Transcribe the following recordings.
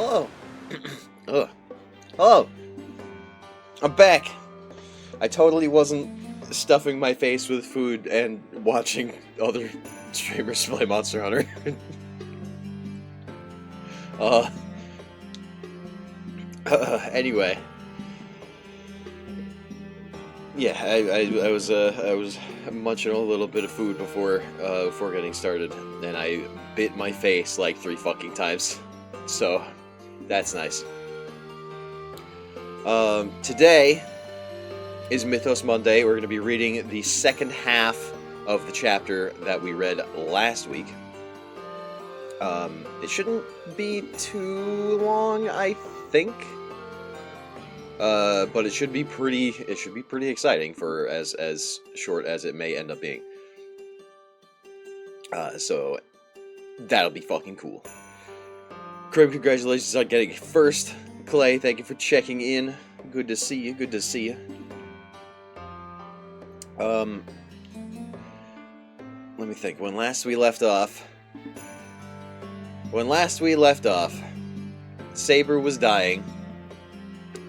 Hello. Ugh. Hello. I'm back. I totally wasn't stuffing my face with food and watching other streamers play Monster Hunter. uh, anyway. Yeah, I was munching a little bit of food before getting started, and I bit my face like 3 fucking times. So, that's nice. Today is Mythos Monday. We're going to be reading the second half of the chapter that we read last week. It shouldn't be too long, I think. But it should be pretty exciting for as short as it may end up being. So that'll be fucking cool. Crib, congratulations on getting it first. Clay, thank you for checking in. Good to see you. Good to see you. Let me think. When last we left off, Saber was dying,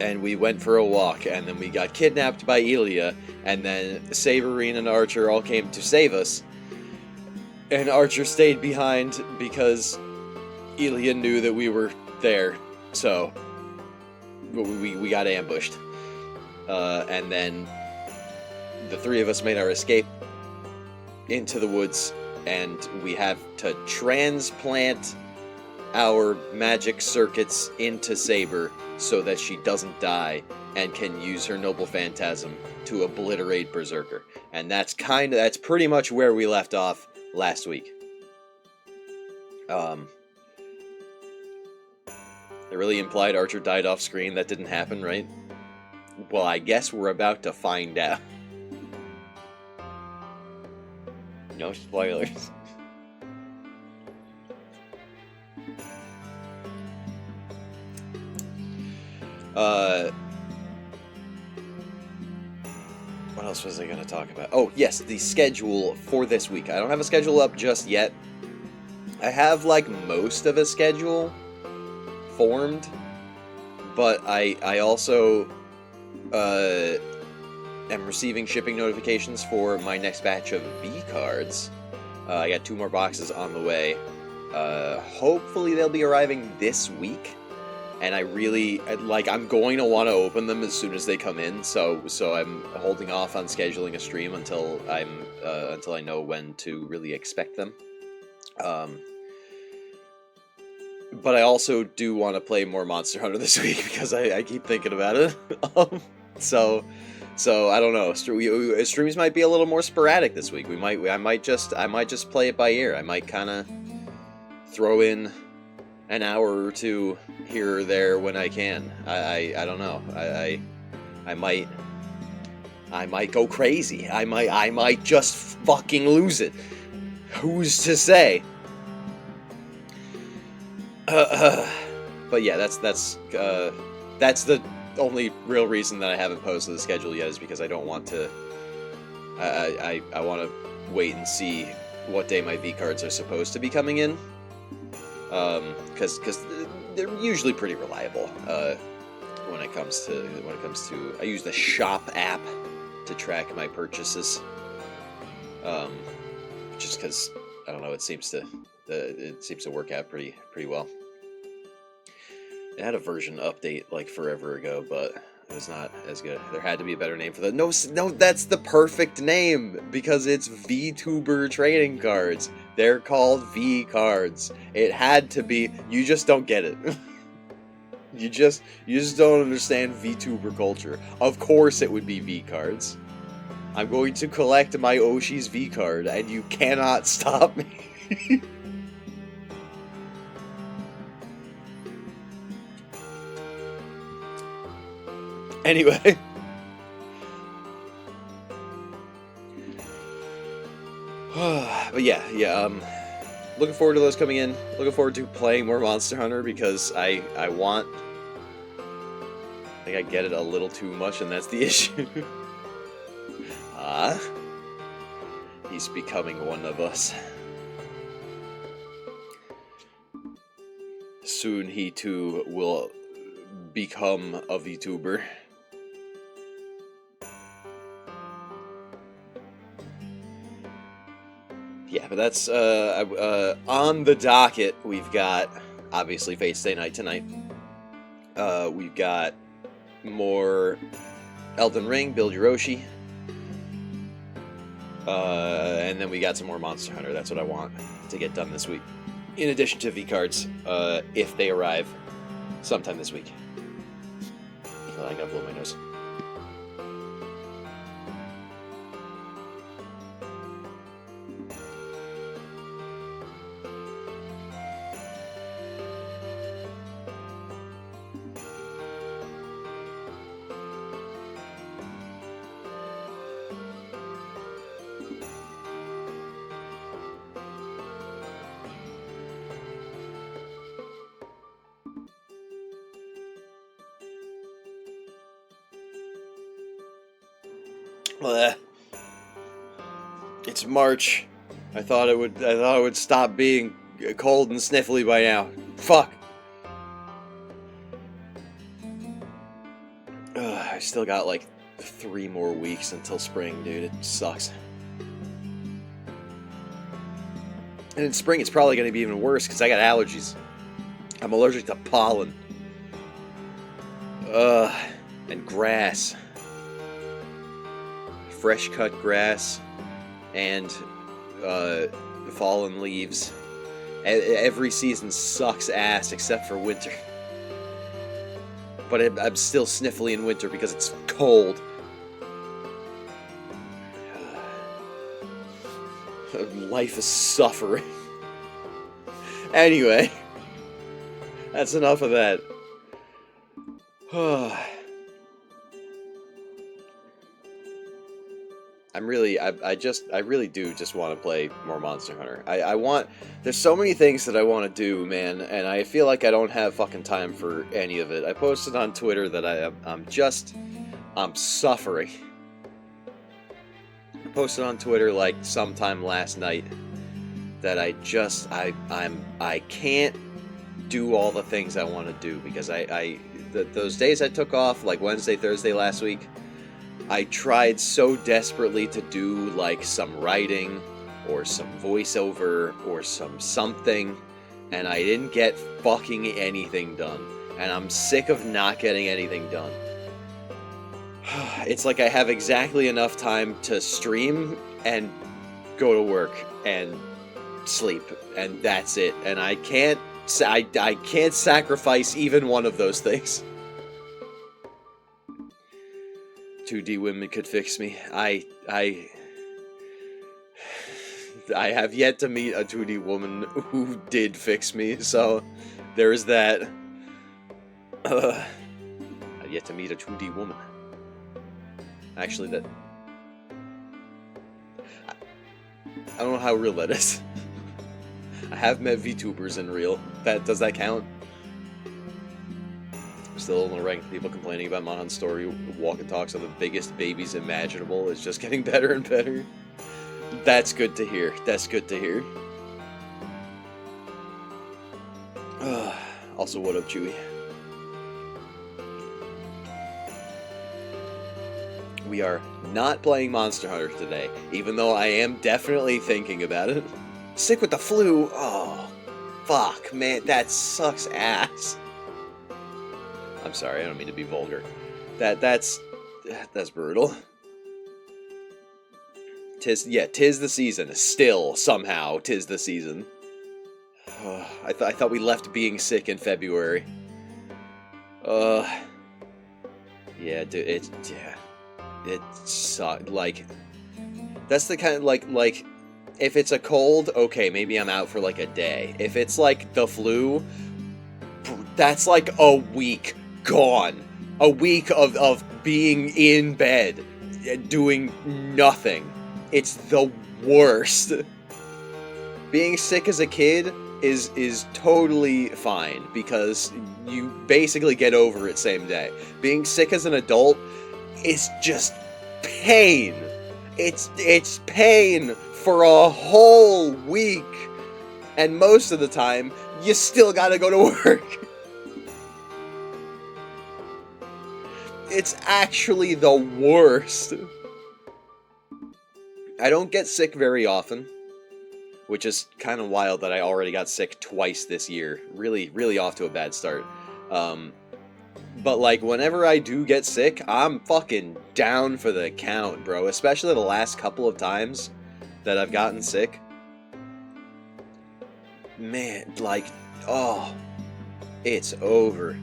and we went for a walk, and then we got kidnapped by Elia, and then Saberine and Archer all came to save us, and Archer stayed behind because Elia knew that we were there, so we got ambushed. And then the 3 of us made our escape into the woods, and we have to transplant our magic circuits into Saber so that she doesn't die and can use her noble phantasm to obliterate Berserker. And that's pretty much where we left off last week. It really implied Archer died off screen. That didn't happen, right? Well, I guess we're about to find out. No spoilers. What else was I going to talk about? Oh, yes, the schedule for this week. I don't have a schedule up just yet. I have, like, most of a schedule formed, but I also am receiving shipping notifications for my next batch of V-cards. I got 2 more boxes on the way. Hopefully they'll be arriving this week, and I'm going to want to open them as soon as they come in, so I'm holding off on scheduling a stream until I know when to really expect them. But I also do want to play more Monster Hunter this week because I keep thinking about it. So I don't know. Streams might be a little more sporadic this week. I might just play it by ear. I might kind of throw in an hour or 2 here or there when I can. I don't know. I might go crazy. I might just fucking lose it. Who's to say? But yeah, that's the only real reason that I haven't posted the schedule yet, is because I don't want to. I want to wait and see what day my V cards are supposed to be coming in. Because they're usually pretty reliable. When it comes to I use the shop app to track my purchases. Just because I don't know, it seems to work out pretty well. It had a version update like forever ago, but it was not as good. There had to be a better name for that. No, that's the perfect name, because it's VTuber trading cards. They're called V cards. It had to be. You just don't get it. You just don't understand VTuber culture. Of course it would be V cards. I'm going to collect my Oshi's V card, and you cannot stop me. Anyway. But yeah, looking forward to those coming in. Looking forward to playing more Monster Hunter, because I think I get it a little too much, and that's the issue. He's becoming one of us. soon he too will become a VTuber. Yeah, but that's on the docket. We've got obviously Fate Stay Night tonight. We've got more Elden Ring, Build Your Oshi. And then we got some more Monster Hunter. That's what I want to get done this week. In addition to V-Cards, if they arrive sometime this week. I gotta blow my nose. It's March. I thought it would stop being cold and sniffly by now. Fuck. I still got like 3 more weeks until spring, dude. It sucks. And in spring, it's probably going to be even worse because I got allergies. I'm allergic to pollen. And grass. Fresh cut grass and fallen leaves. Every season sucks ass except for winter. But I'm still sniffly in winter because it's cold. Life is suffering. Anyway, that's enough of that. I really do just want to play more Monster Hunter. There's so many things that I want to do, man, and I feel like I don't have fucking time for any of it. I posted on Twitter that I'm suffering. I posted on Twitter like sometime last night that I can't do all the things I want to do because those days I took off, like Wednesday, Thursday last week, I tried so desperately to do like some writing or some voiceover or something, and I didn't get fucking anything done. And I'm sick of not getting anything done. It's like I have exactly enough time to stream and go to work and sleep, and that's it. And I can't sacrifice even one of those things. 2D women could fix me. I have yet to meet a 2D woman who did fix me, so there is that. I've yet to meet a 2D woman. Actually, I don't know how real that is. I have met VTubers in real. Does that count? Still in the rank, people complaining about Mon Story walk and talks are the biggest babies imaginable. It's just getting better and better. That's good to hear. That's good to hear. Also, what up, Chewie? We are not playing Monster Hunter today, even though I am definitely thinking about it. Sick with the flu? Oh, fuck, man, that sucks ass. I'm sorry, I don't mean to be vulgar. That's brutal. Tis the season. Still, somehow, tis the season. I thought we left being sick in February. Yeah, dude, it sucks. Like, that's the kind of, like, if it's a cold, okay, maybe I'm out for, like, a day. If it's, like, the flu, that's, like, a week gone. A week of being in bed, doing nothing. It's the worst. Being sick as a kid is totally fine, because you basically get over it same day. Being sick as an adult is just pain. It's pain for a whole week. And most of the time, you still gotta go to work. It's actually the worst. I don't get sick very often, which is kind of wild that I already got sick twice this year. Really, really off to a bad start. But, like, whenever I do get sick, I'm fucking down for the count, bro. Especially the last couple of times that I've gotten sick. Man, like, oh, it's over.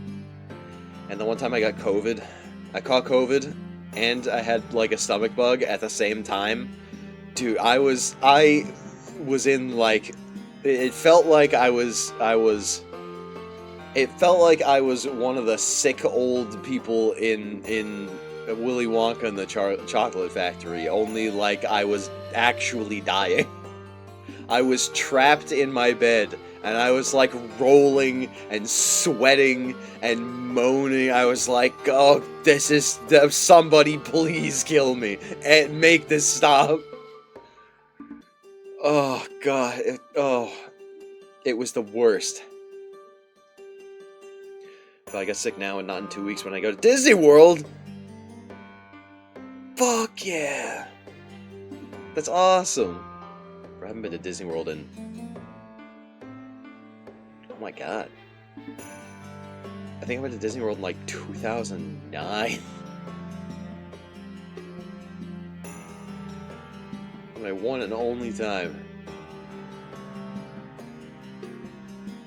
And the one time I got COVID, I caught COVID, and I had, like, a stomach bug at the same time. Dude, I was in, like, it felt like I was one of the sick old people in Willy Wonka and the Chocolate Factory, only like I was actually dying. I was trapped in my bed, and I was like rolling and sweating and moaning. I was like, oh, this is, somebody please kill me and make this stop. Oh, God. It was the worst. If I get sick now and not in 2 weeks when I go to Disney World, fuck yeah. That's awesome. I haven't been to Disney World in... oh my god. I think I went to Disney World in like 2009. My one and only time.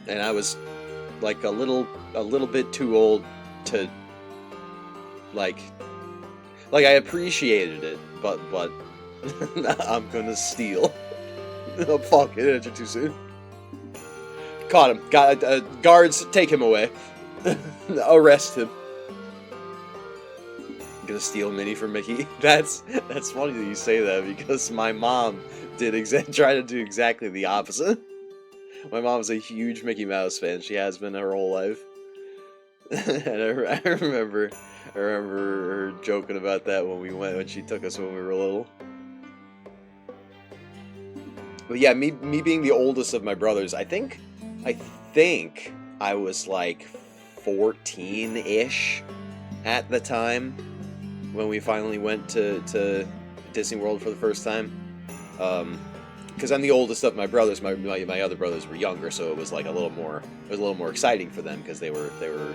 And I was like a little bit too old to like I appreciated it, but I'm gonna steal. Oh, fuck, it entered too soon. Caught him. Got guards, take him away. Arrest him. Gonna steal Minnie from Mickey. That's funny that you say that, because my mom tried to do exactly the opposite. My mom's a huge Mickey Mouse fan. She has been her whole life. And I remember her joking about that when she took us when we were little. But yeah, me being the oldest of my brothers, I think I was like 14-ish at the time when we finally went to Disney World for the first time. Because I'm the oldest of my brothers. My other brothers were younger, so it was like a little more exciting for them, because they were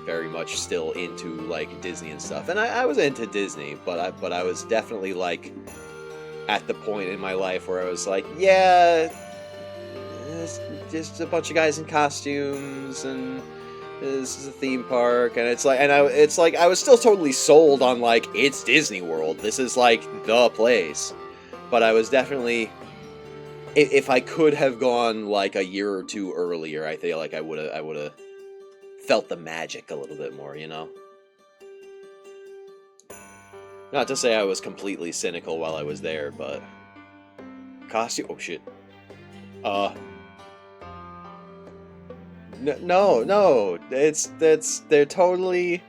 very much still into like Disney and stuff. And I was into Disney, but I was definitely like at the point in my life where I was like, yeah, it's just a bunch of guys in costumes, and this is a theme park, and it's like I was still totally sold on like, it's Disney World, this is like the place. But I was definitely, if I could have gone like a year or two earlier, I feel like I would have felt the magic a little bit more, you know? Not to say I was completely cynical while I was there, but costume. Oh shit. No. They're totally.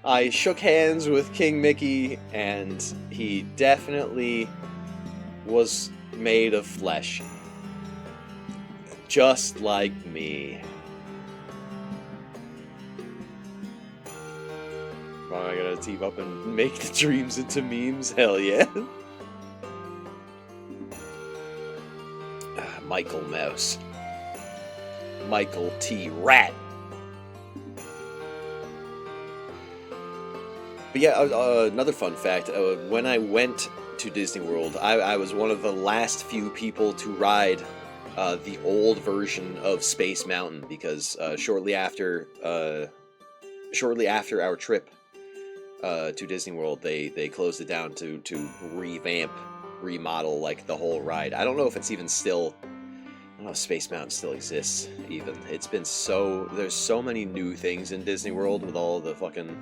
I shook hands with King Mickey, and he definitely was made of flesh, just like me. Am I gonna team up and make the dreams into memes? Hell yeah. Michael Mouse. Michael T. Rat. But yeah, another fun fact. When I went to Disney World, I was one of the last few people to ride the old version of Space Mountain, because shortly after our trip to Disney World, they closed it down to remodel like the whole ride. I don't know if it's even still, I don't know if Space Mountain still exists even. It's been there's so many new things in Disney World with all the fucking,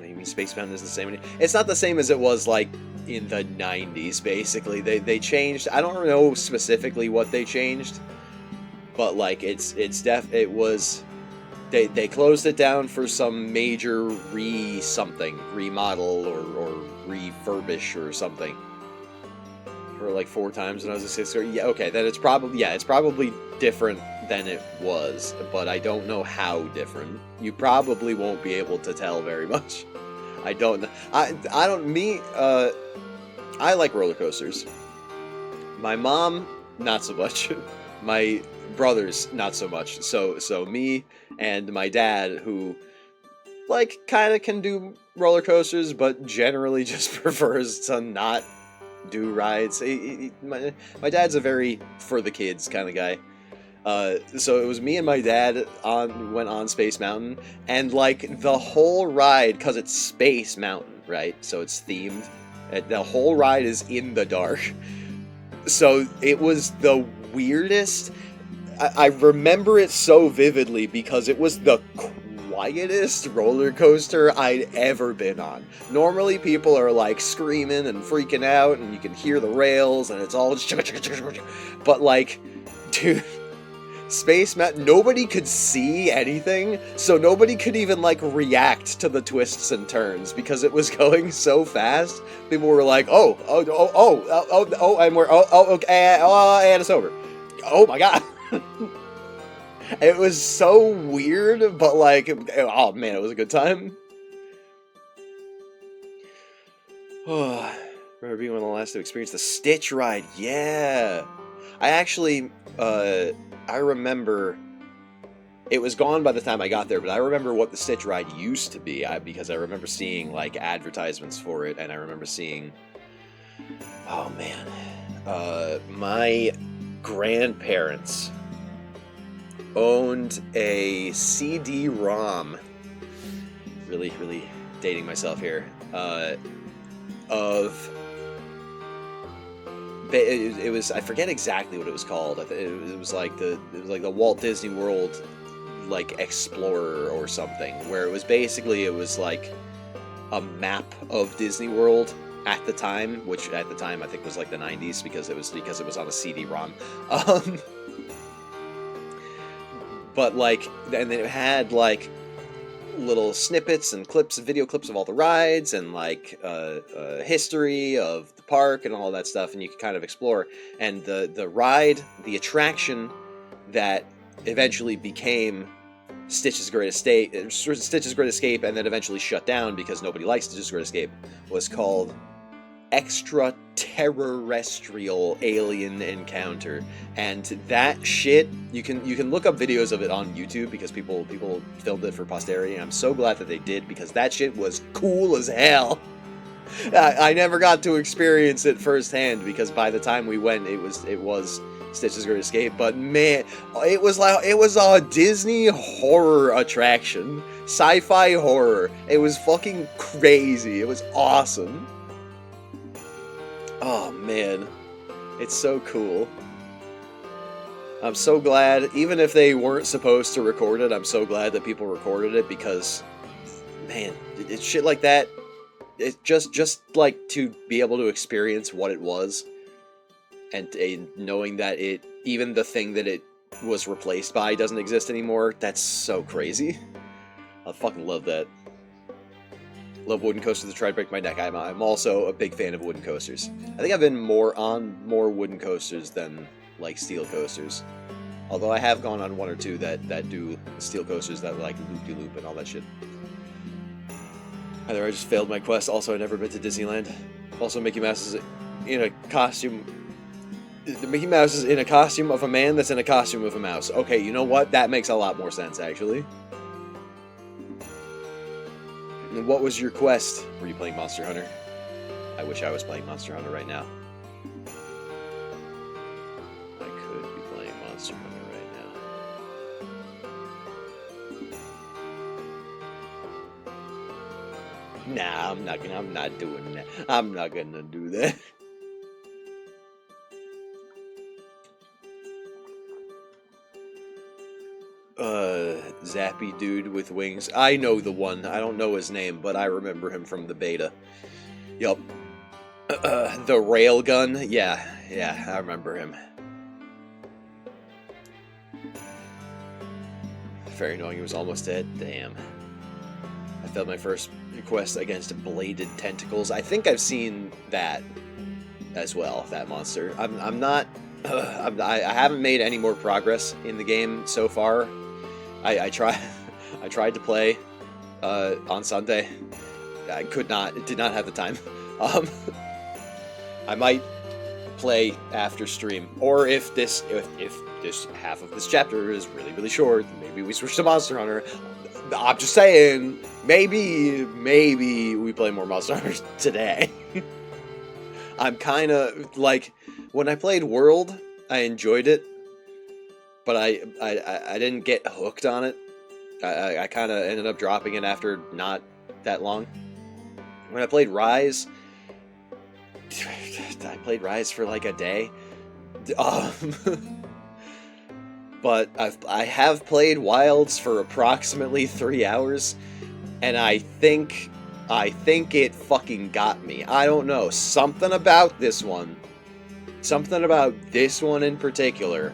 you mean Space Mountain isn't the same anymore? It's not the same as it was like in the 90s, basically. They changed, I don't know specifically what they changed, but like it was, They closed it down for some major remodel or refurbish or something. or like 4 times when I was in 6th grade. Yeah, okay, then it's probably different than it was, but I don't know how different. You probably won't be able to tell very much. I don't. I don't. Me. I like roller coasters. My mom, not so much. My brothers, not so much. So me and my dad, who like kind of can do roller coasters, but generally just prefers to not do rides. My dad's a very for the kids kind of guy. So it was me and my dad went on Space Mountain, and like the whole ride, because it's Space Mountain, right? So it's themed. The whole ride is in the dark. So it was the weirdest. I remember it so vividly because it was the quietest roller coaster I'd ever been on. Normally people are like screaming and freaking out, and you can hear the rails, and it's all but like, dude, Space Mountain, nobody could see anything, so nobody could even like react to the twists and turns because it was going so fast. People were like, "Oh, and we're okay, and it's over." Oh my god, it was so weird, but like, oh man, it was a good time. Oh, remember being one of the last to experience the Stitch ride? Yeah, I actually, I remember it was gone by the time I got there, but I remember what the Stitch ride used to be, because I remember seeing like advertisements for it, and I remember seeing, oh man, my grandparents owned a CD-ROM, really dating myself here, of it was, I forget exactly what it was called. It was like the Walt Disney World like Explorer or something, where it was like a map of Disney World at the time, which at the time I think was like the 90s because it was on a CD-ROM. But like, and then it had like little snippets and video clips of all the rides, and like history of the park and all that stuff, and you could kind of explore. And the attraction that eventually became Stitch's Great Escape, and then eventually shut down because nobody likes Stitch's Great Escape, was called Extraterrestrial Alien Encounter. And that shit, you can look up videos of it on YouTube because people filmed it for posterity, and I'm so glad that they did, because that shit was cool as hell. I never got to experience it firsthand because by the time we went, it was Stitch's Great Escape, but man, it was a Disney horror attraction, sci-fi horror. It was fucking crazy. It was awesome. Oh man, it's so cool. I'm so glad, even if they weren't supposed to record it, I'm so glad that people recorded it, because, man, it's shit like that. It's just like to be able to experience what it was, and knowing that even the thing that it was replaced by doesn't exist anymore. That's so crazy. I fucking love that. Love wooden coasters that try to break my neck. I'm also a big fan of wooden coasters. I think I've been more wooden coasters than like steel coasters. Although I have gone on 1 or 2 that do steel coasters that like loop-de-loop and all that shit. Either I just failed my quest. Also, I've never been to Disneyland. Also, Mickey Mouse is in a costume. Mickey Mouse is in a costume of a man that's in a costume of a mouse. Okay, you know what? That makes a lot more sense, actually. And what was your quest? Were you playing Monster Hunter? I wish I was playing Monster Hunter right now. I could be playing Monster Hunter right now. Nah, I'm not doing that. I'm not gonna do that. Zappy dude with wings. I know the one. I don't know his name, but I remember him from the beta. Yup. The railgun. Yeah, I remember him. Very annoying. He was almost dead. Damn. I failed my first quest against bladed tentacles. I think I've seen that. as well. That monster. I'm not. I haven't made any more progress in the game so far. I try. I tried to play on Sunday. I could not. Did not have the time. Um, I might play after stream, or if this half of this chapter is really short, maybe we switch to Monster Hunter. I'm just saying, maybe we play more Monster Hunter today. I'm kind of like, when I played World, I enjoyed it, but I didn't get hooked on it. I kind of ended up dropping it after not that long. When I played Rise, I played Rise for like a day. But I have played Wilds for approximately 3 hours, and I think it fucking got me. I don't know. Something about this one in particular,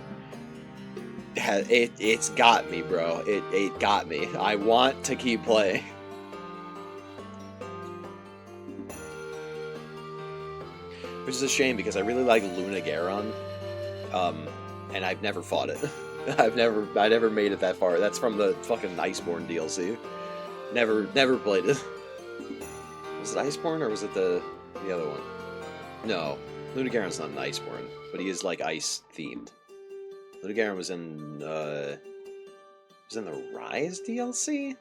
it's got me, bro. It got me. I want to keep playing. Which is a shame, because I really like Luna Garon, and I've never fought it. I never made it that far. That's from the fucking Iceborne DLC. Never played it. Was it Iceborne, or was it the other one? No, Luna Garon's not an Iceborne, but he is like ice themed. Luna Garon was in the Rise DLC.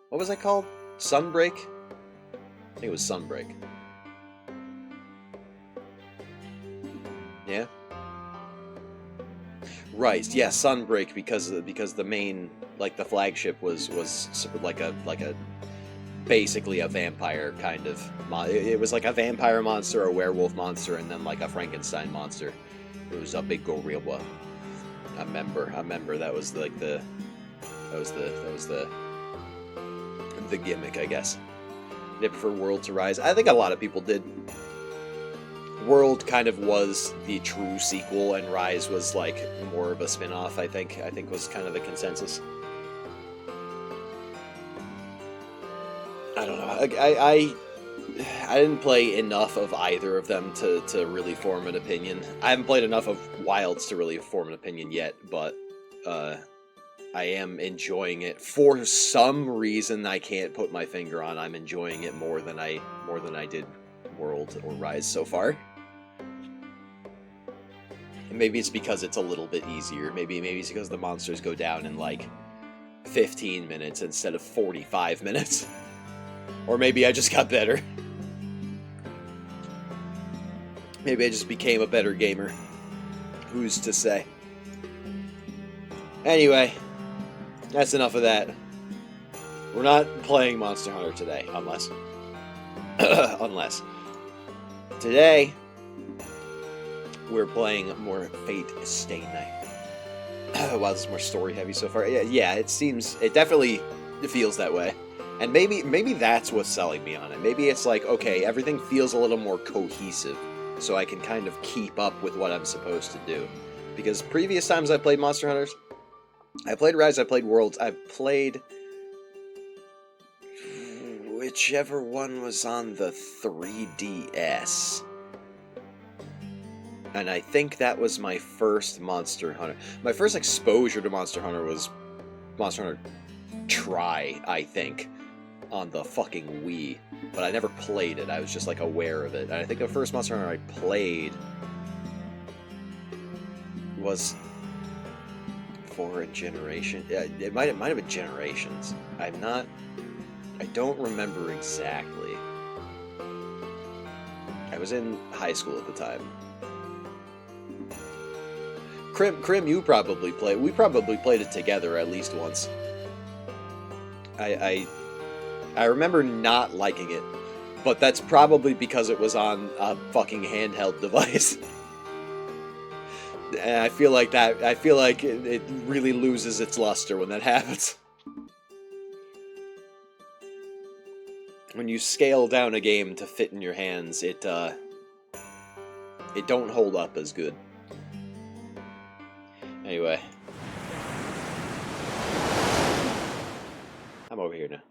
What was that called? Sunbreak? I think it was Sunbreak. Yeah. Right. Yeah, Sunbreak, because the main, like, the flagship was like a basically a vampire kind of it was like a vampire monster, a werewolf monster, and then like a Frankenstein monster. It was a big gorilla. I remember that was like the gimmick, I guess. Did I prefer World to Rise? I think a lot of people did. World kind of was the true sequel, and Rise was like more of a spin-off, I think was kind of the consensus. I don't know. I didn't play enough of either of them to really form an opinion. I haven't played enough of Wilds to really form an opinion yet, but I am enjoying it. For some reason I can't put my finger on, I'm enjoying it more than I did World or Rise so far. And maybe it's because it's a little bit easier. Maybe it's because the monsters go down in like 15 minutes instead of 45 minutes. Or maybe I just got better. Maybe I just became a better gamer. Who's to say? Anyway, that's enough of that. We're not playing Monster Hunter today, unless... Today, we're playing more Fate Stay Night. Wow, this is more story heavy so far. Yeah, it definitely feels that way. And maybe that's what's selling me on it. Maybe it's like, okay, everything feels a little more cohesive, so I can kind of keep up with what I'm supposed to do. Because previous times I played Monster Hunters, I played Rise, I played Worlds, I've played whichever one was on the 3DS. And I think that was my first Monster Hunter. My first exposure to Monster Hunter was Monster Hunter Try, I think, on the fucking Wii. But I never played it, I was just like aware of it. And I think the first Monster Hunter I played was for a generation. Yeah, it might have been Generations. I don't remember exactly. I was in high school at the time. Crim, you probably played. We probably played it together at least once. I remember not liking it, but that's probably because it was on a fucking handheld device. And I feel like it really loses its luster when that happens. When you scale down a game to fit in your hands, it don't hold up as good. Anyway. I'm over here now.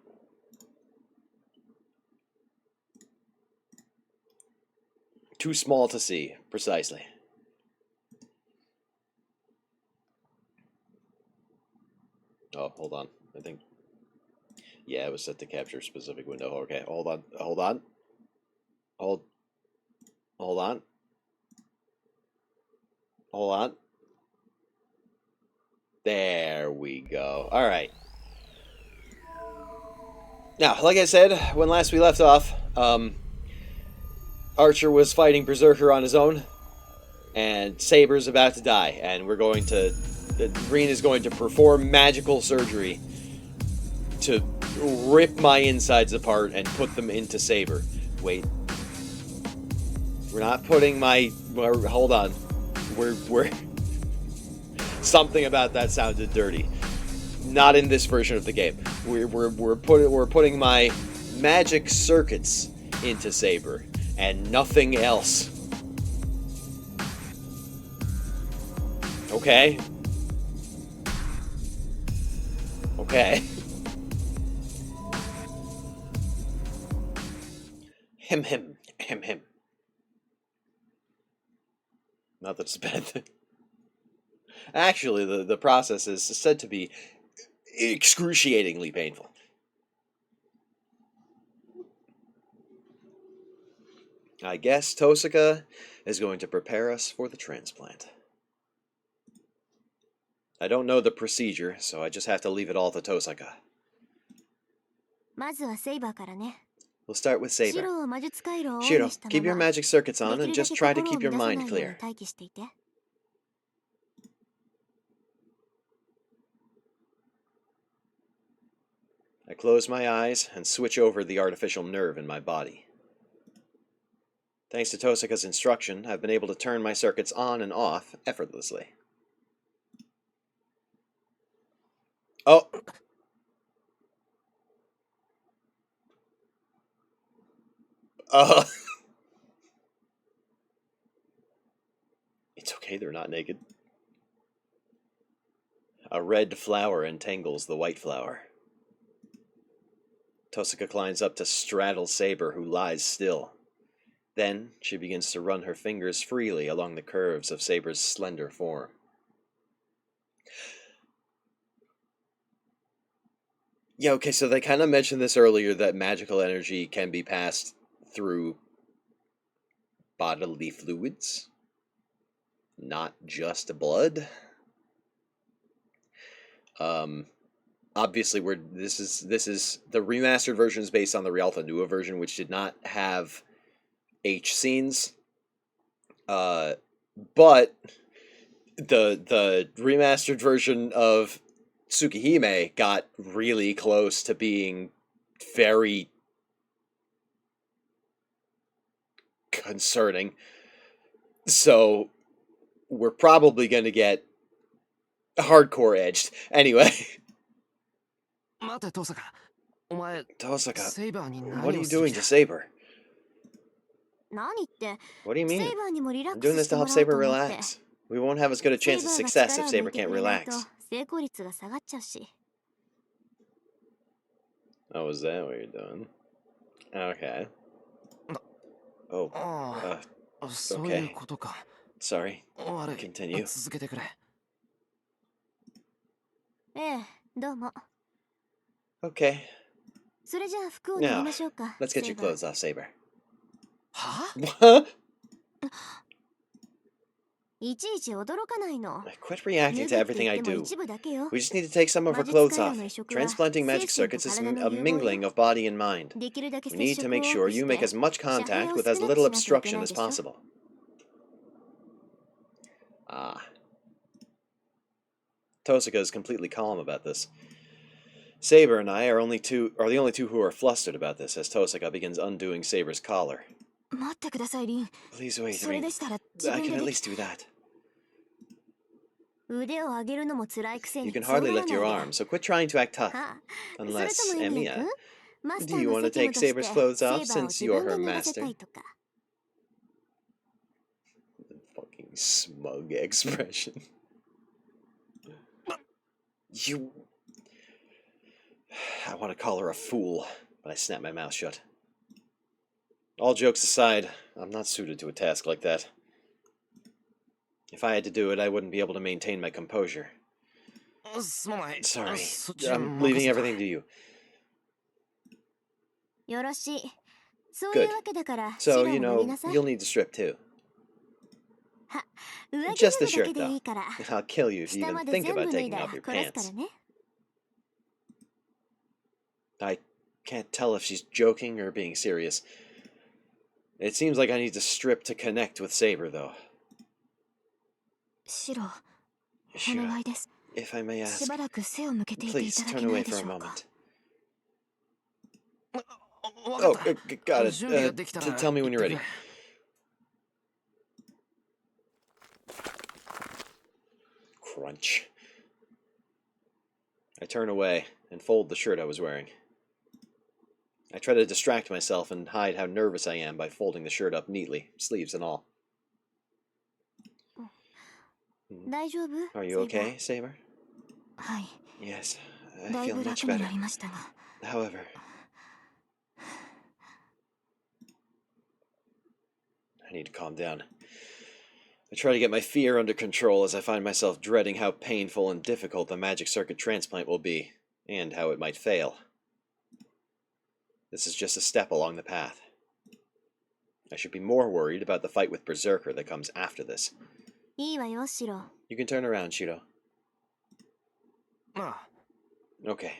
Too small to see, precisely. Oh, hold on. I think... Yeah, it was set to capture a specific window. Okay, hold on. Hold on. Hold on. Hold on. There we go. Alright. Now, like I said, when last we left off, Archer was fighting Berserker on his own, and Saber's about to die, and we're going to... Green is going to perform magical surgery to rip my insides apart and put them into Saber. Wait. We're not putting my... Hold on. We're... Something about that sounded dirty. Not in this version of the game. We're putting my magic circuits into Saber, and nothing else. Okay. Okay. Him. Not that it's a bad thing. Actually, the process is said to be excruciatingly painful. I guess Tosaka is going to prepare us for the transplant. I don't know the procedure, so I just have to leave it all to Tosaka. We'll start with Saber. Shiro, keep your magic circuits on and just try to keep your mind clear. I close my eyes and switch over the artificial nerve in my body. Thanks to Tosaka's instruction, I've been able to turn my circuits on and off effortlessly. Oh! It's okay, they're not naked. A red flower entangles the white flower. Tosaka climbs up to straddle Saber, who lies still. Then she begins to run her fingers freely along the curves of Saber's slender form. Yeah, okay, so they kind of mentioned this earlier, that magical energy can be passed through bodily fluids, not just blood. Obviously, this is the remastered version is based on the Rialto Nua version, which did not have H scenes. But the remastered version of Tsukihime got really close to being very concerning. So we're probably going to get hardcore edged. Anyway. Tosaka, what are you doing to Saber? What do you mean? I'm doing this to help Saber relax. We won't have as good a chance of success if Saber can't relax. Oh, is that what you're doing? Okay. Oh. Okay. Sorry. Continue. Okay. Now, let's get your clothes off, Saber. Huh? Quit reacting to everything I do. We just need to take some of her clothes off. Transplanting magic circuits is a mingling of body and mind. We need to make sure you make as much contact with as little obstruction as possible. Ah. Tosaka is completely calm about this. Saber and I are the only two who are flustered about this, as Tosaka begins undoing Saber's collar. Please wait, Rin. I can at least do that. You can hardly lift your arm, so quit trying to act tough. Unless, Emiya, do you want to take Saber's clothes off since you're her master? Fucking smug expression. I want to call her a fool, but I snap my mouth shut. All jokes aside, I'm not suited to a task like that. If I had to do it, I wouldn't be able to maintain my composure. Sorry, I'm leaving everything to you. Good. So, you'll need to strip too. Just the shirt, though. I'll kill you if you even think about taking off your pants. I can't tell if she's joking or being serious. It seems like I need to strip to connect with Saber, though. Shiro, if I may ask, please turn away for a moment. Oh, got it. Tell me when you're ready. Crunch. I turn away and fold the shirt I was wearing. I try to distract myself and hide how nervous I am by folding the shirt up neatly, sleeves and all. Are you okay, Saber? Yes, I feel much better. However, I need to calm down. I try to get my fear under control as I find myself dreading how painful and difficult the magic circuit transplant will be, and how it might fail. This is just a step along the path. I should be more worried about the fight with Berserker that comes after this. You can turn around, Shiro. Okay.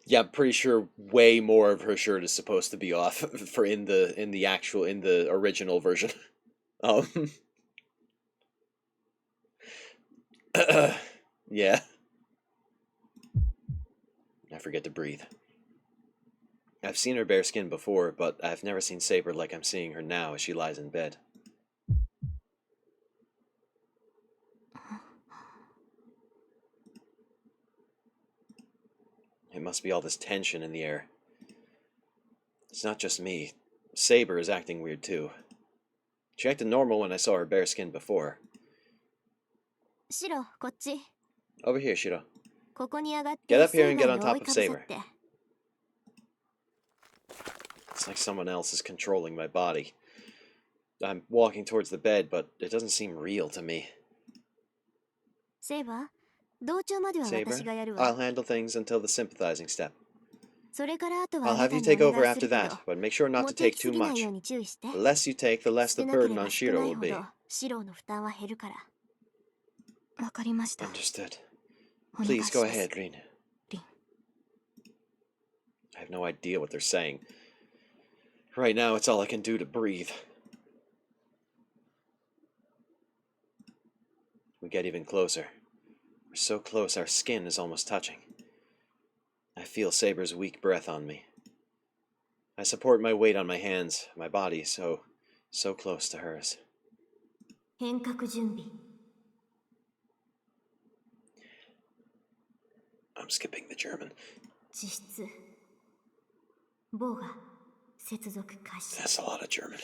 Yeah, I'm pretty sure way more of her shirt is supposed to be off for in the original version. Yeah. I forget to breathe. I've seen her bare skin before, but I've never seen Saber like I'm seeing her now as she lies in bed. It must be all this tension in the air. It's not just me. Saber is acting weird too. She acted normal when I saw her bare skin before. Over here, Shiro. Get up here and get on top of Saber. It's like someone else is controlling my body. I'm walking towards the bed, but it doesn't seem real to me. Saber, I'll handle things until the sympathizing step. I'll have you take over after that, but make sure not to take too much. The less you take, the less the burden on Shiro will be. Understood. Please go ahead, Rin. I have no idea what they're saying. Right now, it's all I can do to breathe. We get even closer. We're so close, our skin is almost touching. I feel Saber's weak breath on me. I support my weight on my hands, my body so close to hers. I'm skipping the German. That's a lot of German.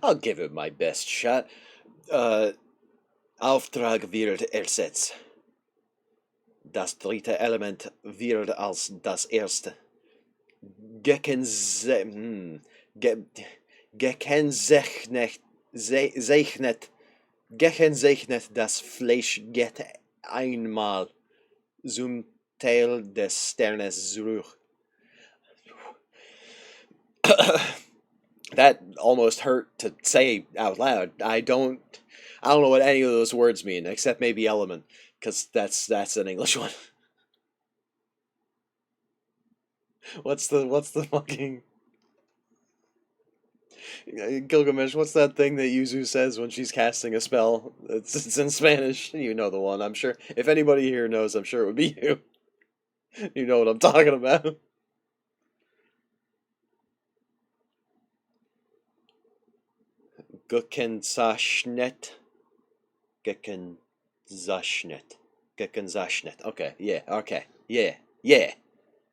I'll give it my best shot. Auftrag wird ersetzt. Das dritte Element wird als das erste gekennzeichnet. Das Fleisch geht einmal zum Teil des Sternes zurück. That almost hurt to say out loud. I don't know what any of those words mean, except maybe element, because that's an English one. What's the fucking Gilgamesh? What's that thing that Yuzu says when she's casting a spell? It's in Spanish. You know the one, I'm sure. If anybody here knows, I'm sure it would be you. You know what I'm talking about. Gekennzeichnet. Okay, yeah, okay, yeah. That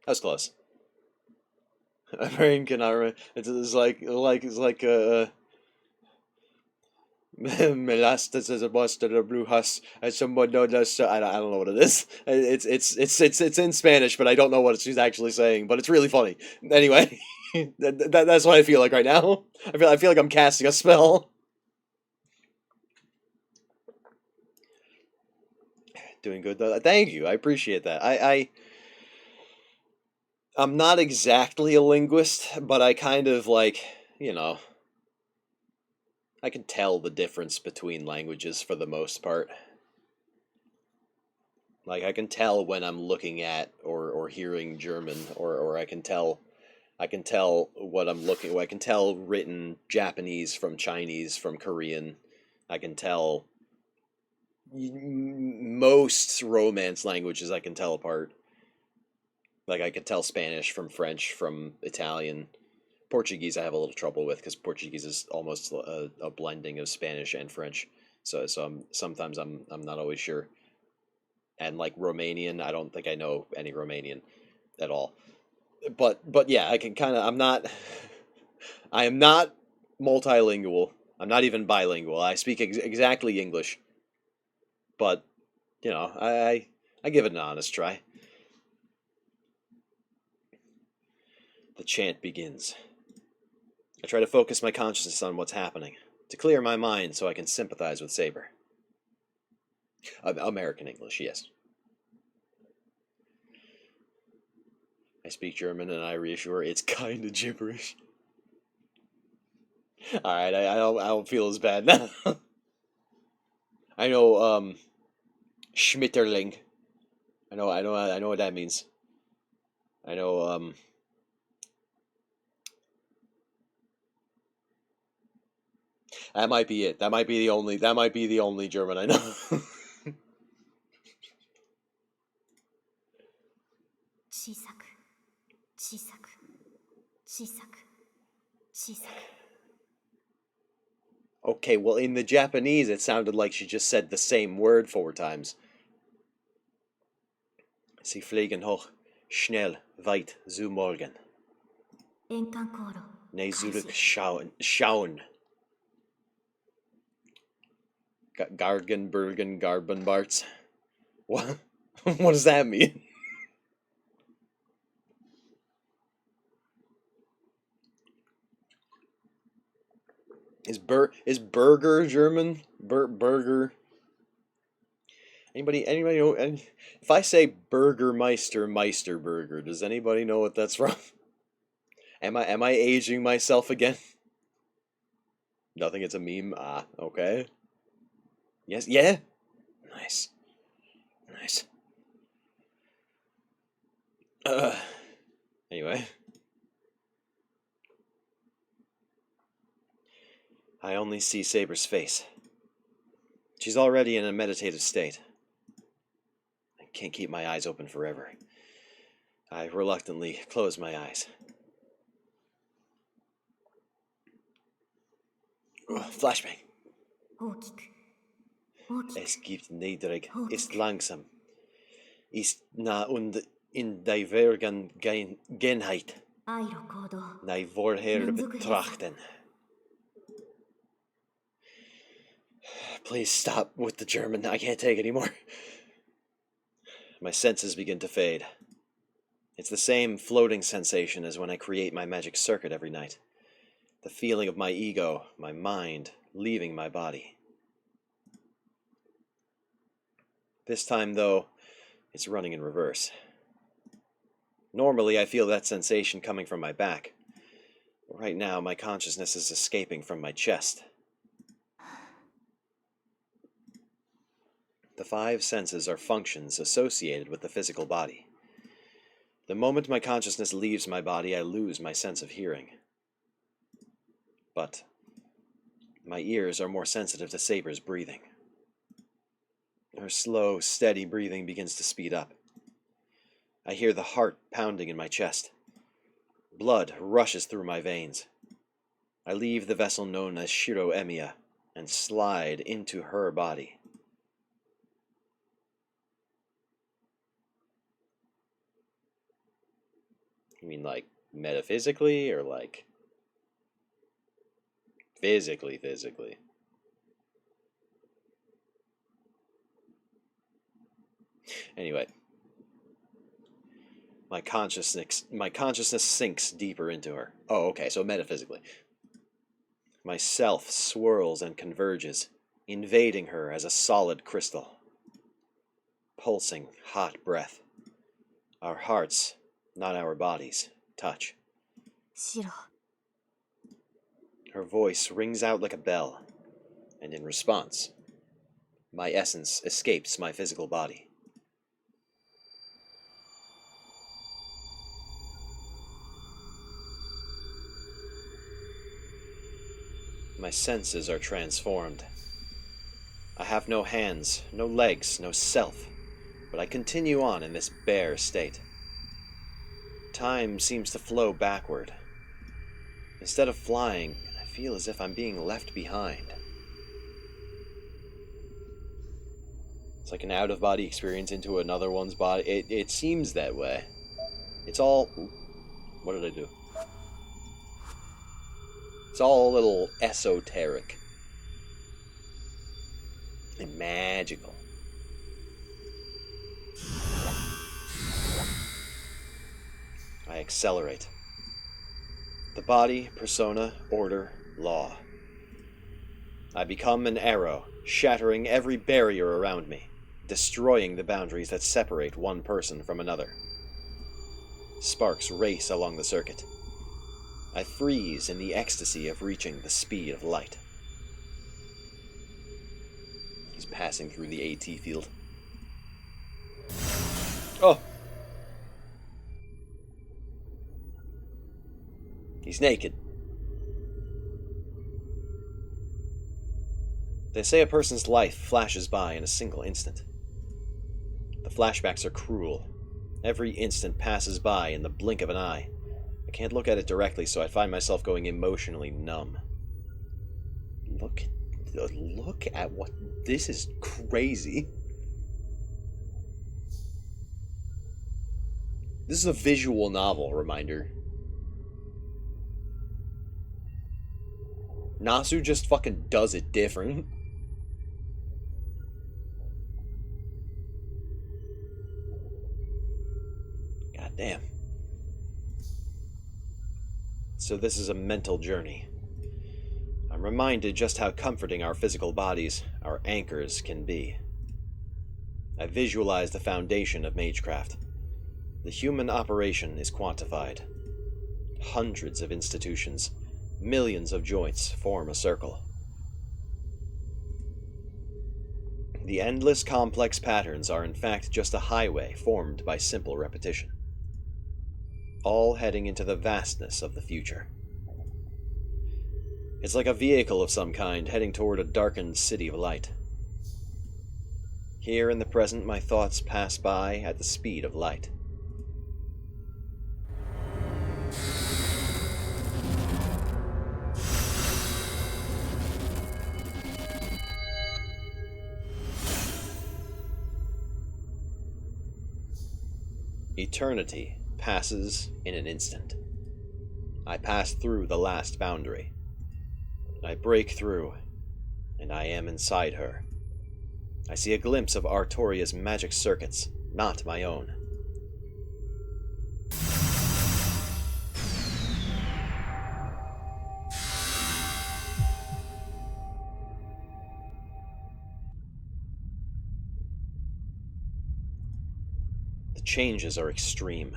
was close. My brain cannot remember. It's like Melastas is a monster of brujas, and someone known as I don't know what it is. It's in Spanish, but I don't know what she's actually saying. But it's really funny. Anyway, that's what I feel like right now. I feel like I'm casting a spell. Doing good though. Thank you. I appreciate that. I'm not exactly a linguist, but I kind of like, you know, I can tell the difference between languages for the most part. Like I can tell when I'm looking at or hearing German, or I can tell what I'm looking. I can tell written Japanese from Chinese from Korean. I can tell most Romance languages. I can tell apart. Like I can tell Spanish from French from Italian. Portuguese I have a little trouble with because Portuguese is almost a blending of Spanish and French. So sometimes I'm not always sure. And like Romanian, I don't think I know any Romanian at all. But yeah, I can kind of. I'm not. I am not multilingual. I'm not even bilingual. I speak exactly English, but you know, I give it an honest try. The chant begins. I try to focus my consciousness on what's happening, to clear my mind so I can sympathize with Saber. American English, yes. I speak German and I reassure it's kind of gibberish. All right, I don't feel as bad now. I know Schmitterling. I know what that means. I know that might be it. That might be the only German I know. 小さく小さく小さく小さく Okay, well in the Japanese it sounded like she just said the same word 4 times. Sie fliegen hoch, schnell, weit, zu morgen. 円環航路 Nee, 開 zurück 始 schauen. Gargen, Bergen, Garbenbarts. What? What does that mean? Is burger German? Burger. Anybody know? If I say Burgermeister Meisterburger, does anybody know what that's from? Am I aging myself again? Nothing. It's a meme. Ah, okay. Yes. Yeah. Nice. Nice. Uh, anyway, I only see Saber's face. She's already in a meditative state. I can't keep my eyes open forever. I reluctantly close my eyes. Flashbang. 大きく大きく Es gibt niedrig, Oh. ist langsam, ist nah und in Divergenheit. 愛路行動 Nei vorher Minzug betrachten. Please stop with the German. I can't take it anymore. My senses begin to fade. It's the same floating sensation as when I create my magic circuit every night. The feeling of my ego, my mind, leaving my body. This time, though, it's running in reverse. Normally, I feel that sensation coming from my back. Right now, my consciousness is escaping from my chest. The 5 senses are functions associated with the physical body. The moment my consciousness leaves my body, I lose my sense of hearing. But my ears are more sensitive to Saber's breathing. Her slow, steady breathing begins to speed up. I hear the heart pounding in my chest. Blood rushes through my veins. I leave the vessel known as Shiro Emiya and slide into her body. You mean like metaphysically or like physically? Anyway. My consciousness sinks deeper into her. Oh, okay, so metaphysically. My self swirls and converges, invading her as a solid crystal. Pulsing, hot breath. Our hearts, not our bodies, touch. シロ、 Her voice rings out like a bell, and in response, my essence escapes my physical body. My senses are transformed. I have no hands, no legs, no self, but I continue on in this bare state. Time seems to flow backward. Instead of flying, I feel as if I'm being left behind. It's like an out-of-body experience into another one's body. It seems that way. It's all... What did I do? It's all a little esoteric and magical. I accelerate. The body, persona, order, law. I become an arrow, shattering every barrier around me, destroying the boundaries that separate one person from another. Sparks race along the circuit. I freeze in the ecstasy of reaching the speed of light. He's passing through the AT field. Oh! He's naked. They say a person's life flashes by in a single instant. The flashbacks are cruel. Every instant passes by in the blink of an eye. I can't look at it directly, so I find myself going emotionally numb. Look at what... This is crazy. This is a visual novel, reminder. Nasu just fucking does it different. God damn. So this is a mental journey. I'm reminded just how comforting our physical bodies, our anchors, can be. I visualize the foundation of Magecraft. The human operation is quantified. Hundreds of institutions, millions of joints form a circle. The endless complex patterns are in fact just a highway formed by simple repetition. All heading into the vastness of the future. It's like a vehicle of some kind heading toward a darkened city of light. Here in the present, my thoughts pass by at the speed of light. Eternity passes in an instant. I pass through the last boundary. I break through, and I am inside her. I see a glimpse of Artoria's magic circuits, not my own. The changes are extreme.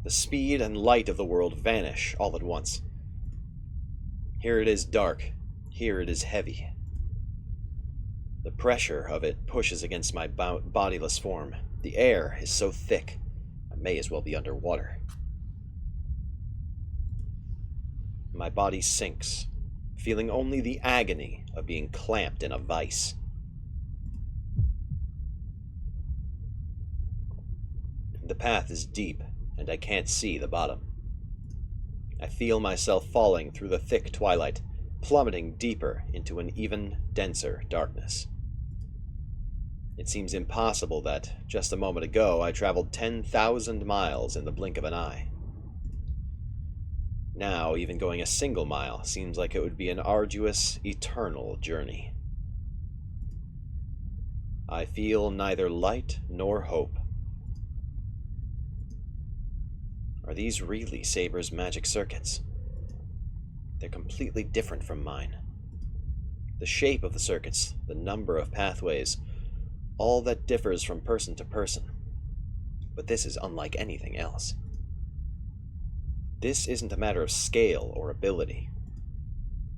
The speed and light of the world vanish all at once. Here it is dark, here it is heavy. The pressure of it pushes against my bodiless form. The air is so thick, I may as well be underwater. My body sinks, feeling only the agony of being clamped in a vice. The path is deep, and I can't see the bottom. I feel myself falling through the thick twilight, plummeting deeper into an even denser darkness. It seems impossible that, just a moment ago, I traveled 10,000 miles in the blink of an eye. Now, even going a single mile seems like it would be an arduous, eternal journey. I feel neither light nor hope. Are these really Saber's magic circuits? They're completely different from mine. The shape of the circuits, the number of pathways, all that differs from person to person. But this is unlike anything else. This isn't a matter of scale or ability.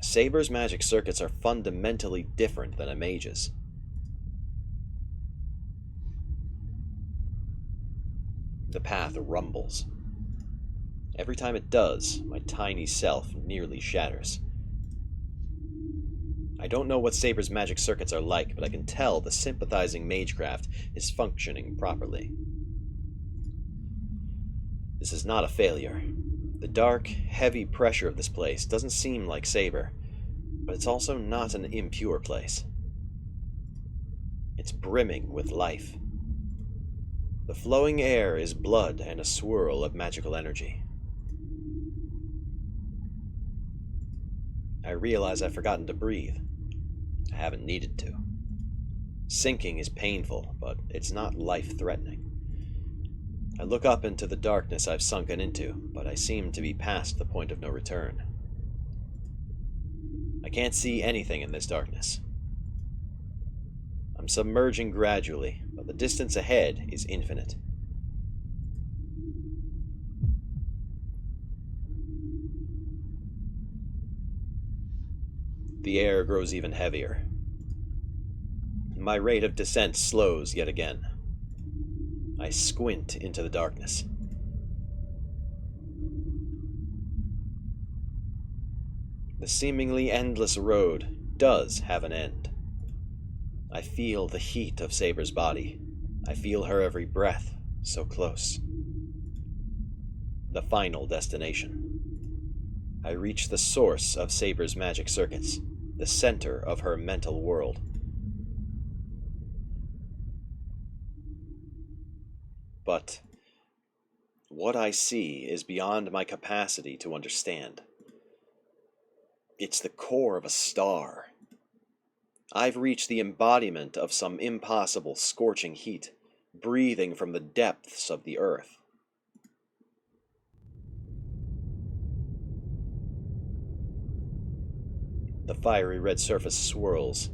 Saber's magic circuits are fundamentally different than a mage's. The path rumbles. Every time it does, my tiny self nearly shatters. I don't know what Saber's magic circuits are like, but I can tell the sympathizing magecraft is functioning properly. This is not a failure. The dark, heavy pressure of this place doesn't seem like Saber, but it's also not an impure place. It's brimming with life. The flowing air is blood and a swirl of magical energy. I realize I've forgotten to breathe. I haven't needed to. Sinking is painful, but it's not life-threatening. I look up into the darkness I've sunken into, but I seem to be past the point of no return. I can't see anything in this darkness. I'm submerging gradually, but the distance ahead is infinite. The air grows even heavier. My rate of descent slows yet again. I squint into the darkness. The seemingly endless road does have an end. I feel the heat of Saber's body. I feel her every breath, so close. The final destination. I reach the source of Saber's magic circuits, the center of her mental world. But what I see is beyond my capacity to understand. It's the core of a star. I've reached the embodiment of some impossible scorching heat, breathing from the depths of the earth. The fiery red surface swirls,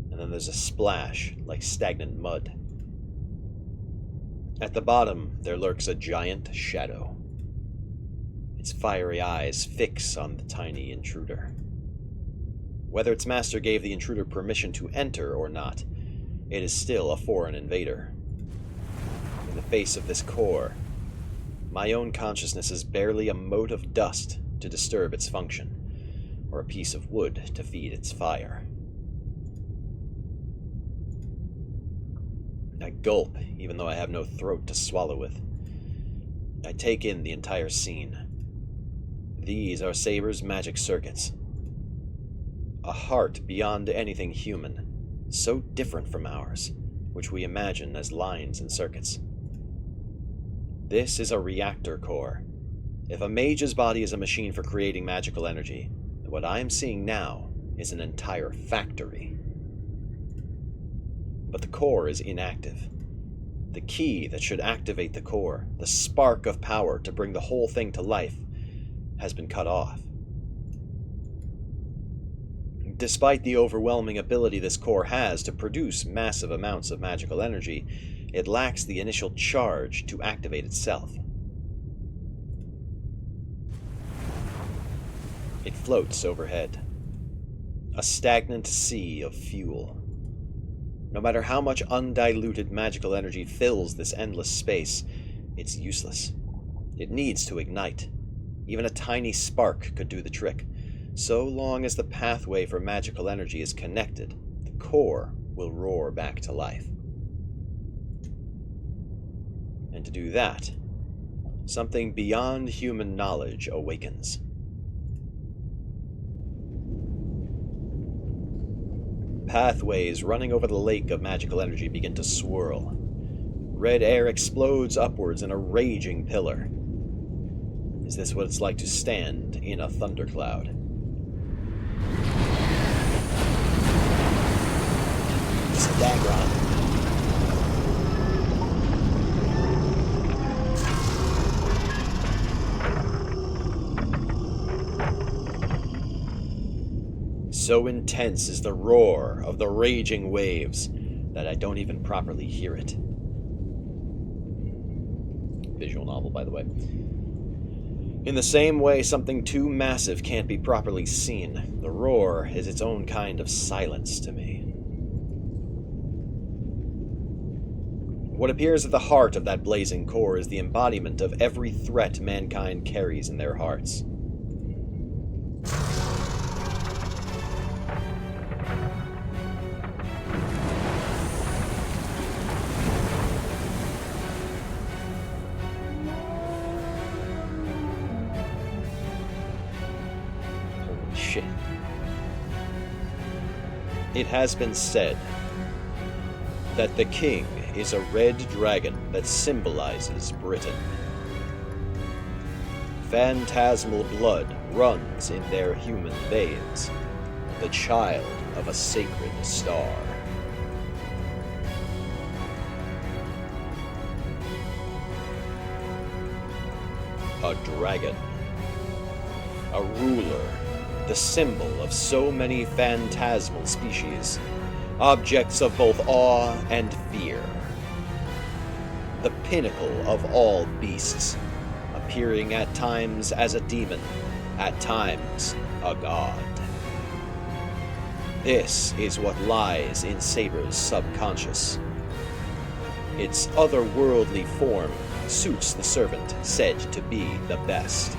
and then there's a splash like stagnant mud. At the bottom, there lurks a giant shadow. Its fiery eyes fix on the tiny intruder. Whether its master gave the intruder permission to enter or not, it is still a foreign invader. In the face of this core, my own consciousness is barely a mote of dust to disturb its function, or a piece of wood to feed its fire. I gulp, even though I have no throat to swallow with. I take in the entire scene. These are Saber's magic circuits. A heart beyond anything human, so different from ours, which we imagine as lines and circuits. This is a reactor core. If a mage's body is a machine for creating magical energy, then what I am seeing now is an entire factory. But the core is inactive. The key that should activate the core, the spark of power to bring the whole thing to life, has been cut off. Despite the overwhelming ability this core has to produce massive amounts of magical energy, it lacks the initial charge to activate itself. It floats overhead, a stagnant sea of fuel. No matter how much undiluted magical energy fills this endless space, it's useless. It needs to ignite. Even a tiny spark could do the trick. So long as the pathway for magical energy is connected, the core will roar back to life. And to do that, something beyond human knowledge awakens. Pathways running over the lake of magical energy begin to swirl. Red air explodes upwards in a raging pillar. Is this what it's like to stand in a thundercloud? Stagron. So intense is the roar of the raging waves that I don't even properly hear it. Visual novel, by the way. In the same way something too massive can't be properly seen, the roar is its own kind of silence to me. What appears at the heart of that blazing core is the embodiment of every threat mankind carries in their hearts. Holy shit. It has been said that the king is a red dragon that symbolizes Britain. Phantasmal blood runs in their human veins, the child of a sacred star. A dragon. A ruler, the symbol of so many phantasmal species, objects of both awe and fear. The pinnacle of all beasts, appearing at times as a demon, at times a god. This is what lies in Saber's subconscious. Its otherworldly form suits the servant said to be the best.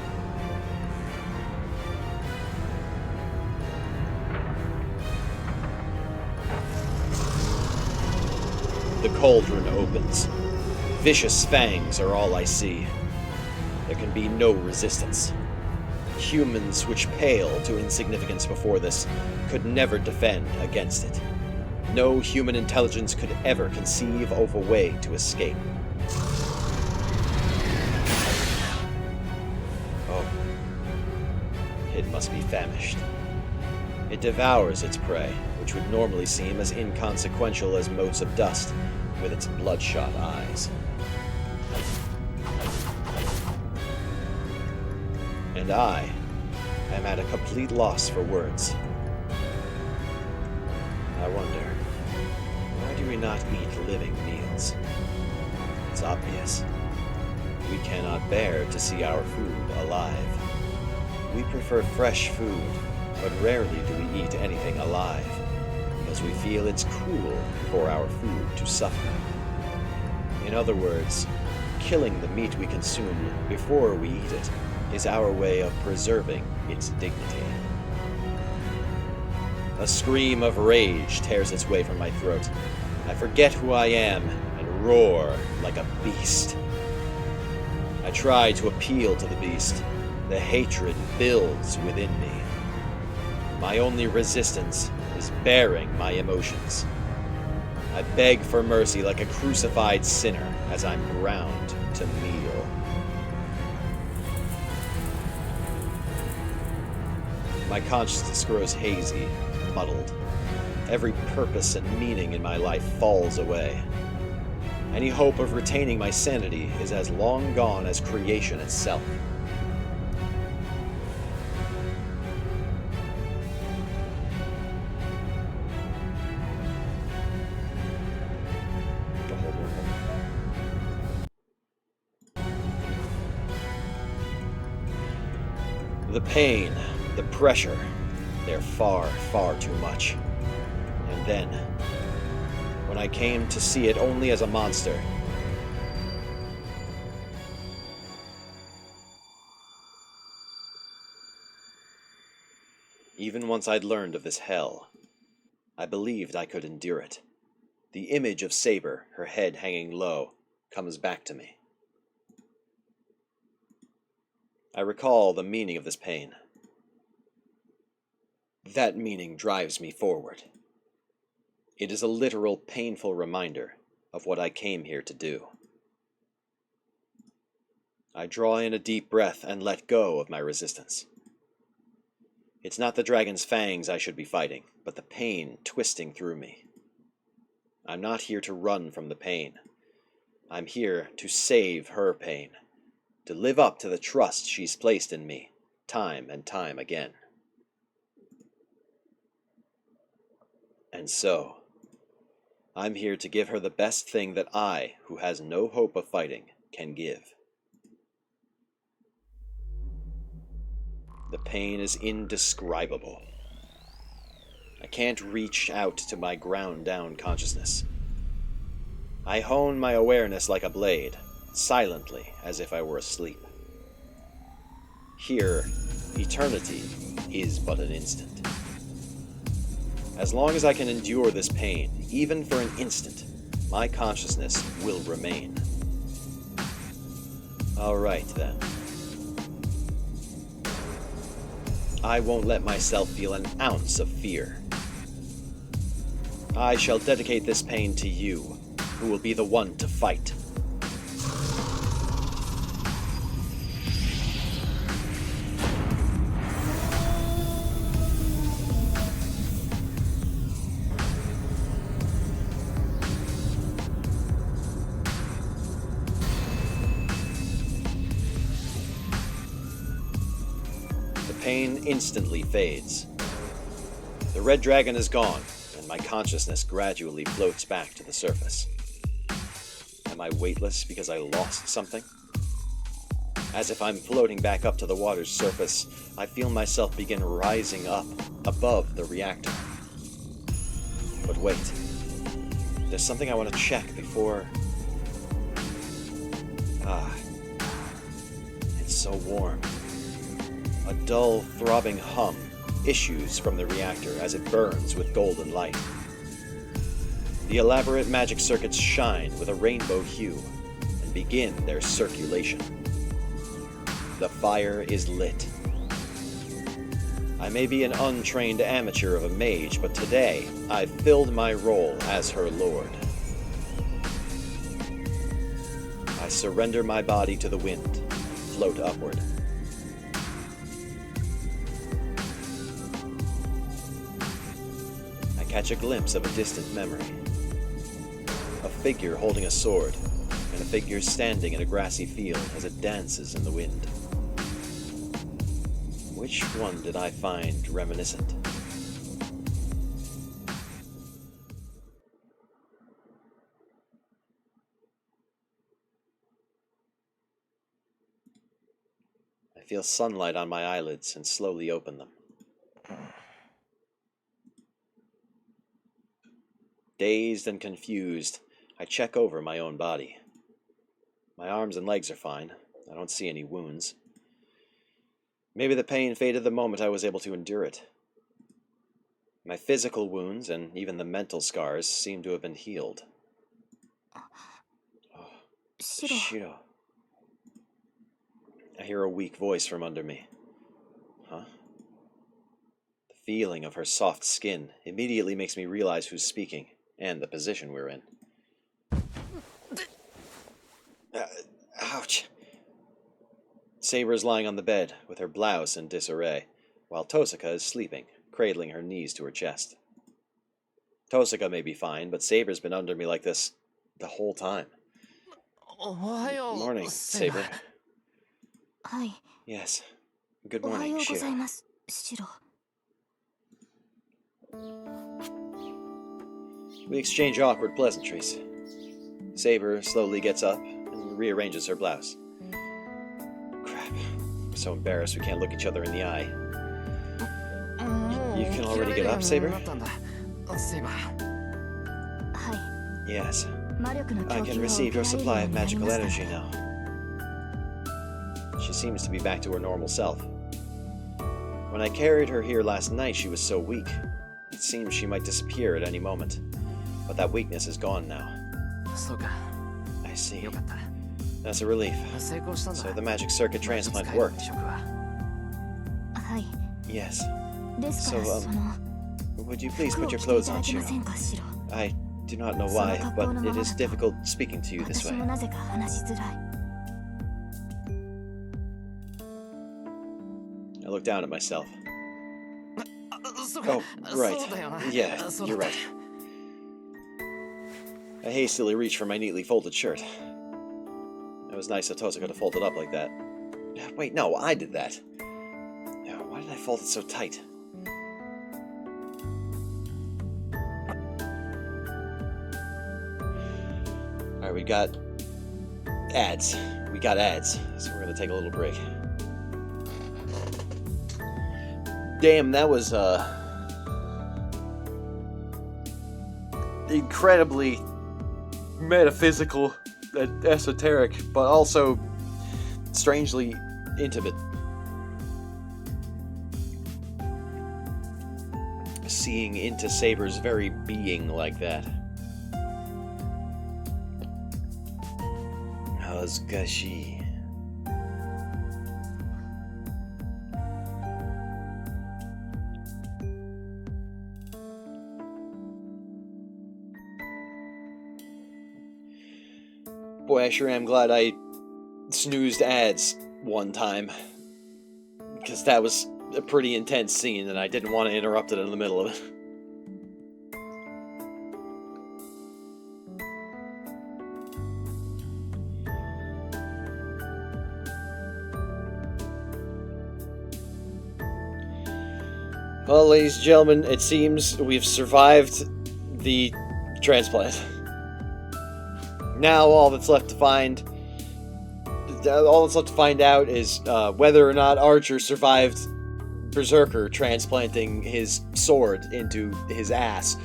The cauldron opens. Vicious fangs are all I see. There can be no resistance. Humans which pale to insignificance before this could never defend against it. No human intelligence could ever conceive of a way to escape. Oh. It must be famished. It devours its prey, which would normally seem as inconsequential as motes of dust, with its bloodshot eyes. And I am at a complete loss for words. I wonder, why do we not eat living meals? It's obvious. We cannot bear to see our food alive. We prefer fresh food, but rarely do we eat anything alive, because we feel it's cruel for our food to suffer. In other words, killing the meat we consume before we eat it is our way of preserving its dignity. A scream of rage tears its way from my throat. I forget who I am and roar like a beast. I try to appeal to the beast. The hatred builds within me. My only resistance is bearing my emotions. I beg for mercy like a crucified sinner as I'm ground to meal. My consciousness grows hazy, muddled. Every purpose and meaning in my life falls away. Any hope of retaining my sanity is as long gone as creation itself. The pain, the pressure, they're far, far too much. And then, when I came to see it only as a monster, even once I'd learned of this hell, I believed I could endure it. The image of Saber, her head hanging low, comes back to me. I recall the meaning of this pain. That meaning drives me forward. It is a literal, painful reminder of what I came here to do. I draw in a deep breath and let go of my resistance. It's not the dragon's fangs I should be fighting, but the pain twisting through me. I'm not here to run from the pain. I'm here to save her pain, to live up to the trust she's placed in me, time and time again. And so, I'm here to give her the best thing that I, who has no hope of fighting, can give. The pain is indescribable. I can't reach out to my ground-down consciousness. I hone my awareness like a blade, silently, as if I were asleep. Here, eternity is but an instant. As long as I can endure this pain, even for an instant, my consciousness will remain. All right, then. I won't let myself feel an ounce of fear. I shall dedicate this pain to you, who will be the one to fight. The pain instantly fades. The red dragon is gone, and my consciousness gradually floats back to the surface. Am I weightless because I lost something? As if I'm floating back up to the water's surface, I feel myself begin rising up above the reactor. But wait, there's something I want to check before... It's so warm. A dull, throbbing hum issues from the reactor as it burns with golden light. The elaborate magic circuits shine with a rainbow hue and begin their circulation. The fire is lit. I may be an untrained amateur of a mage, but today I've filled my role as her lord. I surrender my body to the wind and float upward. I catch a glimpse of a distant memory. A figure holding a sword, and a figure standing in a grassy field as it dances in the wind. Which one did I find reminiscent? I feel sunlight on my eyelids and slowly open them. Dazed and confused, I check over my own body. My arms and legs are fine. I don't see any wounds. Maybe the pain faded the moment I was able to endure it. My physical wounds and even the mental scars seem to have been healed. Oh, Shiro. I hear a weak voice from under me. Huh? The feeling of her soft skin immediately makes me realize who's speaking and the position we're in. Ouch. Saber is lying on the bed with her blouse in disarray, while Tosaka is sleeping, cradling her knees to her chest. Tosaka may be fine, but Saber's been under me like this the whole time. Morning, Saber. Hi. Yes. Good morning, Shiro. We exchange awkward pleasantries. Saber slowly gets up and rearranges her blouse. Crap. I'm so embarrassed we can't look each other in the eye. You can already get up, Saber? Yes. I can receive your supply of magical energy now. She seems to be back to her normal self. When I carried her here last night, she was so weak. It seems she might disappear at any moment. But that weakness is gone now. I see. That's a relief. So the magic circuit transplant worked. Yes. So, would you please put your clothes on, Shiro? I do not know why, but it is difficult speaking to you this way. I look down at myself. Oh, right. Yeah, you're right. I hastily reach for my neatly folded shirt. It was nice of Tosaka to fold it up like that. Wait, no, I did that. Why did I fold it so tight? Alright, we got ads. We got ads. So we're gonna take a little break. Damn, that was incredibly metaphysical and esoteric, but also strangely intimate. Seeing into Saber's very being like that. Hazgashi. Boy, I sure am glad I snoozed ads one time. Because that was a pretty intense scene and I didn't want to interrupt it in the middle of it. Well, ladies and gentlemen, it seems we've survived the transplant. Now all that's left to find out is whether or not Archer survived Berserker transplanting his sword into his ass.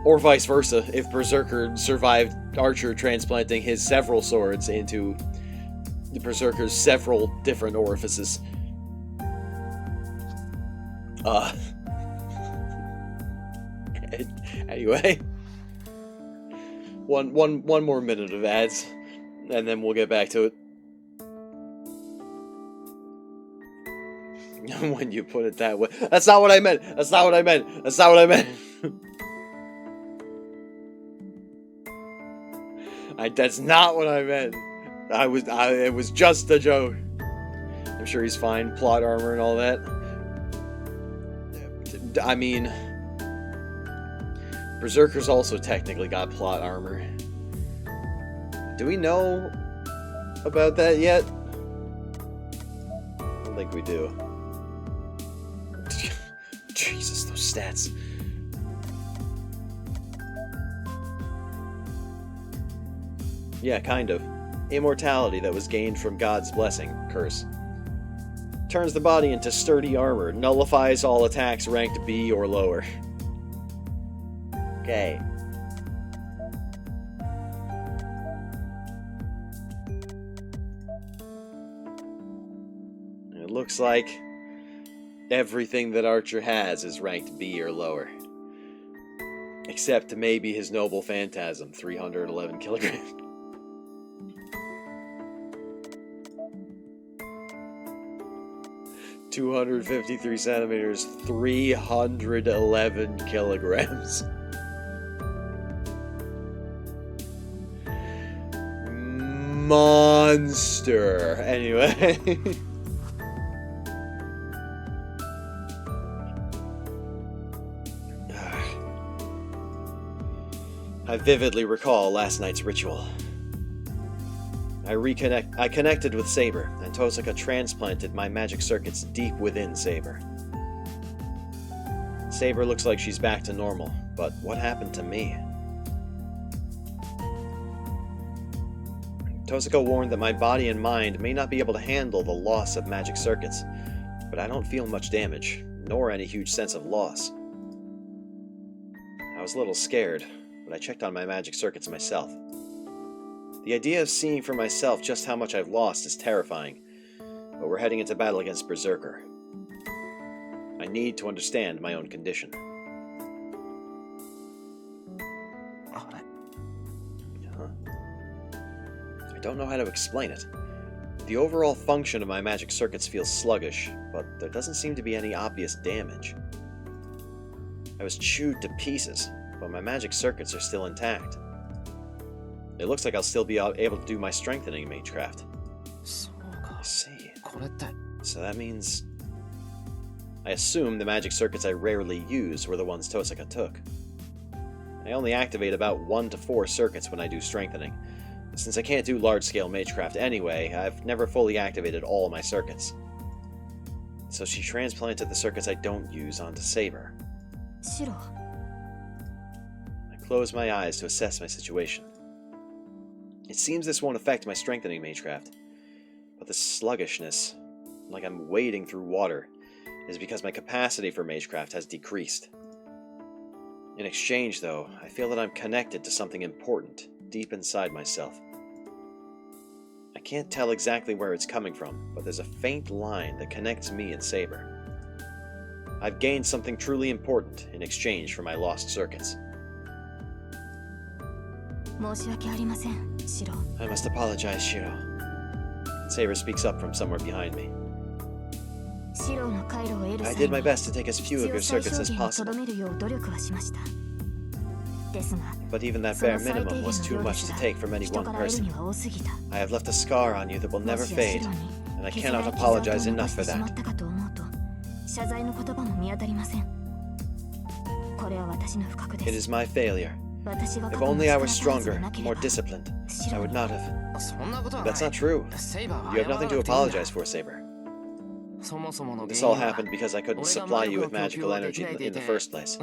Or vice versa, if Berserker survived Archer transplanting his several swords into the Berserker's several different orifices. Anyway, one more minute of ads, and then we'll get back to it. When you put it that way, that's not what I meant. That's not what I meant. That's not what I meant. That's not what I meant. It was just a joke. I'm sure he's fine. Plot armor and all that. I mean, Berserker's also technically got plot armor. Do we know about that yet? I don't think we do. Jesus, those stats. Yeah, kind of. Immortality that was gained from God's blessing, curse. Turns the body into sturdy armor, nullifies all attacks ranked B or lower. Okay. It looks like everything that Archer has is ranked B or lower. Except maybe his Noble Phantasm, 311 kilograms. ...253 centimeters, 311 kilograms. Monster. Anyway. I vividly recall last night's ritual. I connected with Saber, and Tosaka transplanted my magic circuits deep within Saber. Saber looks like she's back to normal, but what happened to me? Tosaka warned that my body and mind may not be able to handle the loss of magic circuits, but I don't feel much damage, nor any huge sense of loss. I was a little scared, but I checked on my magic circuits myself. The idea of seeing for myself just how much I've lost is terrifying, but we're heading into battle against Berserker. I need to understand my own condition. I don't know how to explain it. The overall function of my magic circuits feels sluggish, but there doesn't seem to be any obvious damage. I was chewed to pieces, but my magic circuits are still intact. It looks like I'll still be able to do my strengthening magecraft. I see. So that means... I assume the magic circuits I rarely use were the ones Tosaka took. I only activate about 1 to 4 circuits when I do strengthening. Since I can't do large-scale magecraft anyway, I've never fully activated all my circuits. So she transplanted the circuits I don't use onto Saber. I close my eyes to assess my situation. It seems this won't affect my strengthening magecraft, but the sluggishness, like I'm wading through water, is because my capacity for magecraft has decreased. In exchange, though, I feel that I'm connected to something important deep inside myself. I can't tell exactly where it's coming from, but there's a faint line that connects me and Saber. I've gained something truly important in exchange for my lost circuits. I must apologize, Shiro. Saber speaks up from somewhere behind me. I did my best to take as few of your circuits as possible. But even that bare minimum was too much to take from any one person. I have left a scar on you that will never fade, and I cannot apologize enough for that. It is my failure. If only I were stronger, more disciplined, I would not have... That's not true. You have nothing to apologize for, Saber. This all happened because I couldn't supply you with magical energy in the first place.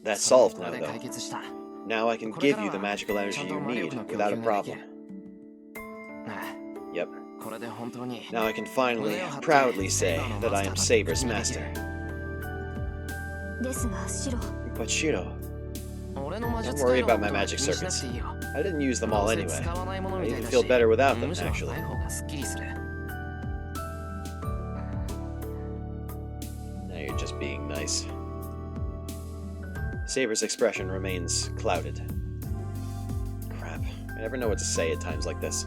That's solved now, though. Now I can give you the magical energy you need without a problem. Yep. Now I can finally, proudly say that I am Saber's master. But Shiro, don't worry about my magic circuits. I didn't use them all anyway. I even feel better without them, actually. Now you're just being nice. Saber's expression remains clouded. Crap, I never know what to say at times like this.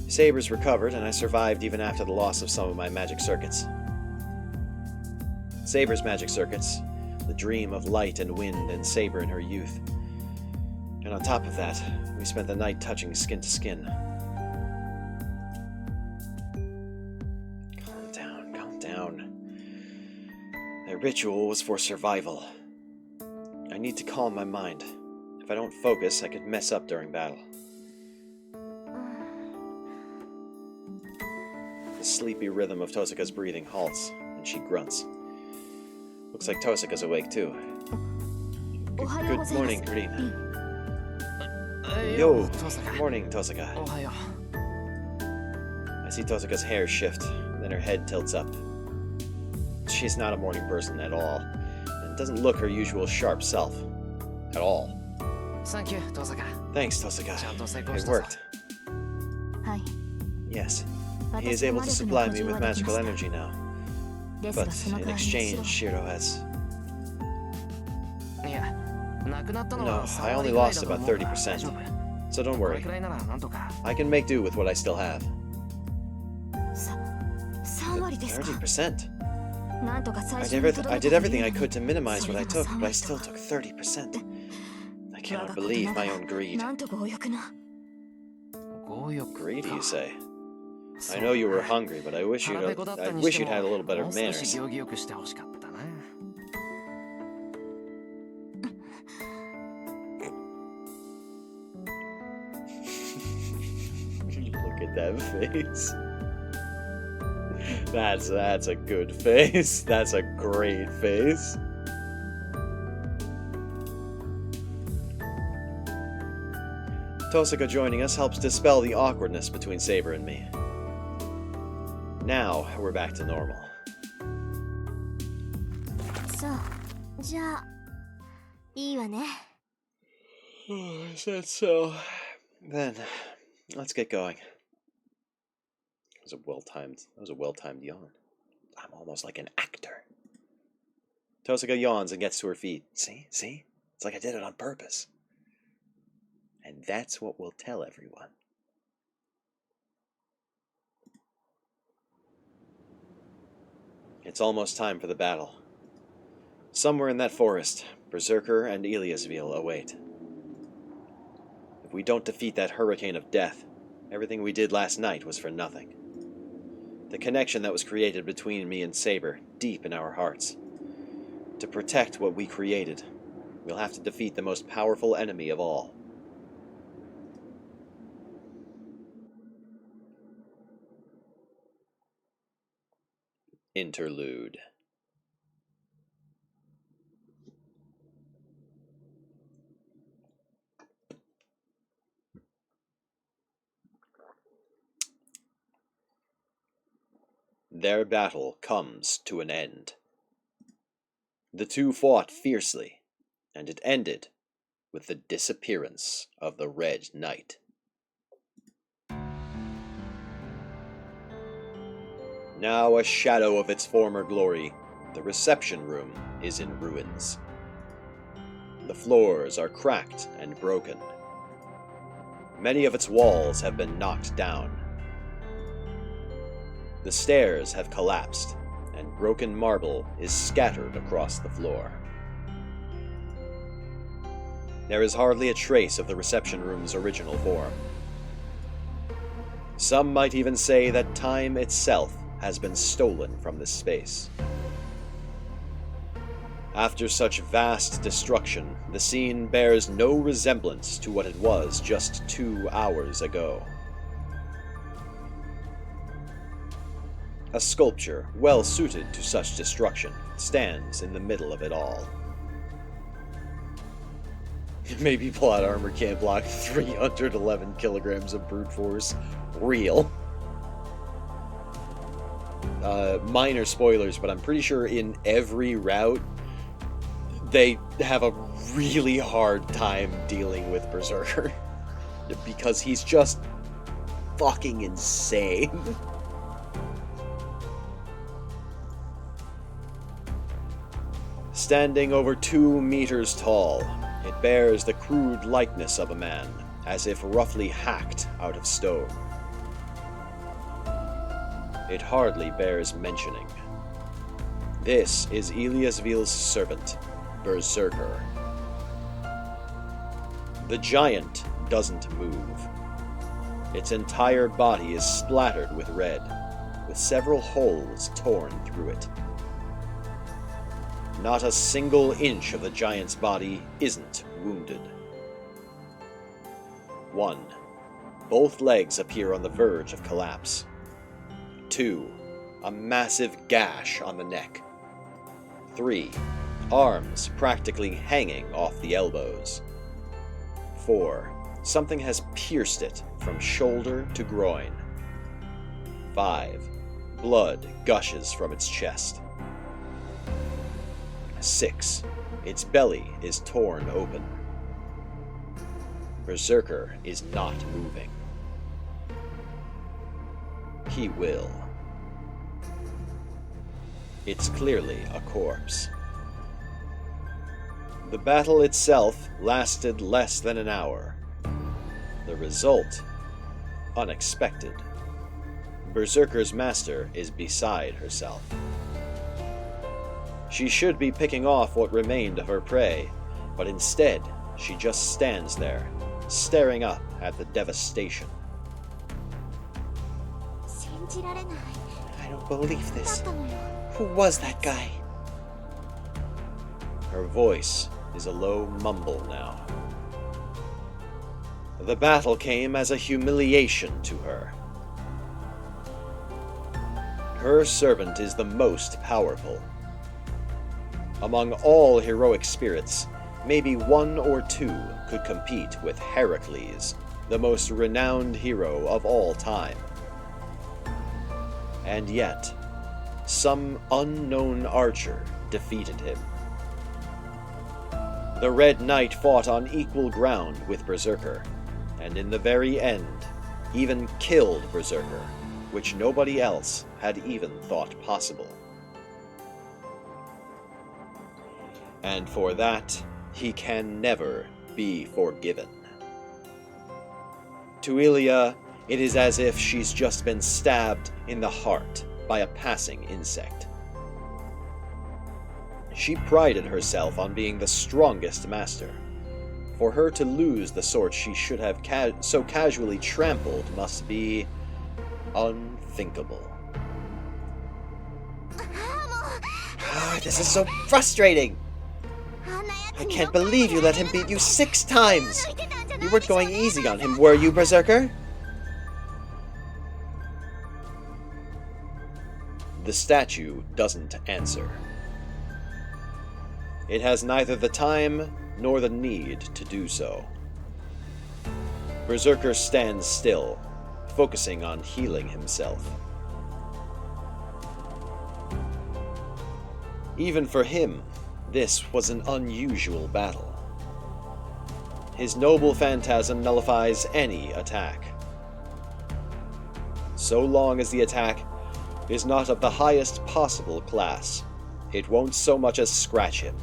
Saber's recovered, and I survived even after the loss of some of my magic circuits. Saber's magic circuits, the dream of light and wind and Saber in her youth. And on top of that, we spent the night touching skin to skin. Calm down, calm down. That ritual was for survival. I need to calm my mind. If I don't focus, I could mess up during battle. The sleepy rhythm of Tosaka's breathing halts, and she grunts. Looks like Tosaka's awake too. Good morning, Green. Yo, good morning, Tosaka. I see Tosaka's hair shift, then her head tilts up. She's not a morning person at all, and doesn't look her usual sharp self. At all. Thank you, Tosaka. Thanks, Tosaka. It worked. Hi. Yes. He is able to supply me with magical energy now. But in exchange, Shiro has... No, I only lost about 30%. So don't worry. I can make do with what I still have. 30%? I did everything I could to minimize what I took, but I still took 30%. I cannot believe my own greed. Greedy, you say? I know you were hungry, but I wish you'd had a little better manners. Look at that face. That's a good face. That's a great face. Tosaka joining us helps dispel the awkwardness between Saber and me. Now we're back to normal. Is that so? Then, let's get going. That was a well-timed yawn. I'm almost like an actor. Tosaka yawns and gets to her feet. See? It's like I did it on purpose. And that's what we'll tell everyone. It's almost time for the battle. Somewhere in that forest, Berserker and Eliasville await. If we don't defeat that hurricane of death, everything we did last night was for nothing. The connection that was created between me and Saber, deep in our hearts. To protect what we created, we'll have to defeat the most powerful enemy of all. Interlude. their battle comes to an end. The two fought fiercely, and it ended with the disappearance of the Red Knight. Now a shadow of its former glory, the reception room is in ruins. The floors are cracked and broken. Many of its walls have been knocked down. The stairs have collapsed, and broken marble is scattered across the floor. There is hardly a trace of the reception room's original form. Some might even say that time itself has been stolen from this space. After such vast destruction, the scene bears no resemblance to what it was just 2 hours ago. A sculpture well suited to such destruction stands in the middle of it all. Maybe plot armor can't block 311 kilograms of brute force. Real. Minor spoilers, but I'm pretty sure in every route, they have a really hard time dealing with Berserker. Because he's just fucking insane. Standing over 2 meters tall, it bears the crude likeness of a man, as if roughly hacked out of stone. It hardly bears mentioning. This is Eliasville's servant, Berserker. The giant doesn't move. Its entire body is splattered with red, with several holes torn through it. Not a single inch of the giant's body isn't wounded. 1. Both legs appear on the verge of collapse. 2. A massive gash on the neck. 3. Arms practically hanging off the elbows. 4. Something has pierced it from shoulder to groin. 5. Blood gushes from its chest. 6. Its belly is torn open. Berserker is not moving. He will. It's clearly a corpse. The battle itself lasted less than an hour. The result, unexpected. Berserker's master is beside herself. She should be picking off what remained of her prey, but instead, she just stands there, staring up at the devastation. I don't believe this. Who was that guy? Her voice is a low mumble now. The battle came as a humiliation to her. Her servant is the most powerful. Among all heroic spirits, maybe 1 or 2 could compete with Heracles, the most renowned hero of all time. And yet, some unknown archer defeated him. The Red Knight fought on equal ground with Berserker, and in the very end, even killed Berserker, which nobody else had even thought possible. And for that, he can never be forgiven. To Ilia, it is as if she's just been stabbed in the heart by a passing insect. She prided herself on being the strongest master. For her to lose the sword she should have so casually trampled must be unthinkable. This is so frustrating! I can't believe you let him beat you 6 times! You weren't going easy on him, were you, Berserker? The statue doesn't answer. It has neither the time nor the need to do so. Berserker stands still, focusing on healing himself. Even for him, this was an unusual battle. His noble phantasm nullifies any attack. So long as the attack is not of the highest possible class, it won't so much as scratch him.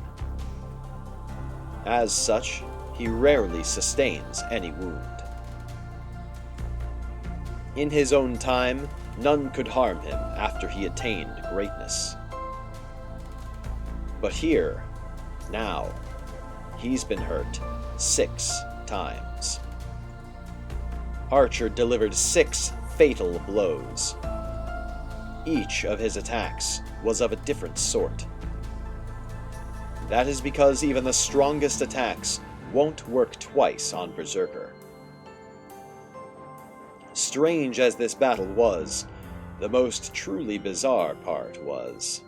As such, he rarely sustains any wound. In his own time, none could harm him after he attained greatness. But here, now, he's been hurt 6 times. Archer delivered 6 fatal blows. Each of his attacks was of a different sort. That is because even the strongest attacks won't work twice on Berserker. Strange as this battle was, the most truly bizarre part was,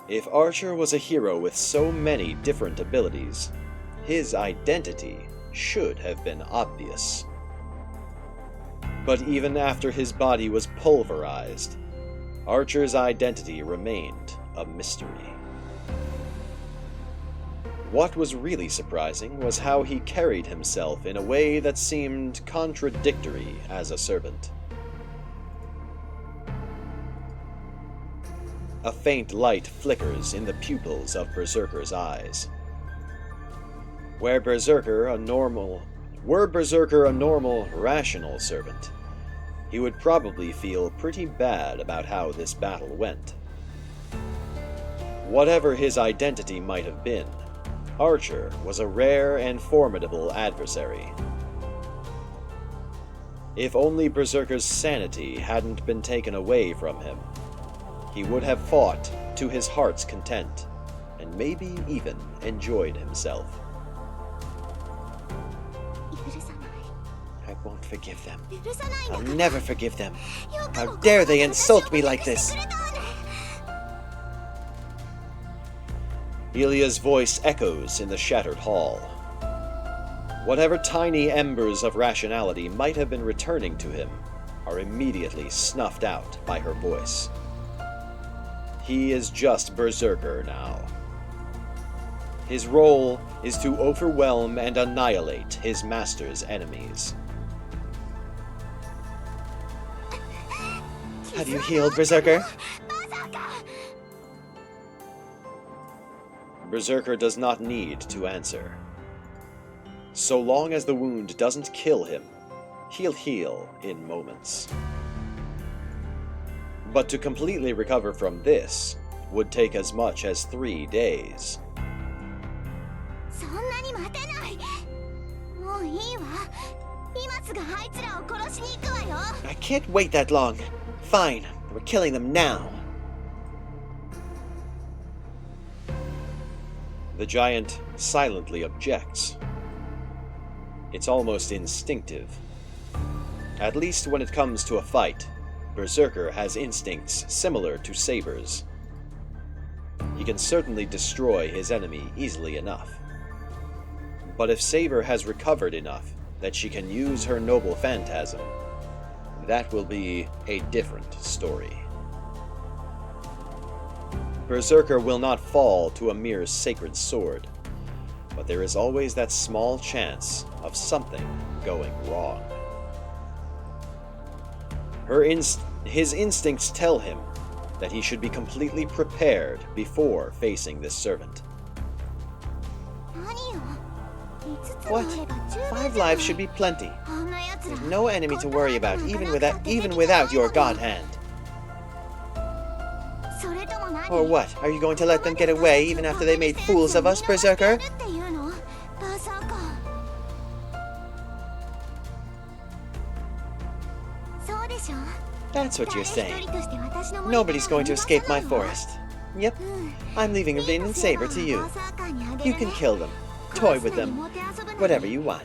if Archer was a hero with so many different abilities, his identity should have been obvious. But even after his body was pulverized, Archer's identity remained a mystery. What was really surprising was how he carried himself in a way that seemed contradictory as a servant. A faint light flickers in the pupils of Berserker's eyes. Were Berserker a normal, rational servant, he would probably feel pretty bad about how this battle went. Whatever his identity might have been, Archer was a rare and formidable adversary. If only Berserker's sanity hadn't been taken away from him, he would have fought to his heart's content, and maybe even enjoyed himself. I won't forgive them. I'll never forgive them. How dare they insult me like this? Ilya's voice echoes in the shattered hall. Whatever tiny embers of rationality might have been returning to him are immediately snuffed out by her voice. He is just Berserker now. His role is to overwhelm and annihilate his master's enemies. Have you healed, Berserker? Berserker does not need to answer. So long as the wound doesn't kill him, he'll heal in moments. But to completely recover from this would take as much as 3 days. I can't wait that long. Fine, we're killing them now. The giant silently objects. It's almost instinctive. At least when it comes to a fight, Berserker has instincts similar to Saber's. He can certainly destroy his enemy easily enough. But if Saber has recovered enough that she can use her noble phantasm, that will be a different story. Berserker will not fall to a mere sacred sword, but there is always that small chance of something going wrong. His instincts tell him that he should be completely prepared before facing this servant. What? 5 lives should be plenty. There's no enemy to worry about, even without your god hand. Or what? Are you going to let them get away even after they made fools of us, Berserker? That's what you're saying. Nobody's going to escape my forest. Yep, I'm leaving Rin and Saber to you. You can kill them, toy with them, whatever you want.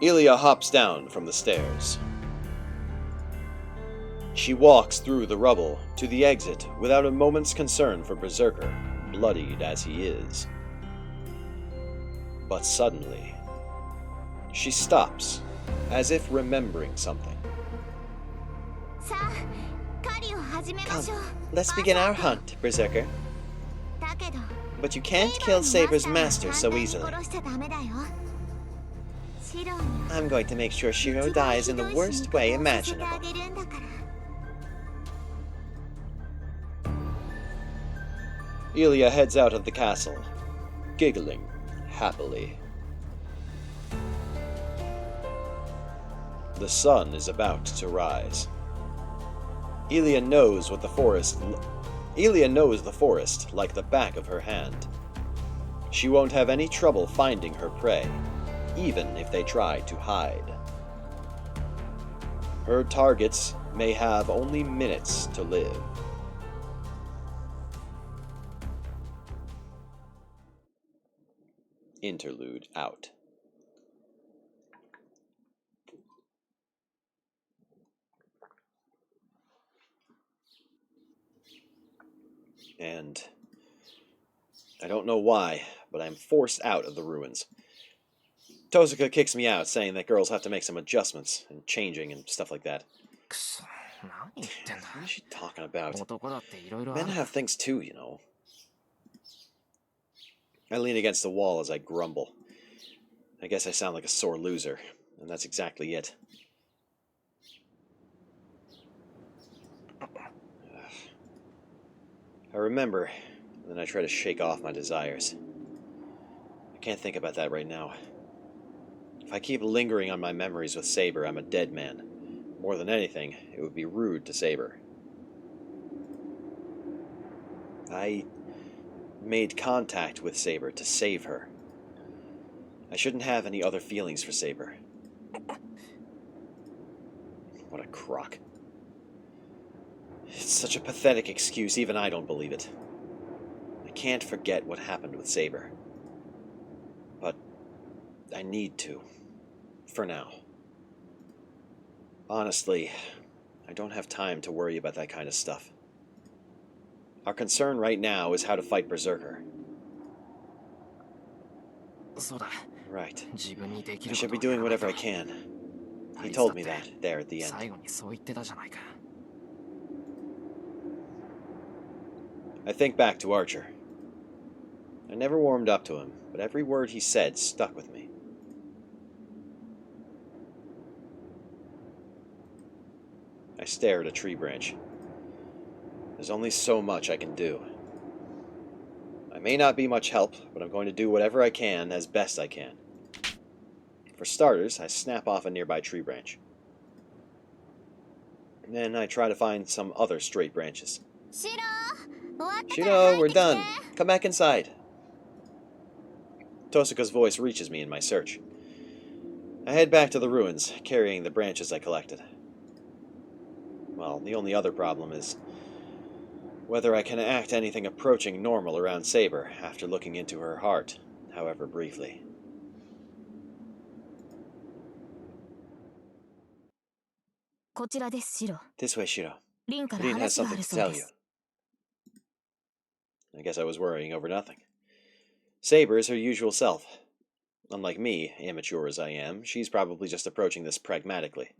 Ilya hops down from the stairs. She walks through the rubble to the exit without a moment's concern for Berserker, bloodied as he is. But suddenly, She stops, as if remembering something. Come, let's begin our hunt, Berserker. But you can't kill Saber's master so easily. I'm going to make sure Shiro dies in the worst way imaginable. Ilya heads out of the castle, giggling happily. The sun is about to rise. Ilya knows the forest like the back of her hand. She won't have any trouble finding her prey, even if they try to hide. Her targets may have only minutes to live. Interlude out. And I don't know why, but I'm forced out of the ruins. Tosuka kicks me out, saying that girls have to make some adjustments and changing and stuff like that. What is she talking about? Men have things too, you know. I lean against the wall as I grumble. I guess I sound like a sore loser, and that's exactly it. I remember, and then I try to shake off my desires. I can't think about that right now. If I keep lingering on my memories with Saber, I'm a dead man. More than anything, it would be rude to Saber. I made contact with Saber to save her. I shouldn't have any other feelings for Saber. What a crock. It's such a pathetic excuse, even I don't believe it. I can't forget what happened with Saber. But I need to. For now. Honestly, I don't have time to worry about that kind of stuff. Our concern right now is how to fight Berserker. Right. I should be doing whatever I can. He told me that, there at the end. I think back to Archer. I never warmed up to him, but every word he said stuck with me. I stare at a tree branch. There's only so much I can do. I may not be much help, but I'm going to do whatever I can as best I can. For starters, I snap off a nearby tree branch. And then I try to find some other straight branches. Shiro, we're done. Come back inside. Tosuka's voice reaches me in my search. I head back to the ruins, carrying the branches I collected. Well, the only other problem is whether I can act anything approaching normal around Saber after looking into her heart, however briefly. This way, Shiro. Rin has something to tell you. I guess I was worrying over nothing. Saber is her usual self. Unlike me, immature as I am, she's probably just approaching this pragmatically.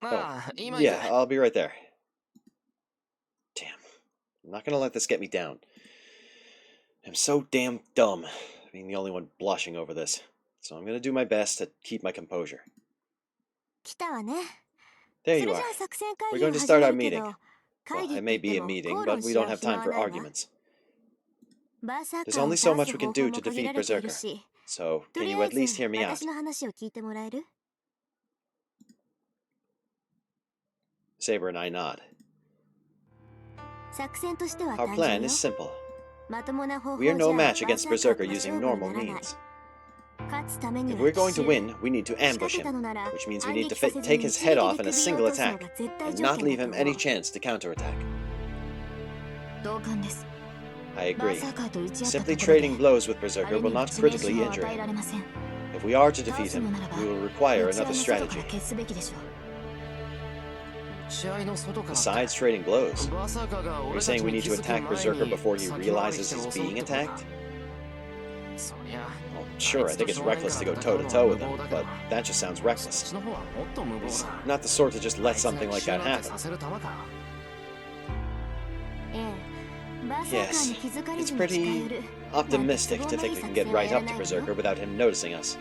Oh, yeah, I'll be right there. Damn. I'm not gonna let this get me down. I'm so damn dumb, being the only one blushing over this. So I'm gonna do my best to keep my composure. There you are. We're going to start our meeting. Well, it may be a meeting, but we don't have time for arguments. There's only so much we can do to defeat Berserker. So, can you at least hear me out? Saber and I nod. Our plan is simple. We are no match against Berserker using normal means. If we're going to win, we need to ambush him, which means we need to take his head off in a single attack, and not leave him any chance to counterattack. I agree. Simply trading blows with Berserker will not critically injure him. If we are to defeat him, we will require another strategy. Besides trading blows, are you saying we need to attack Berserker before he realizes he's being attacked? Oh, Sure, I think it's reckless to go toe-to-toe with him, but that just sounds reckless. He's not the sort to just let something like that happen. Yes, it's pretty optimistic to think we can get right up to Berserker without him noticing us.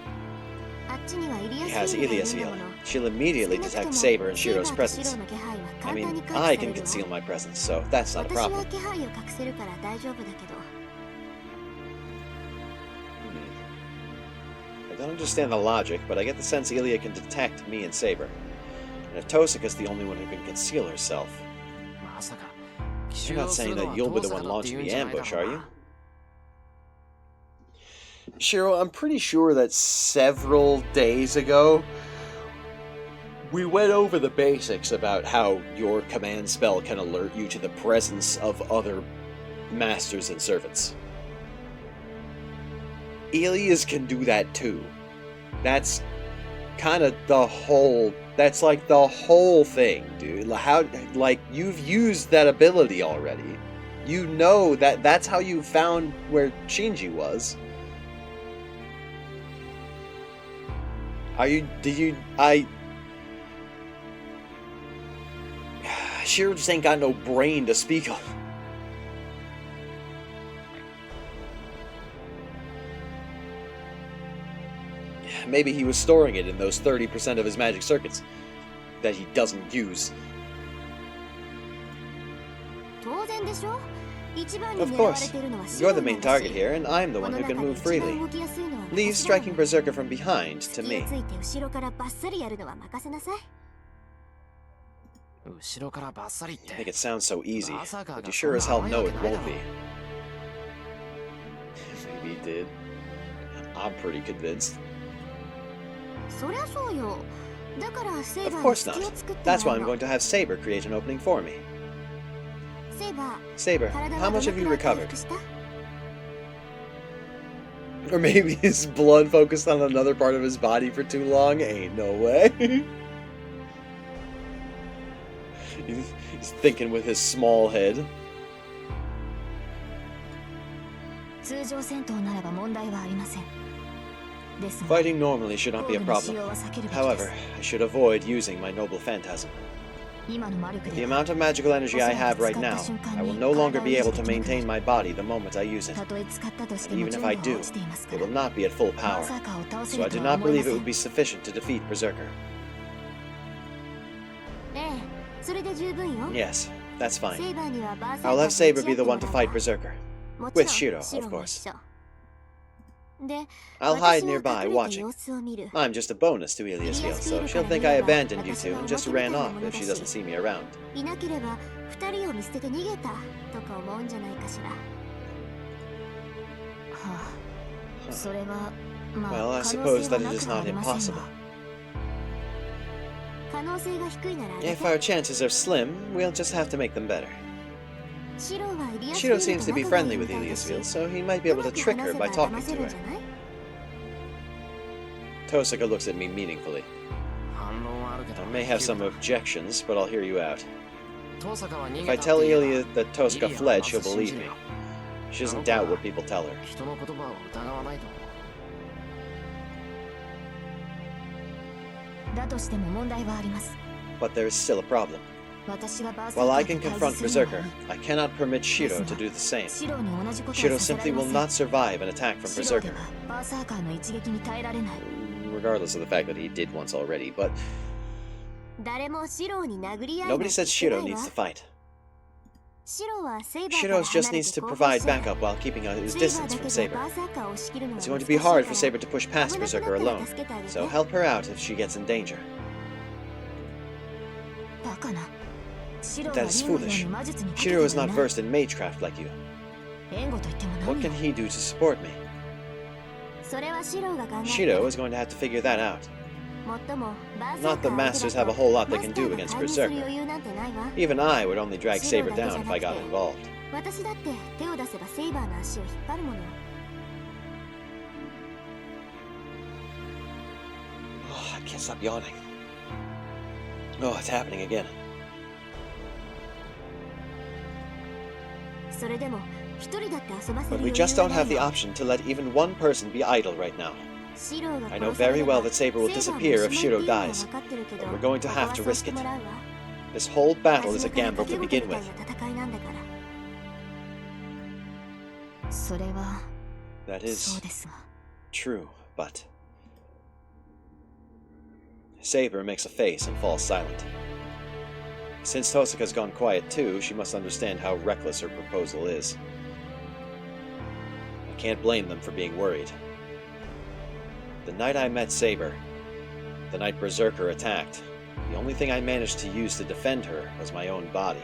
He has Ilia's seal. She'll immediately detect Saber and Shiro's presence. I mean, I can conceal my presence, so that's not a problem. I don't understand the logic, but I get the sense Ilia can detect me and Saber. And if Tosaka's the only one who can conceal herself... You're not saying that you'll be the one launching the ambush, are you? Shiro, I'm pretty sure that several days ago, we went over the basics about how your command spell can alert you to the presence of other masters and servants. Ilia's can do that too. That's kind of the whole... That's like the whole thing, dude. How, like, you've used that ability already. You know that that's how you found where Shinji was. Shiro just ain't got no brain to speak of. Maybe he was storing it in those 30% of his magic circuits that he doesn't use. Of course. You're the main target here, and I'm the one who can move freely. Leave striking Berserker from behind to me. You make it sound so easy, but you sure as hell know it won't be. Maybe he did. I'm pretty convinced. Of course not. That's why I'm going to have Saber create an opening for me. Saber, how much have you recovered? Or maybe his blood focused on another part of his body for too long? Ain't no way. He's thinking with his small head. Fighting normally should not be a problem. However, I should avoid using my noble phantasm. With the amount of magical energy I have right now, I will no longer be able to maintain my body the moment I use it. And even if I do, it will not be at full power, so I do not believe it would be sufficient to defeat Berserker. Yes, that's fine. I'll have Saber be the one to fight Berserker. With Shiro, of course. I'll hide nearby, watching. I'm just a bonus to Ilia's field, so she'll think I abandoned you two and just ran off if she doesn't see me around. Well, I suppose that it is not impossible. If our chances are slim, we'll just have to make them better. Shiro seems to be friendly with Ilia's field, so he might be able to trick her by talking to her. Tosaka looks at me meaningfully. I may have some objections, but I'll hear you out. If I tell Ilia that Tosaka fled, she'll believe me. She doesn't doubt what people tell her. But there is still a problem. While I can confront Berserker, I cannot permit Shiro to do the same. Shiro simply will not survive an attack from Berserker. Regardless of the fact that he did once already, but... Nobody says Shiro needs to fight. Shiro just needs to provide backup while keeping his distance from Saber. It's going to be hard for Saber to push past Berserker alone, so help her out if she gets in danger. That is foolish. Shiro is not versed in magecraft like you. What can he do to support me? Shiro is going to have to figure that out. Not that masters have a whole lot they can do against Berserker. Even I would only drag Saber down if I got involved. Oh, I can't stop yawning. Oh, it's happening again. But we just don't have the option to let even one person be idle right now. I know very well that Saber will disappear if Shiro dies, but we're going to have to risk it. This whole battle is a gamble to begin with. That is true, but... Saber makes a face and falls silent. Since Tosaka's gone quiet too, she must understand how reckless her proposal is. I can't blame them for being worried. The night I met Saber, the night Berserker attacked, the only thing I managed to use to defend her was my own body.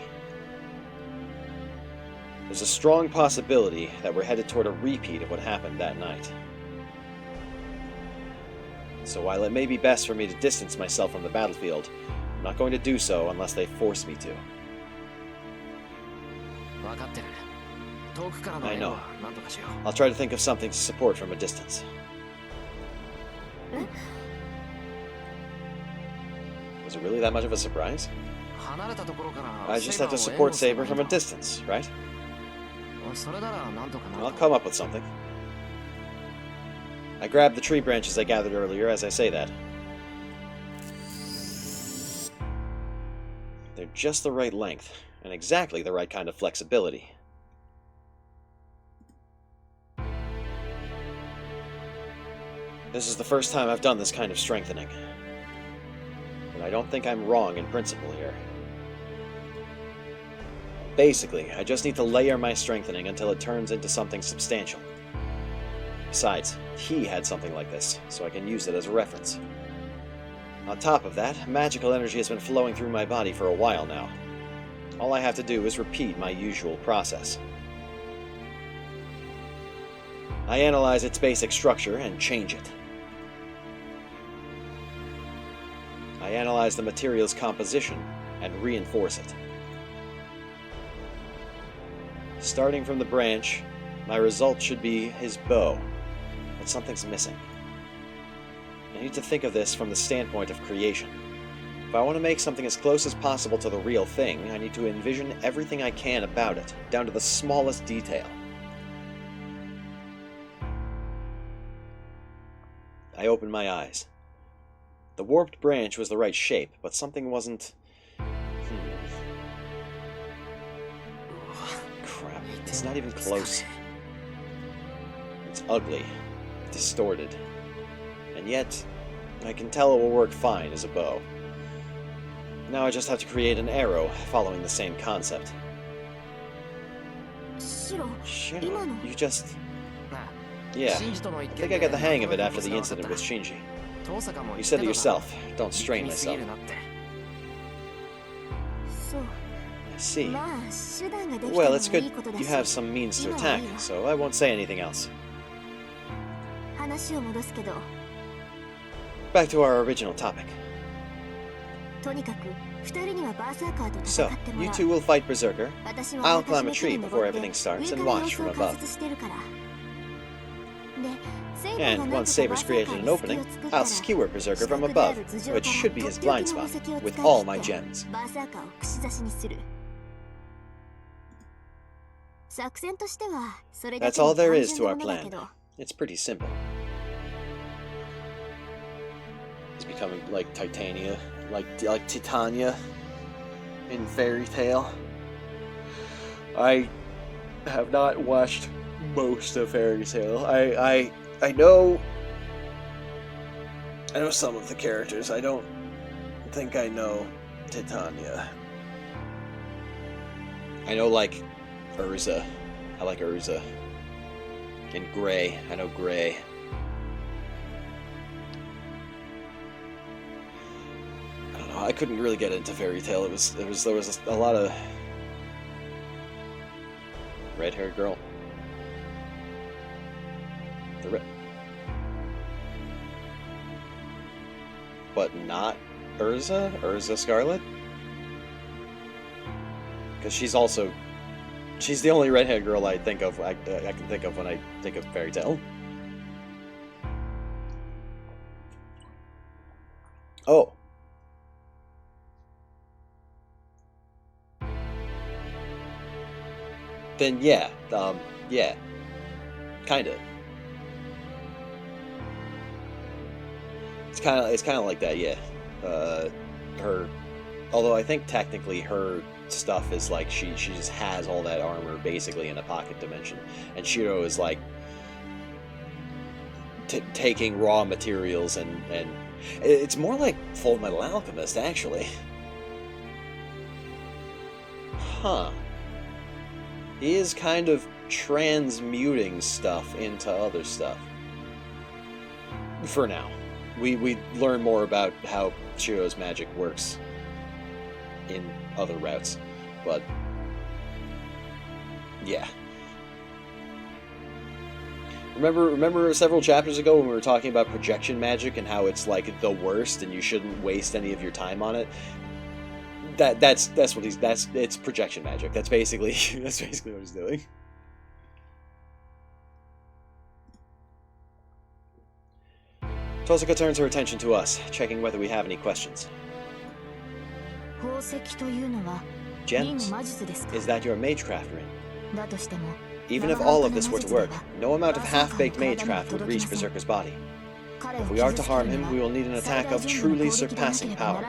There's a strong possibility that we're headed toward a repeat of what happened that night. So while it may be best for me to distance myself from the battlefield, I'm not going to do so unless they force me to. I know. I'll try to think of something to support from a distance. Was it really that much of a surprise? I just have to support Saber from a distance, right? I'll come up with something. I grabbed the tree branches I gathered earlier as I say that. They're just the right length, and exactly the right kind of flexibility. This is the first time I've done this kind of strengthening. But I don't think I'm wrong in principle here. Basically, I just need to layer my strengthening until it turns into something substantial. Besides, he had something like this, so I can use it as a reference. On top of that, magical energy has been flowing through my body for a while now. All I have to do is repeat my usual process. I analyze its basic structure and change it. I analyze the material's composition and reinforce it. Starting from the branch, my result should be his bow, but something's missing. I need to think of this from the standpoint of creation. If I want to make something as close as possible to the real thing, I need to envision everything I can about it, down to the smallest detail. I opened my eyes. The warped branch was the right shape, but something wasn't... Crap, it's not even close. It's ugly, distorted, and yet I can tell it will work fine as a bow. Now I just have to create an arrow following the same concept. Shiro, you just... Yeah, I think I got the hang of it after the incident with Shinji. You said it yourself, don't strain myself. I see. Well, it's good you have some means to attack, so I won't say anything else. Back to our original topic. So, you two will fight Berserker. I'll climb a tree before everything starts and watch from above. And once Saber's created an opening, I'll skewer Berserker from above, which should be his blind spot, with all my gems. That's all there is to our plan. It's pretty simple. He's becoming like Titania, like Titania in Fairy Tail. I have not watched most of Fairy Tail. I know some of the characters. I don't think I know Titania. I know, like, Urza. I like Urza. And Gray. I know Gray. I don't know. I couldn't really get into Fairy Tail. There was a lot of red-haired girl. But not Urza? Urza Scarlet? Because she's the only redhead girl I think of. I can think of when I think of Fairy Tail. Oh. Then yeah, yeah, kinda. It's kind of like that, yeah. Her, although I think technically her stuff is like she just has all that armor basically in a pocket dimension, and Shiro is like taking raw materials and it's more like Full Metal Alchemist actually. Huh. He is kind of transmuting stuff into other stuff. For now. We learn more about how Shiro's magic works in other routes, but yeah. Remember several chapters ago when we were talking about projection magic and how it's like the worst and you shouldn't waste any of your time on it? That's what it's projection magic. That's basically what he's doing. Tosuka turns her attention to us, checking whether we have any questions. Gems? Is that your magecraft ring? Even if all of this were to work, no amount of half-baked magecraft would reach Berserker's body. If we are to harm him, we will need an attack of truly surpassing power.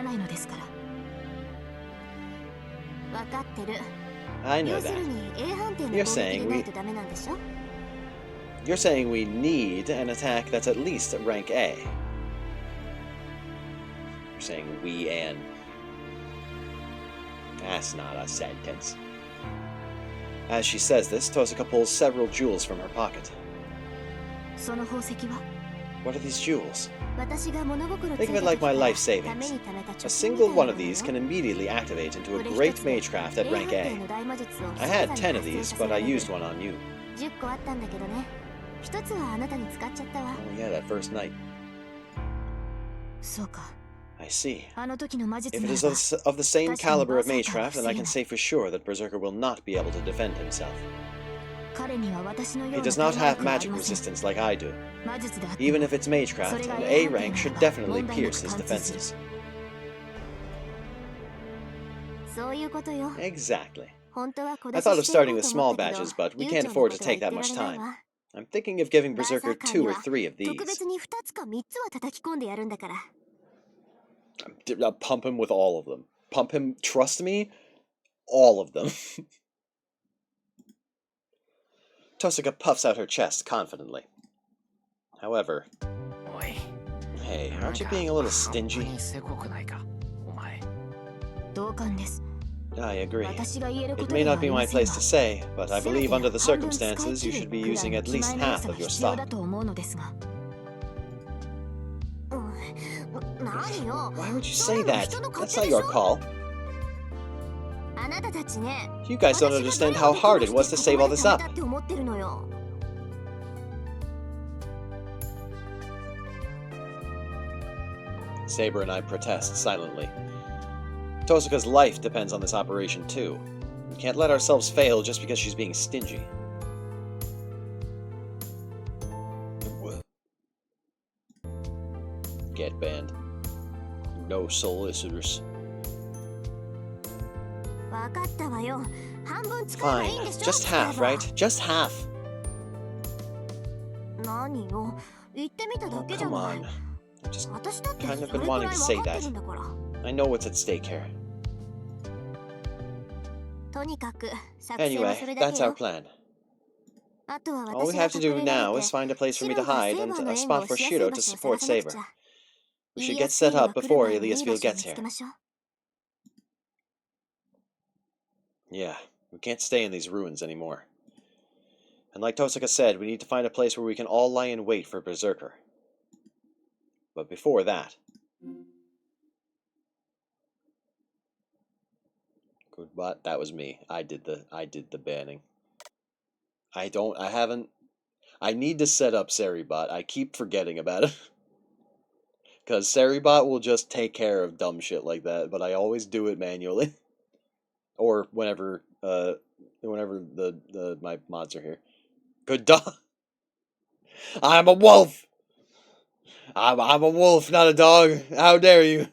I know that. You're saying we need an attack that's at least at rank A. You're saying we and... That's not a sentence. As she says this, Tosuka pulls several jewels from her pocket. What are these jewels? Think of it like my life savings. A single one of these can immediately activate into a great magecraft at rank A. I had 10 of these, but I used one on you. Oh yeah, that first night. I see. If it is of the same caliber of magecraft, then I can say for sure that Berserker will not be able to defend himself. He does not have magic resistance like I do. Even if it's magecraft, an A rank should definitely pierce his defenses. Exactly. I thought of starting with small batches, but we can't afford to take that much time. I'm thinking of giving Berserker 2 or 3 of these. I'll pump him with all of them. Pump him, trust me, all of them. Tosuka puffs out her chest confidently. However... Hey, aren't you being a little stingy? I agree. It may not be my place to say, but I believe under the circumstances you should be using at least half of your stock. Why would you say that? That's not your call. You guys don't understand how hard it was to save all this up. Saber and I protest silently. Tosuka's life depends on this operation too. We can't let ourselves fail just because she's being stingy. Get banned. No solicitors. Fine, just half, right? Just half. Oh, come on. I've just kind of been wanting to say that. I know what's at stake here. Anyway, that's our plan. All we have to do now is find a place for me to hide and a spot for Shiro to support Saber. We should get set up before Eliasfield gets here. Yeah, we can't stay in these ruins anymore. And like Tosuka said, we need to find a place where we can all lie in wait for Berserker. But before that... Goodbye. That was me. I did the banning. I need to set up Seribot. I keep forgetting about it. Because Seribot will just take care of dumb shit like that, but I always do it manually. Or whenever my mods are here. Good dog. I'm a wolf. I'm a wolf, not a dog. How dare you?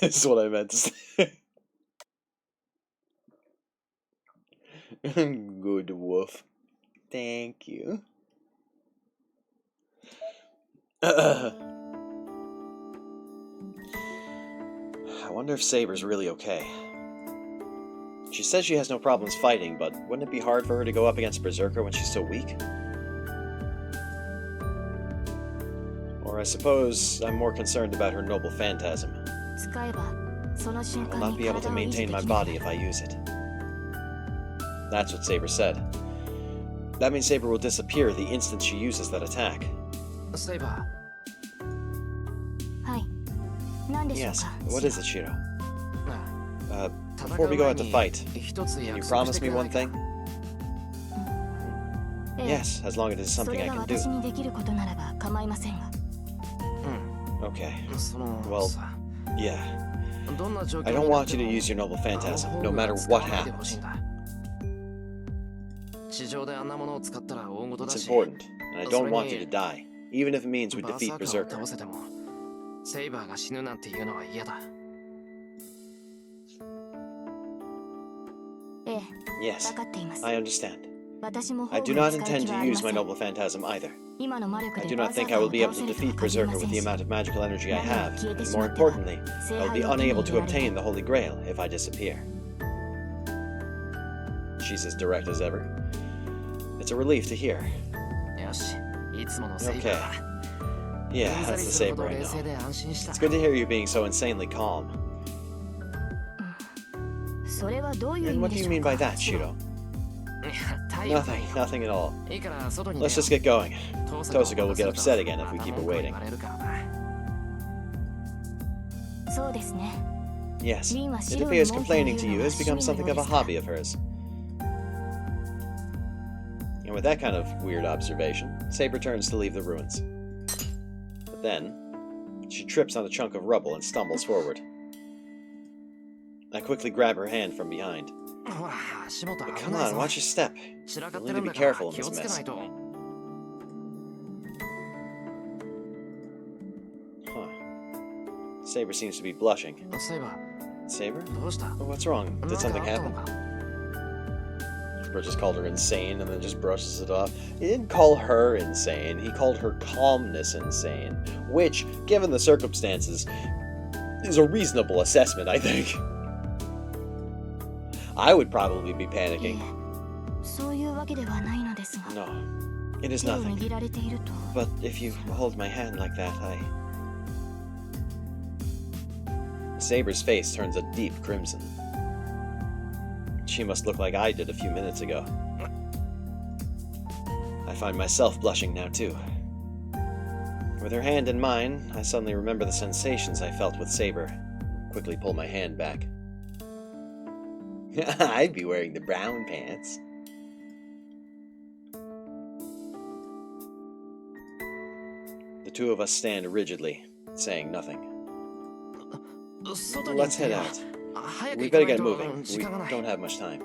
That's what I meant to say. Good wolf. Thank you. I wonder if Saber's really okay. She says she has no problems fighting, but wouldn't it be hard for her to go up against Berserker when she's so weak? Or I suppose I'm more concerned about her noble phantasm. I will not be able to maintain my body if I use it. That's what Saber said. That means Saber will disappear the instant she uses that attack. Saber. Yes, what is it, Shiro? Before we go out to fight, can you promise me one thing? Yes, as long as it is something I can do. Okay. Well, yeah. I don't want you to use your noble phantasm, no matter what happens. It's important, and I don't want you to die, even if it means we defeat Berserker. Yes, I understand. I do not intend to use my noble phantasm either. I do not think I will be able to defeat Berserker with the amount of magical energy I have, and more importantly, I will be unable to obtain the Holy Grail if I disappear. She's as direct as ever. It's a relief to hear. Okay. Yeah, that's the Saber I know. It's good to hear you being so insanely calm. And what do you mean by that, Shiro? Nothing at all. Let's just get going. Tosuka will get upset again if we keep her waiting. Yes, it appears complaining to you has become something of a hobby of hers. And with that kind of weird observation, Saber turns to leave the ruins. But then, she trips on a chunk of rubble and stumbles forward. I quickly grab her hand from behind. But come on, watch your step. You'll need to be careful in this mess. Huh. Saber seems to be blushing. Saber? Oh, what's wrong? Did something happen? Bro just called her insane and then just brushes it off. He didn't call her insane, he called her calmness insane. Which, given the circumstances, is a reasonable assessment, I think. I would probably be panicking. No, it is nothing. But if you hold my hand like that, Saber's face turns a deep crimson. She must look like I did a few minutes ago. I find myself blushing now too. With her hand in mine, I suddenly remember the sensations I felt with Saber. Quickly pull my hand back. I'd be wearing the brown pants. The two of us stand rigidly, saying nothing. Let's head out. We better get moving. We don't have much time.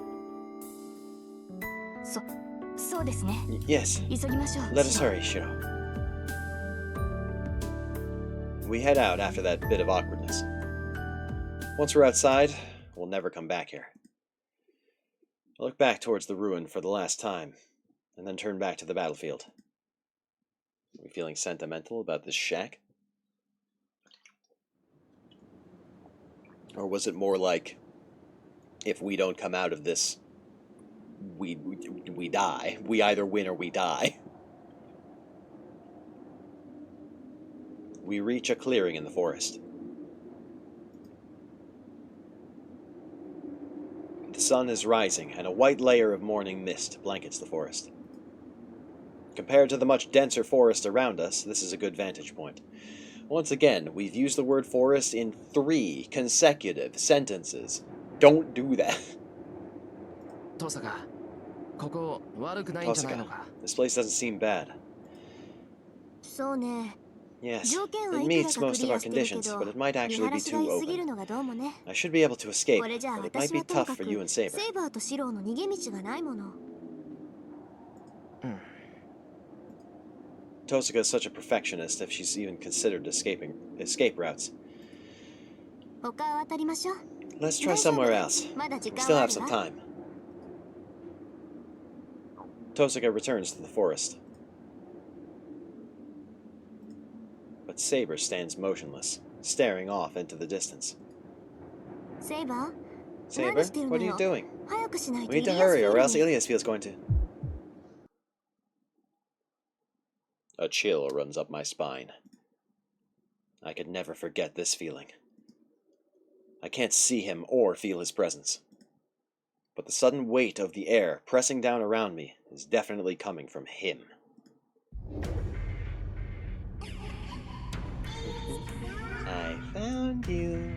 Yes. Let us hurry, Shiro. We head out after that bit of awkwardness. Once we're outside, we'll never come back here. I look back towards the ruin for the last time, and then turn back to the battlefield. Are we feeling sentimental about this shack? Or was it more like, if we don't come out of this, we die. We either win or we die. We reach a clearing in the forest. The sun is rising, and a white layer of morning mist blankets the forest. Compared to the much denser forest around us, this is a good vantage point. Once again, we've used the word forest in 3 consecutive sentences. Don't do that. Tosuka, this place doesn't seem bad. Yes, it meets most of our conditions, but it might actually be too open. I should be able to escape, but it might be tough for you and Saber. Tosuka is such a perfectionist if she's even considered escape routes. Let's try somewhere else. We still have some time. Tosaka returns to the forest. But Saber stands motionless, staring off into the distance. Saber, Saber, what are you doing? We need to hurry, or else Ilias feels going to... A chill runs up my spine. I could never forget this feeling. I can't see him or feel his presence. But the sudden weight of the air pressing down around me is definitely coming from him. I found you.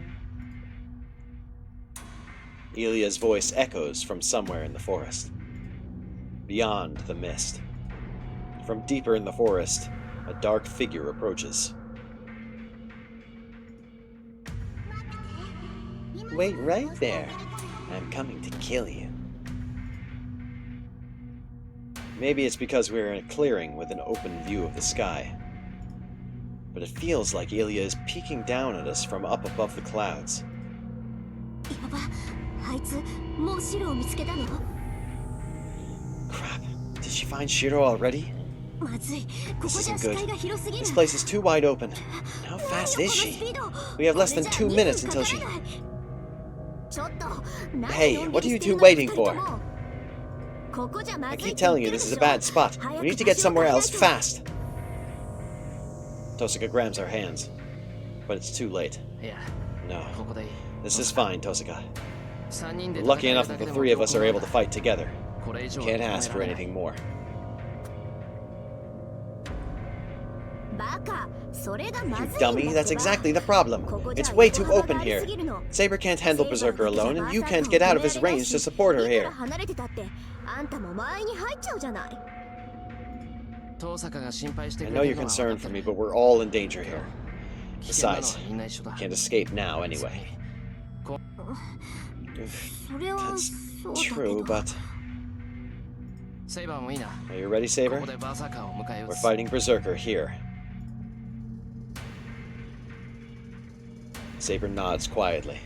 Ilia's voice echoes from somewhere in the forest. Beyond the mist. From deeper in the forest, a dark figure approaches. Wait right there. I'm coming to kill you. Maybe it's because we're in a clearing with an open view of the sky. But it feels like Ilia is peeking down at us from up above the clouds. Crap. Did she find Shiro already? This isn't good. This place is too wide open. How fast is she? We have less than 2 minutes until she... Hey, what are you two waiting for? I keep telling you this is a bad spot. We need to get somewhere else fast. Tosaka grabs our hands. But it's too late. No. This is fine, Tosaka. We're lucky enough that the three of us are able to fight together. Can't ask for anything more. You dummy, that's exactly the problem. It's way too open here. Saber can't handle Berserker alone, and you can't get out of his range to support her here. I know you're concerned for me, but we're all in danger here. Besides, can't escape now anyway. That's true, but... Are you ready, Saber? We're fighting Berserker here. Saber nods quietly.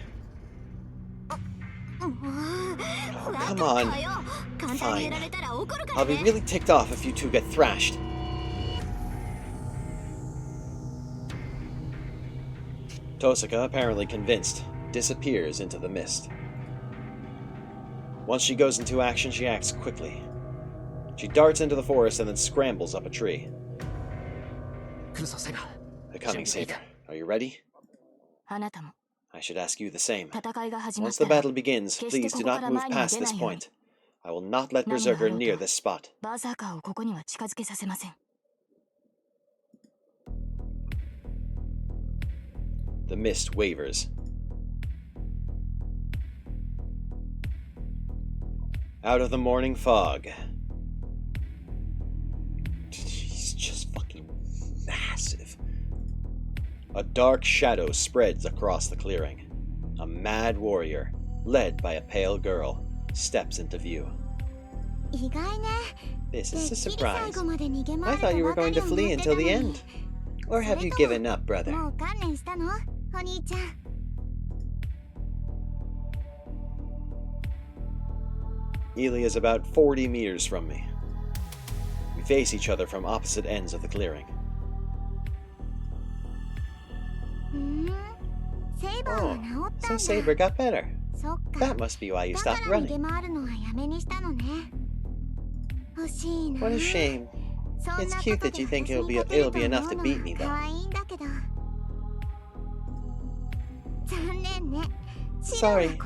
Oh, come on. Fine. I'll be really ticked off if you two get thrashed. Tosaka, apparently convinced, disappears into the mist. Once she goes into action, she acts quickly. She darts into the forest and then scrambles up a tree. They're coming, Saber. Are you ready? I should ask you the same. Once the battle begins, please do not move past this point. I will not let Berserker near this spot. The mist wavers. Out of the morning fog. He's just fucking massive. A dark shadow spreads across the clearing. A mad warrior, led by a pale girl, steps into view. This is a surprise. I thought you were going to flee until the end. Or have you given up, brother? Ely is about 40 meters from me. We face each other from opposite ends of the clearing. Oh, so Saber got better. That must be why you stopped running. What a shame. It's cute that you think it'll be enough to beat me, though. Sorry,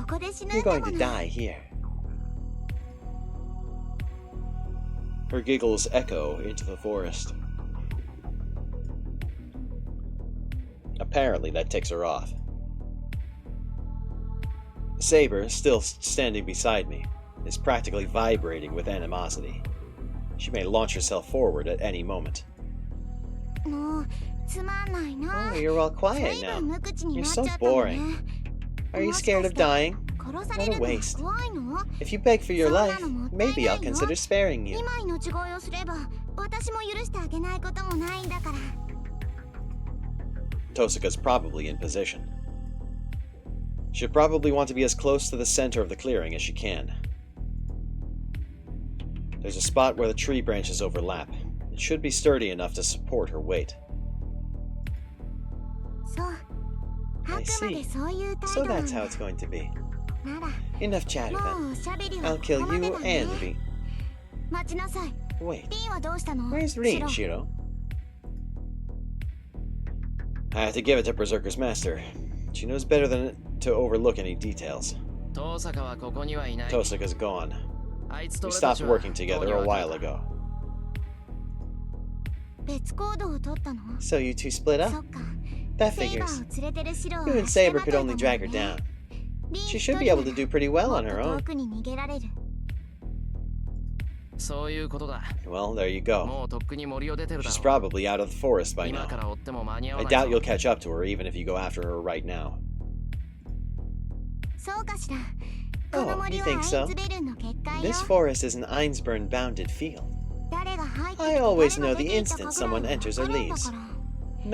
you're going to die here. Her giggles echo into the forest. Apparently that ticks her off. Saber, still standing beside me, is practically vibrating with animosity. She may launch herself forward at any moment. Oh, you're all quiet now. You're so boring. Are you scared of dying? What a waste. If you beg for your life, maybe I'll consider sparing you. Tosaka's probably in position. She'll probably want to be as close to the center of the clearing as she can. There's a spot where the tree branches overlap. It should be sturdy enough to support her weight. そう。あ I くまで see. そういう態 So 度なん that's だ how it's going to be. なら、 Enough chatter も then. うおしゃべりは I'll こ kill こまで you だね。 and Rin. 待ちなさい。 Wait, リンはどうしたの？ where's シ Rin, ロ。 Shiro? I have to give it to Berserker's master. She knows better than to overlook any details. 遠坂はここにはいない。 Tosaka's gone. あいつと We 俺た stopped ちは working together a while ago. 別行動を取ったの？ So you two split そ up? っか。 That セイバ figures. ーを連れてるシロは You and 足手 Saber ま could とい only だ drag も her んね。 down. リン She 一 should 人 be な able ら to do pretty well も on っ her と own. 遠くに逃げられる。そういうことだ。 Well, there you go. もうとっくに森を出てるだ She's ろう。 probably out of the forest by 今 now. から追っても間に合わ I ない doubt ぞ you'll catch up to her even if you go after her right now. そうかしら。この Oh, 森 you は think アイ so? ンズベルンの結界よ。 This forest is an Einsburn-bounded field. 誰が入ってき I て always 誰 know が the 出ていった instant かぐらいは someone わ enters or かるんだ leaves. から。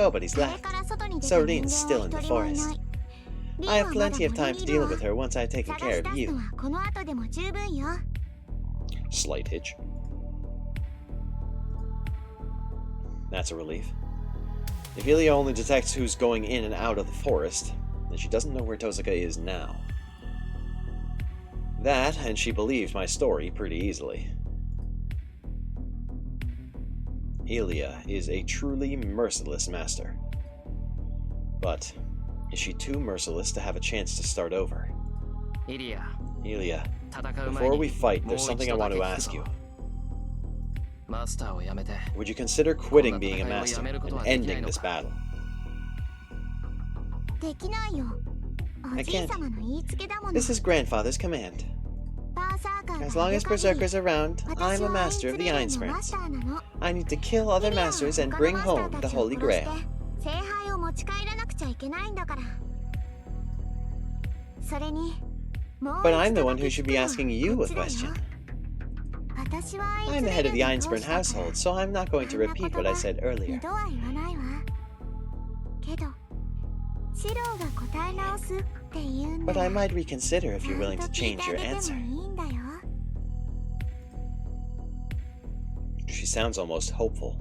Nobody's それ left. から外に出 So た人 Rin's 間 still は in 一 the 人もい forest. ない。リン I は have まだ plenty of 森 time に to いる deal わ。 with her once I've taken 探 care し of 出す you. のはこの後でも十分よ。 Slight hitch. That's a relief. If Ilya only detects who's going in and out of the forest, then she doesn't know where Tosaka is now. That, and she believed my story pretty easily. Ilya is a truly merciless master. But is she too merciless to have a chance to start over? イリア、 Ilya, 戦う前 before we に fight, もう there's 一 something I 度だ want け to 聞く ask ぞ you. マスターをやめて Would you consider quitting being a master and ending this battle? できないよ。お I じい can't. 様の言いつけだもの。 This is grandfather's command. バーサーカーが As long い as る限り Berserker's around, 私 I'm a はアイン master ズ of ベ the ルンのマ Einsprings. スターなの。 I need to kill other イリアは masters and 他の bring マスタ home ー the たちを Holy 殺して Grail. 聖杯を持ち帰らなくちゃいけないんだから。それに、もう But 一 I'm the 度 one だ who け should 聞 be くのは asking you こっ a ちだよ。 question. 私はアイン I'm ズ the ベ head ル of ン the の Einsburn 当主だから。 household, so I'm not going to あんな repeat 言 what I 葉 said earlier. 二度は言わないわ。けど、シローが答え直すって言うんだ But I よ。 might reconsider if ち you're ゃ willing んと to 聞い change てあ your げても answer. いいんだよ。 She sounds almost hopeful.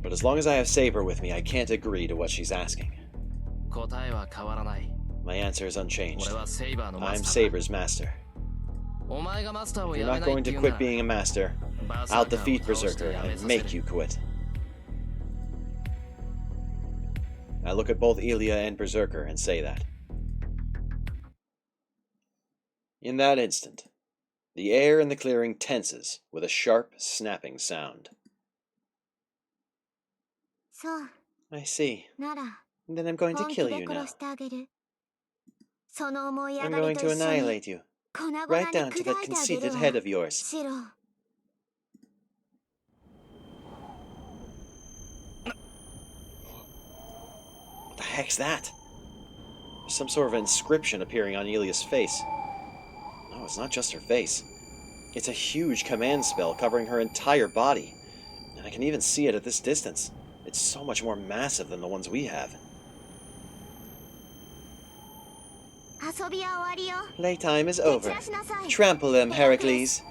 But as long as I have Saber with me, I can't agree to what she's asking. 答えは変わらない。 My answer is unchanged. 俺はセイバーのマ I'm スターだ。 Saber's master. お前がマスターを If や you're め not ないっ going て to 言うな quit ら being a master, バーサ I'll ーカー defeat を倒して Berserker やめ and させ make る。 you quit. I look at both Ilya and Berserker and say that. In that instant, the air in the clearing tenses with a sharp, snapping sound. そう、 I see. なら、 Then I'm going to 本気 kill で you 殺 now. してあげる。その思い上 I'm がり going と to 一緒に annihilate you, 粉々に right 砕 down い to て that あげる conceited わ。 head of yours. シロー。 What the heck's that? There's some sort of inscription appearing on Ilya's face. No, it's not just her face. It's a huge command spell covering her entire body. And I can even see it at this distance. It's so much more massive than the ones we have. 遊びは終わりよ。 Playtime is 蹴 over. 散らしなさい。 Trample them, Heracles.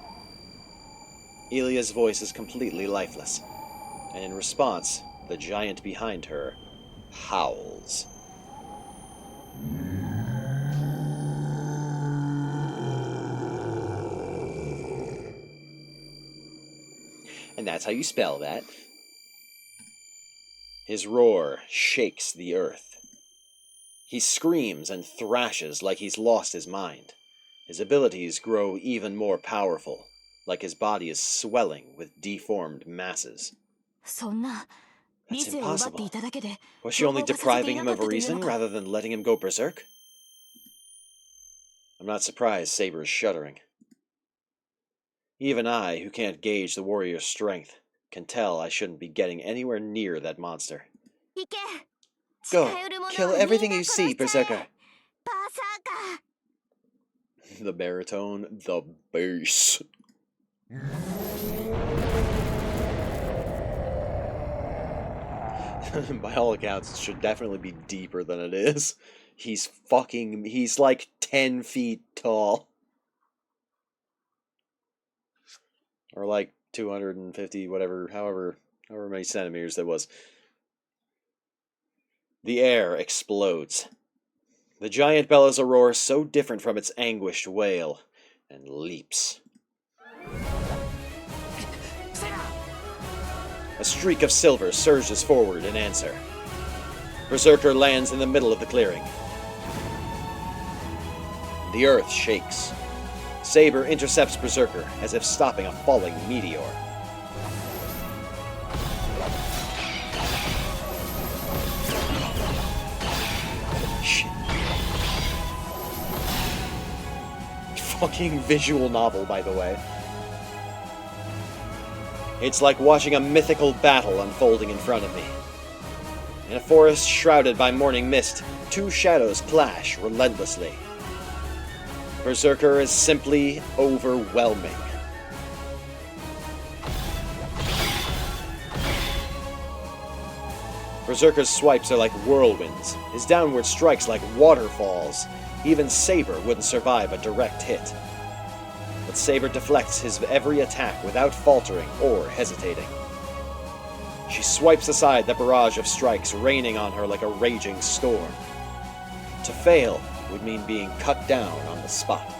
Ilya's voice is completely lifeless. And in response, the giant behind her howls. And that's how you spell that. His roar shakes the earth. He screams and thrashes like he's lost his mind. His abilities grow even more powerful, like his body is swelling with deformed masses. そんな、理 That's 性を奪ってい impossible. ただけで、 Was she only 情報化させてい depriving な him かっ of たという reason のか。 rather than letting him go berserk? I'm not surprised Saber is shuddering. Even I, who can't gauge the warrior's strength, can tell I shouldn't be getting anywhere near that monster. 行け。 Go, 近寄る者は kill みんな everything you 殺 see, しちゃえ。 berserker. バーサーカー。 The baritone, the bass. By all accounts, it should definitely be deeper than it is. He's like 10 feet tall. Or like 250, however many centimeters that was. The air explodes. The giant bellows a roar so different from its anguished wail, and leaps. A streak of silver surges forward in answer. Berserker lands in the middle of the clearing. The earth shakes. Saber intercepts Berserker as if stopping a falling meteor. Shit. Fucking visual novel, by the way. It's like watching a mythical battle unfolding in front of me. In a forest shrouded by morning mist, two shadows clash relentlessly. Berserker is simply overwhelming. Berserker's swipes are like whirlwinds, his downward strikes like waterfalls. Even Saber wouldn't survive a direct hit. But Saber deflects his every attack without faltering or hesitating. She swipes aside the barrage of strikes raining on her like a raging storm. To fail would mean being cut down on the spot.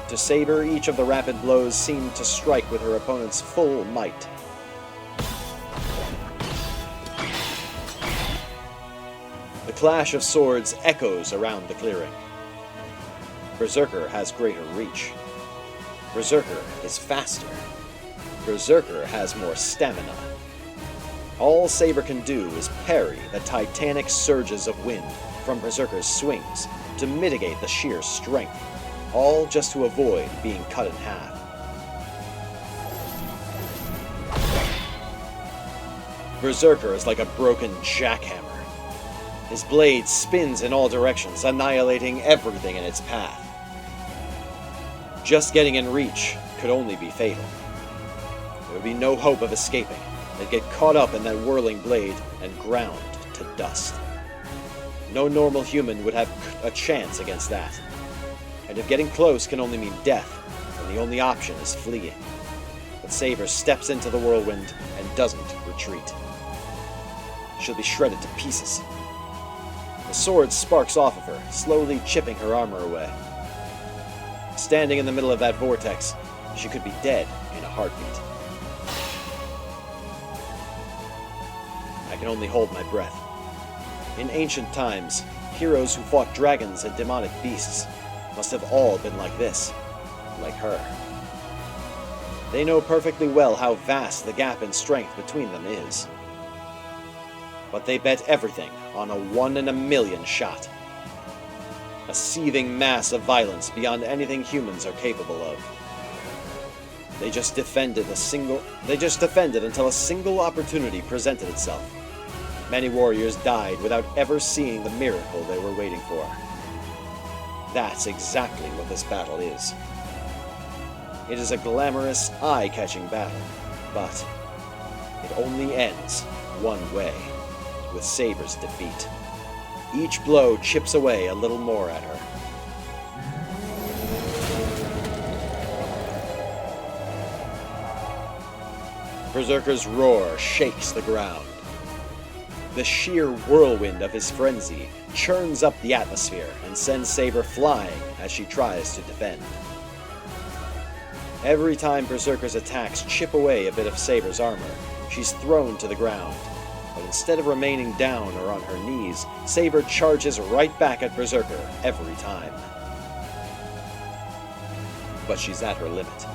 To Saber, each of the rapid blows seemed to strike with her opponent's full might. The clash of swords echoes around the clearing. Berserker has greater reach. Berserker is faster. Berserker has more stamina. All Saber can do is parry the titanic surges of wind from Berserker's swings to mitigate the sheer strength, all just to avoid being cut in half. Berserker is like a broken jackhammer. His blade spins in all directions, annihilating everything in its path. Just getting in reach could only be fatal. There would be no hope of escaping. They'd get caught up in that whirling blade and ground to dust. No normal human would have a chance against that. And if getting close can only mean death, then the only option is fleeing. But Saber steps into the whirlwind and doesn't retreat. She'll be shredded to pieces. The sword sparks off of her, slowly chipping her armor away. Standing in the middle of that vortex, she could be dead in a heartbeat. I can only hold my breath. In ancient times, heroes who fought dragons and demonic beasts must have all been like this, like her. They know perfectly well how vast the gap in strength between them is. But they bet everything on a 1 in a million shot. A seething mass of violence beyond anything humans are capable of. They just defended until a single opportunity presented itself. Many warriors died without ever seeing the miracle they were waiting for. That's exactly what this battle is. It is a glamorous, eye-catching battle, but it only ends one way, with Saber's defeat. Each blow chips away a little more at her. Berserker's roar shakes the ground. The sheer whirlwind of his frenzy churns up the atmosphere and sends Saber flying as she tries to defend. Every time Berserker's attacks chip away a bit of Saber's armor, she's thrown to the ground. But instead of remaining down or on her knees, Saber charges right back at Berserker every time. But she's at her limit.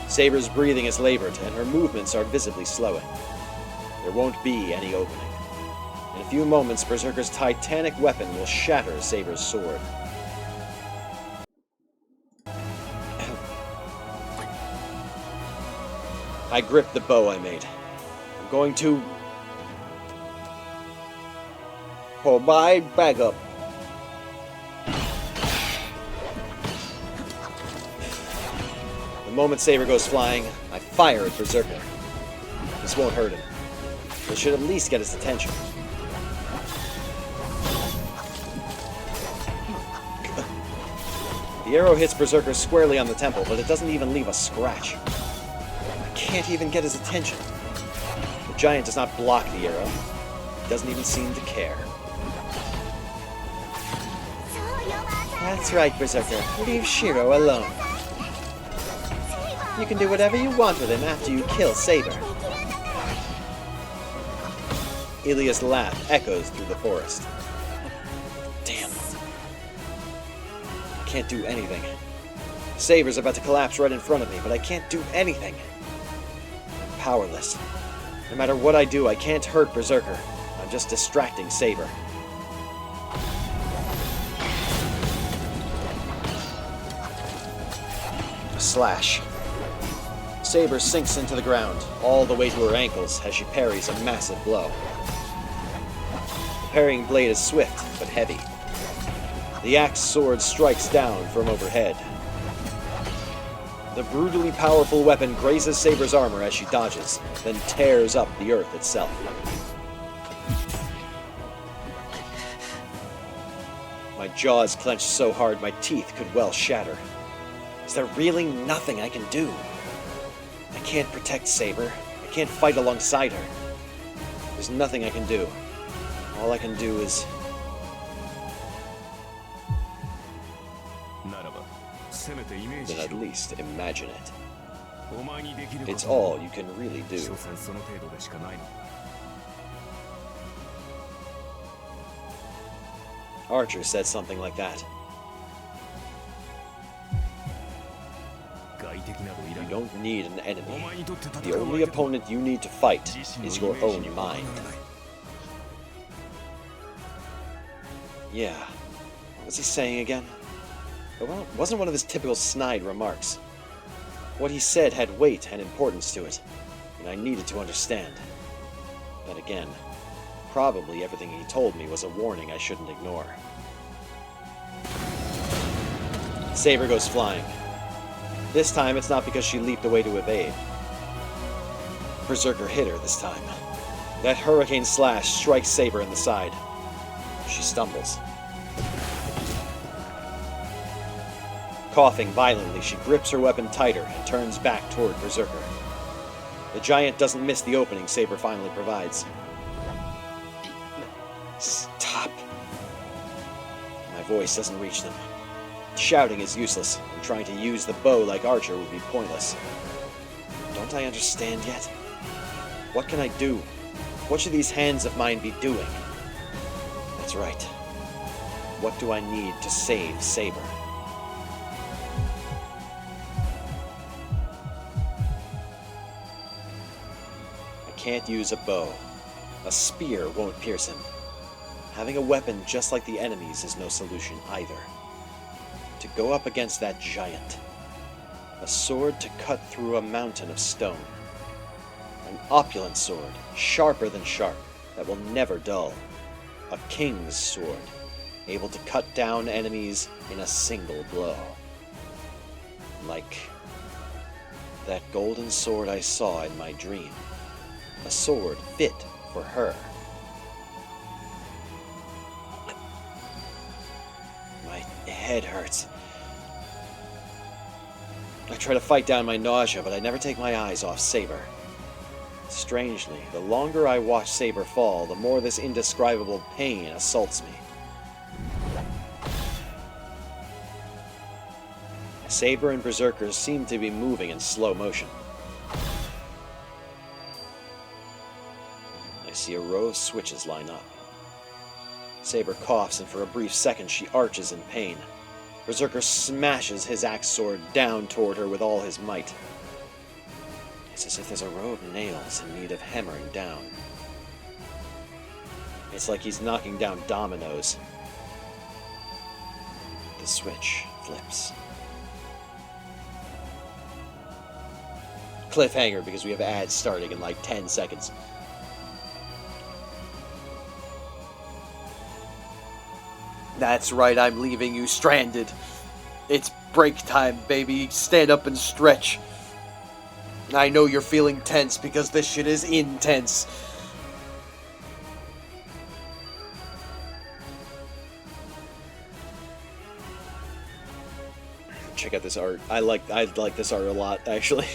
Saber's breathing is labored and her movements are visibly slowing. There won't be any opening. In a few moments, Berserker's titanic weapon will shatter Saber's sword. I grip the bow I made. I'm going to... pull my bag up. The moment Saber goes flying, I fire at Berserker. This won't hurt him. It should at least get his attention. The arrow hits Berserker squarely on the temple, but it doesn't even leave a scratch. I can't even get his attention. The giant does not block the arrow. He doesn't even seem to care. That's right, Berserker. Leave Shiro alone. You can do whatever you want with him after you kill Saber. Ilia's laugh echoes through the forest. Damn. I can't do anything. Saber's about to collapse right in front of me, but I can't do anything. I'm powerless. No matter what I do, I can't hurt Berserker. I'm just distracting Saber. Slash. Saber sinks into the ground, all the way to her ankles as she parries a massive blow. The parrying blade is swift, but heavy. The axe sword strikes down from overhead. The brutally powerful weapon grazes Saber's armor as she dodges, then tears up the earth itself. My jaws clenched so hard my teeth could well shatter. Is there really nothing I can do? I can't protect Saber. I can't fight alongside her. There's nothing I can do. All I can do is... then at least imagine it. It's all you can really do. Archer said something like that. You don't need an enemy. The only opponent you need to fight is your own mind. Yeah. What was he saying again? It wasn't one of his typical snide remarks. What he said had weight and importance to it, and I needed to understand. Then again, probably everything he told me was a warning I shouldn't ignore. Saber goes flying. This time, it's not because she leaped away to evade. Berserker hit her this time. That hurricane slash strikes Saber in the side. She stumbles. Coughing violently, she grips her weapon tighter and turns back toward Berserker. The giant doesn't miss the opening Saber finally provides. Stop. My voice doesn't reach them. Shouting is useless, and trying to use the bow like Archer would be pointless. Don't I understand yet? What can I do? What should these hands of mine be doing? That's right. What do I need to save Saber? I can't use a bow. A spear won't pierce him. Having a weapon just like the enemy's is no solution either. To go up against that giant. A sword to cut through a mountain of stone. An opulent sword, sharper than sharp, that will never dull. A king's sword, able to cut down enemies in a single blow. Like that golden sword I saw in my dream. A sword fit for her. My head hurts. I try to fight down my nausea, but I never take my eyes off Saber. Strangely, the longer I watch Saber fall, the more this indescribable pain assaults me. Saber and Berserkers seem to be moving in slow motion. I see a row of switches line up. Saber coughs, and for a brief second she arches in pain. Berserker smashes his axe sword down toward her with all his might. It's as if there's a row of nails in need of hammering down. It's like he's knocking down dominoes. The switch flips. Cliffhanger, because we have ads starting in like 10 seconds. That's right, I'm leaving you stranded. It's break time, baby. Stand up and stretch. I know you're feeling tense because this shit is intense. check out this art. I like this art a lot, actually.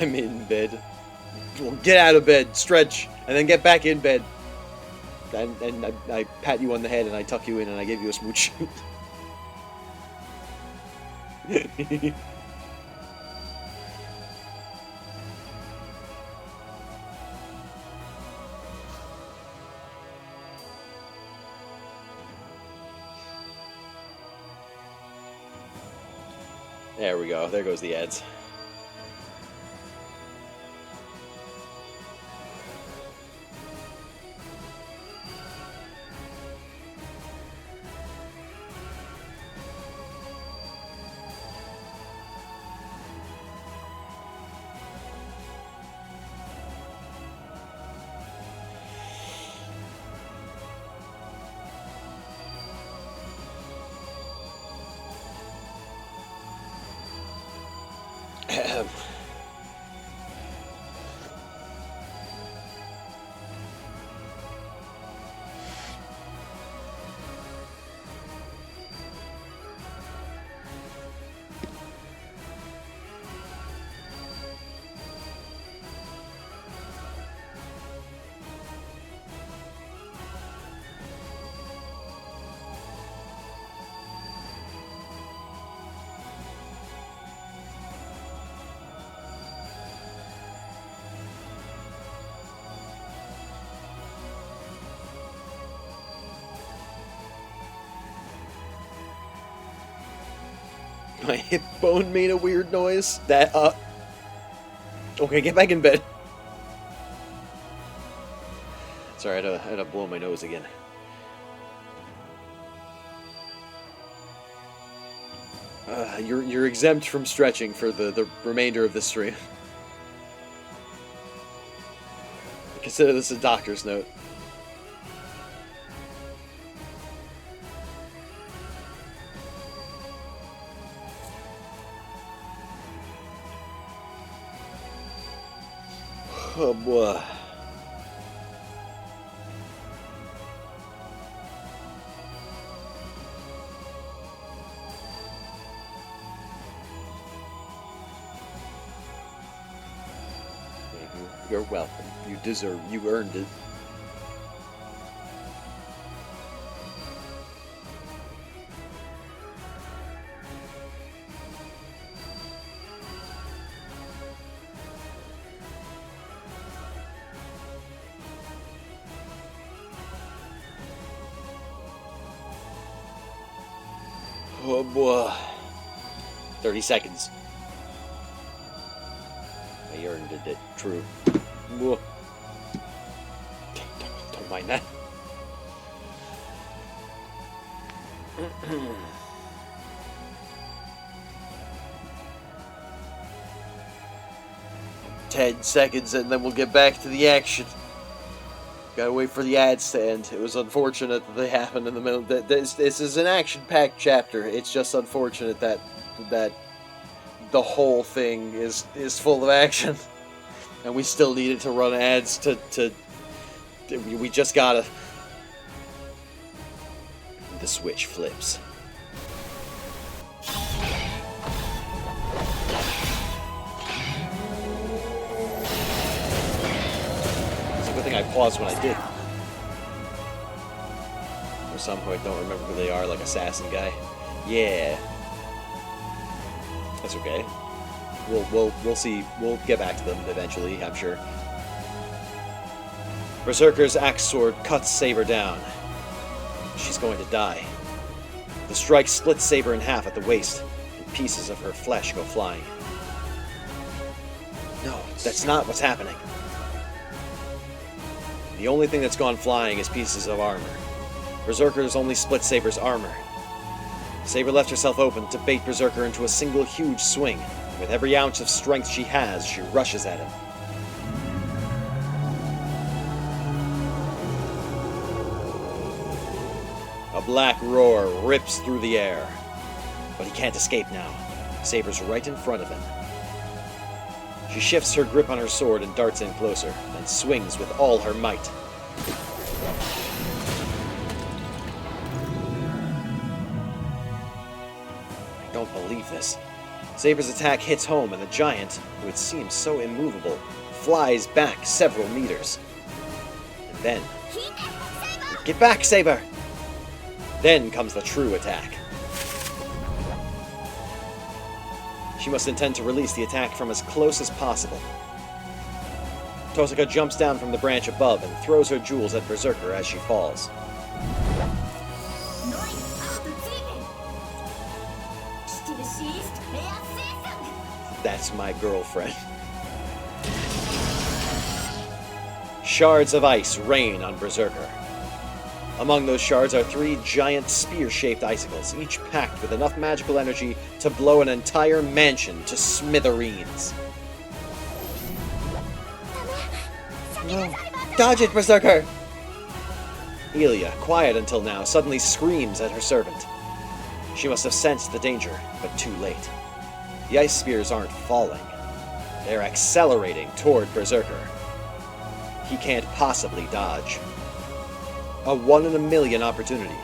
I'm in bed. Well, get out of bed, stretch, and then get back in bed. And I pat you on the head and I tuck you in and I give you a smooch. There we go. There goes the ads. My hip bone made a weird noise. Okay, get back in bed. Sorry, I had to blow my nose again. You're exempt from stretching for the remainder of this stream. Consider this a doctor's note. Oh boy. You're welcome. You earned it. Oh boy. 30 seconds. I earned it. True. Whoa. Don't mind that. Ten seconds and then we'll get back to the action. Gotta wait for the ads to end. It was unfortunate that they happened in the middle. This is an action-packed chapter. It's just unfortunate that the whole thing is full of action, and we still needed to run ads to we just gotta. The switch flips. Good thing I paused when I did. For some who I don't remember who they are, like Assassin Guy. Yeah. That's okay. We'll see. We'll get back to them eventually, I'm sure. Berserker's axe sword cuts Saber down. She's going to die. The strike splits Saber in half at the waist, and pieces of her flesh go flying. No, that's not what's happening. The only thing that's gone flying is pieces of armor. Berserker's only split Saber's armor. Saber left herself open to bait Berserker into a single huge swing. With every ounce of strength she has, she rushes at him. A black roar rips through the air. But he can't escape now. Saber's right in front of him. She shifts her grip on her sword and darts in closer, then swings with all her might. I don't believe this. Saber's attack hits home, and the giant, who it seems so immovable, flies back several meters. And then... Get back, Saber! Then comes the true attack. She must intend to release the attack from as close as possible. Tosuka jumps down from the branch above and throws her jewels at Berserker as she falls. That's my girlfriend. Shards of ice rain on Berserker. Among those shards are 3 giant spear-shaped icicles, each packed with enough magical energy to blow an entire mansion to smithereens. No. Dodge it, Berserker! Ilya, quiet until now, suddenly screams at her servant. She must have sensed the danger, but too late. The ice spears aren't falling. They're accelerating toward Berserker. He can't possibly dodge. A 1 in a million opportunity.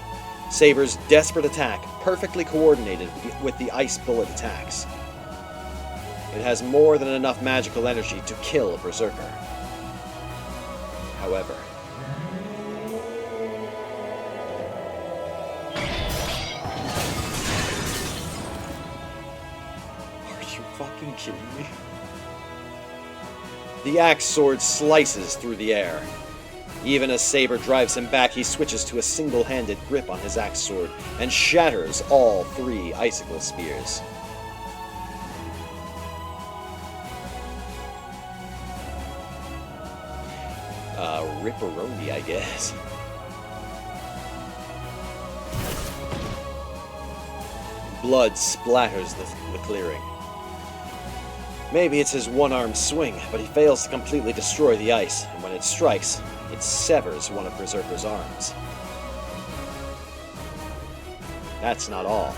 Saber's desperate attack, perfectly coordinated with the ice bullet attacks. It has more than enough magical energy to kill Berserker. However... Are you fucking kidding me? The axe sword slices through the air. Even as Saber drives him back, he switches to a single-handed grip on his axe sword and shatters all 3 icicle spears. Ripperoni, I guess. Blood splatters the clearing. Maybe it's his one-armed swing, but he fails to completely destroy the ice, and when it strikes, it severs one of Berserker's arms. That's not all.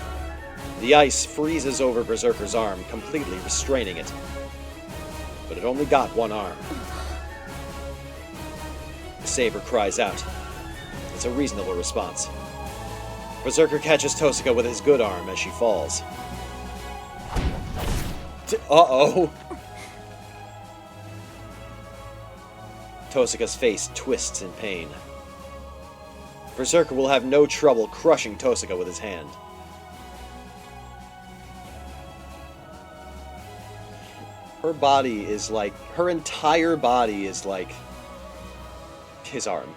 The ice freezes over Berserker's arm, completely restraining it. But it only got one arm. Saber cries out. It's a reasonable response. Berserker catches Tosuka with his good arm as she falls. Uh-oh! Tosuka's face twists in pain. Berserker will have no trouble crushing Tosuka with his hand. Her body is like... Her entire body is like... his arm.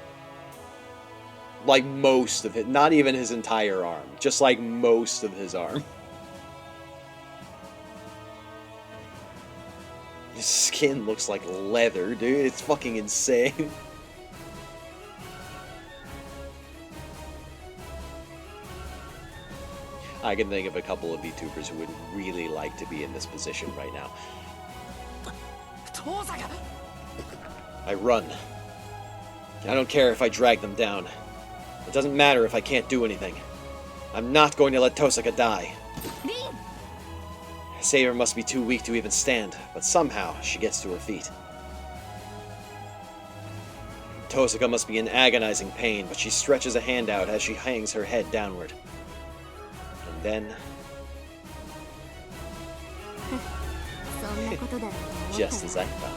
Like most of it. Not even his entire arm. Just like most of his arm. His skin looks like leather, dude. It's fucking insane. I can think of a couple of VTubers who would really like to be in this position right now. I run. I don't care if I drag them down. It doesn't matter if I can't do anything. I'm not going to let Tosuka die. Saber must be too weak to even stand, but somehow she gets to her feet. Tosuka must be in agonizing pain, but she stretches a hand out as she hangs her head downward. And then... just as I thought.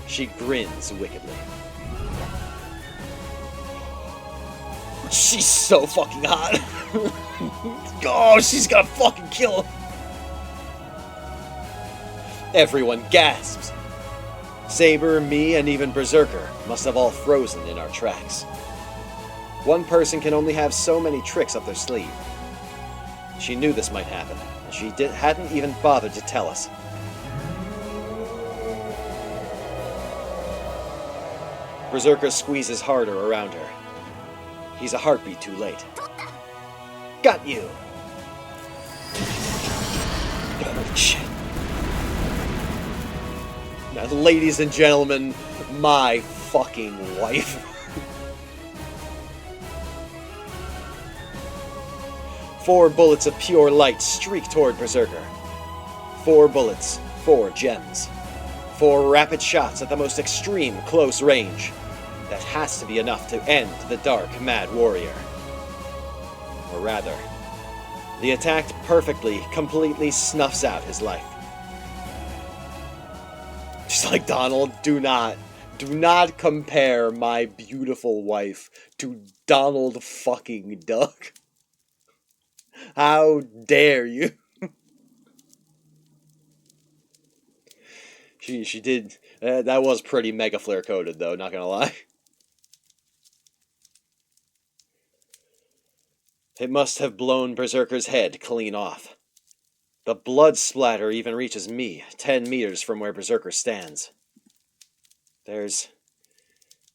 She grins wickedly. She's so fucking hot. Oh, she's gonna fucking kill him. Everyone gasps. Saber, me, and even Berserker must have all frozen in our tracks. One person can only have so many tricks up their sleeve. She knew this might happen, and she hadn't even bothered to tell us. Berserker squeezes harder around her. He's a heartbeat too late. Got you! Oh, shit. Now, ladies and gentlemen, my fucking wife. 4 bullets of pure light streak toward Berserker. 4 bullets, 4 gems. 4 rapid shots at the most extreme close range. That has to be enough to end the Dark Mad Warrior. Or rather, the attack perfectly, completely snuffs out his life. Just like, Donald, do not compare my beautiful wife to Donald fucking Duck. How dare you? She did, that was pretty mega flare coded though, not gonna lie. It must have blown Berserker's head clean off. The blood splatter even reaches me, 10 meters from where Berserker stands. There's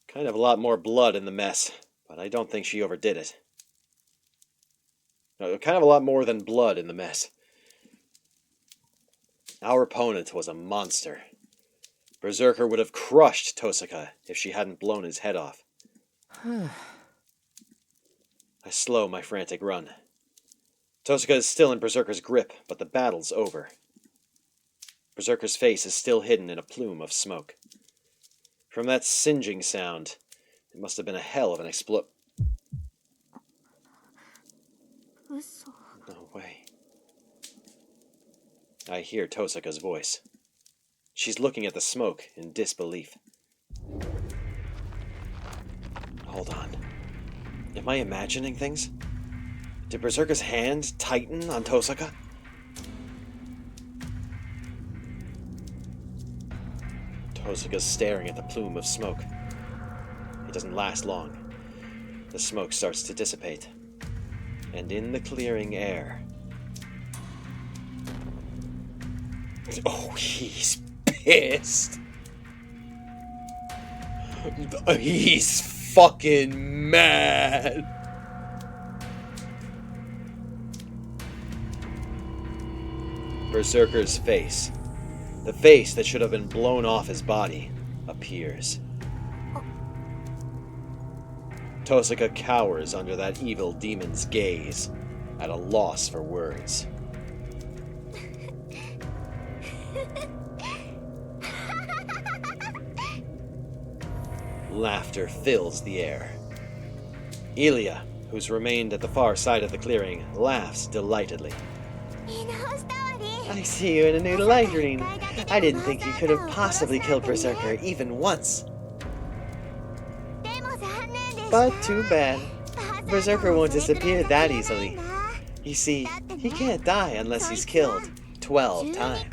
kind of a lot more blood in the mess, but I don't think she overdid it. No, kind of a lot more than blood in the mess. Our opponent was a monster. Berserker would have crushed Tosaka if she hadn't blown his head off. I slow my frantic run. Tosaka is still in Berserker's grip, but the battle's over. Berserker's face is still hidden in a plume of smoke. From that singeing sound, it must have been a hell of an explosion. No way. I hear Tosaka's voice. She's looking at the smoke in disbelief. Hold on. Am I imagining things? Did Berserker's hand tighten on Tosaka? Tosaka's staring at the plume of smoke. It doesn't last long. The smoke starts to dissipate. And in the clearing air... Oh, he's pissed! He's fucking mad! Berserker's face, the face that should have been blown off his body, appears. Tosaka cowers under that evil demon's gaze, at a loss for words. Laughter fills the air. Ilya, who's remained at the far side of the clearing, laughs delightedly. I see you in a new light, Reen. I didn't think you could have possibly killed Berserker even once. But too bad. Berserker won't disappear that easily. You see, he can't die unless he's killed 12 times.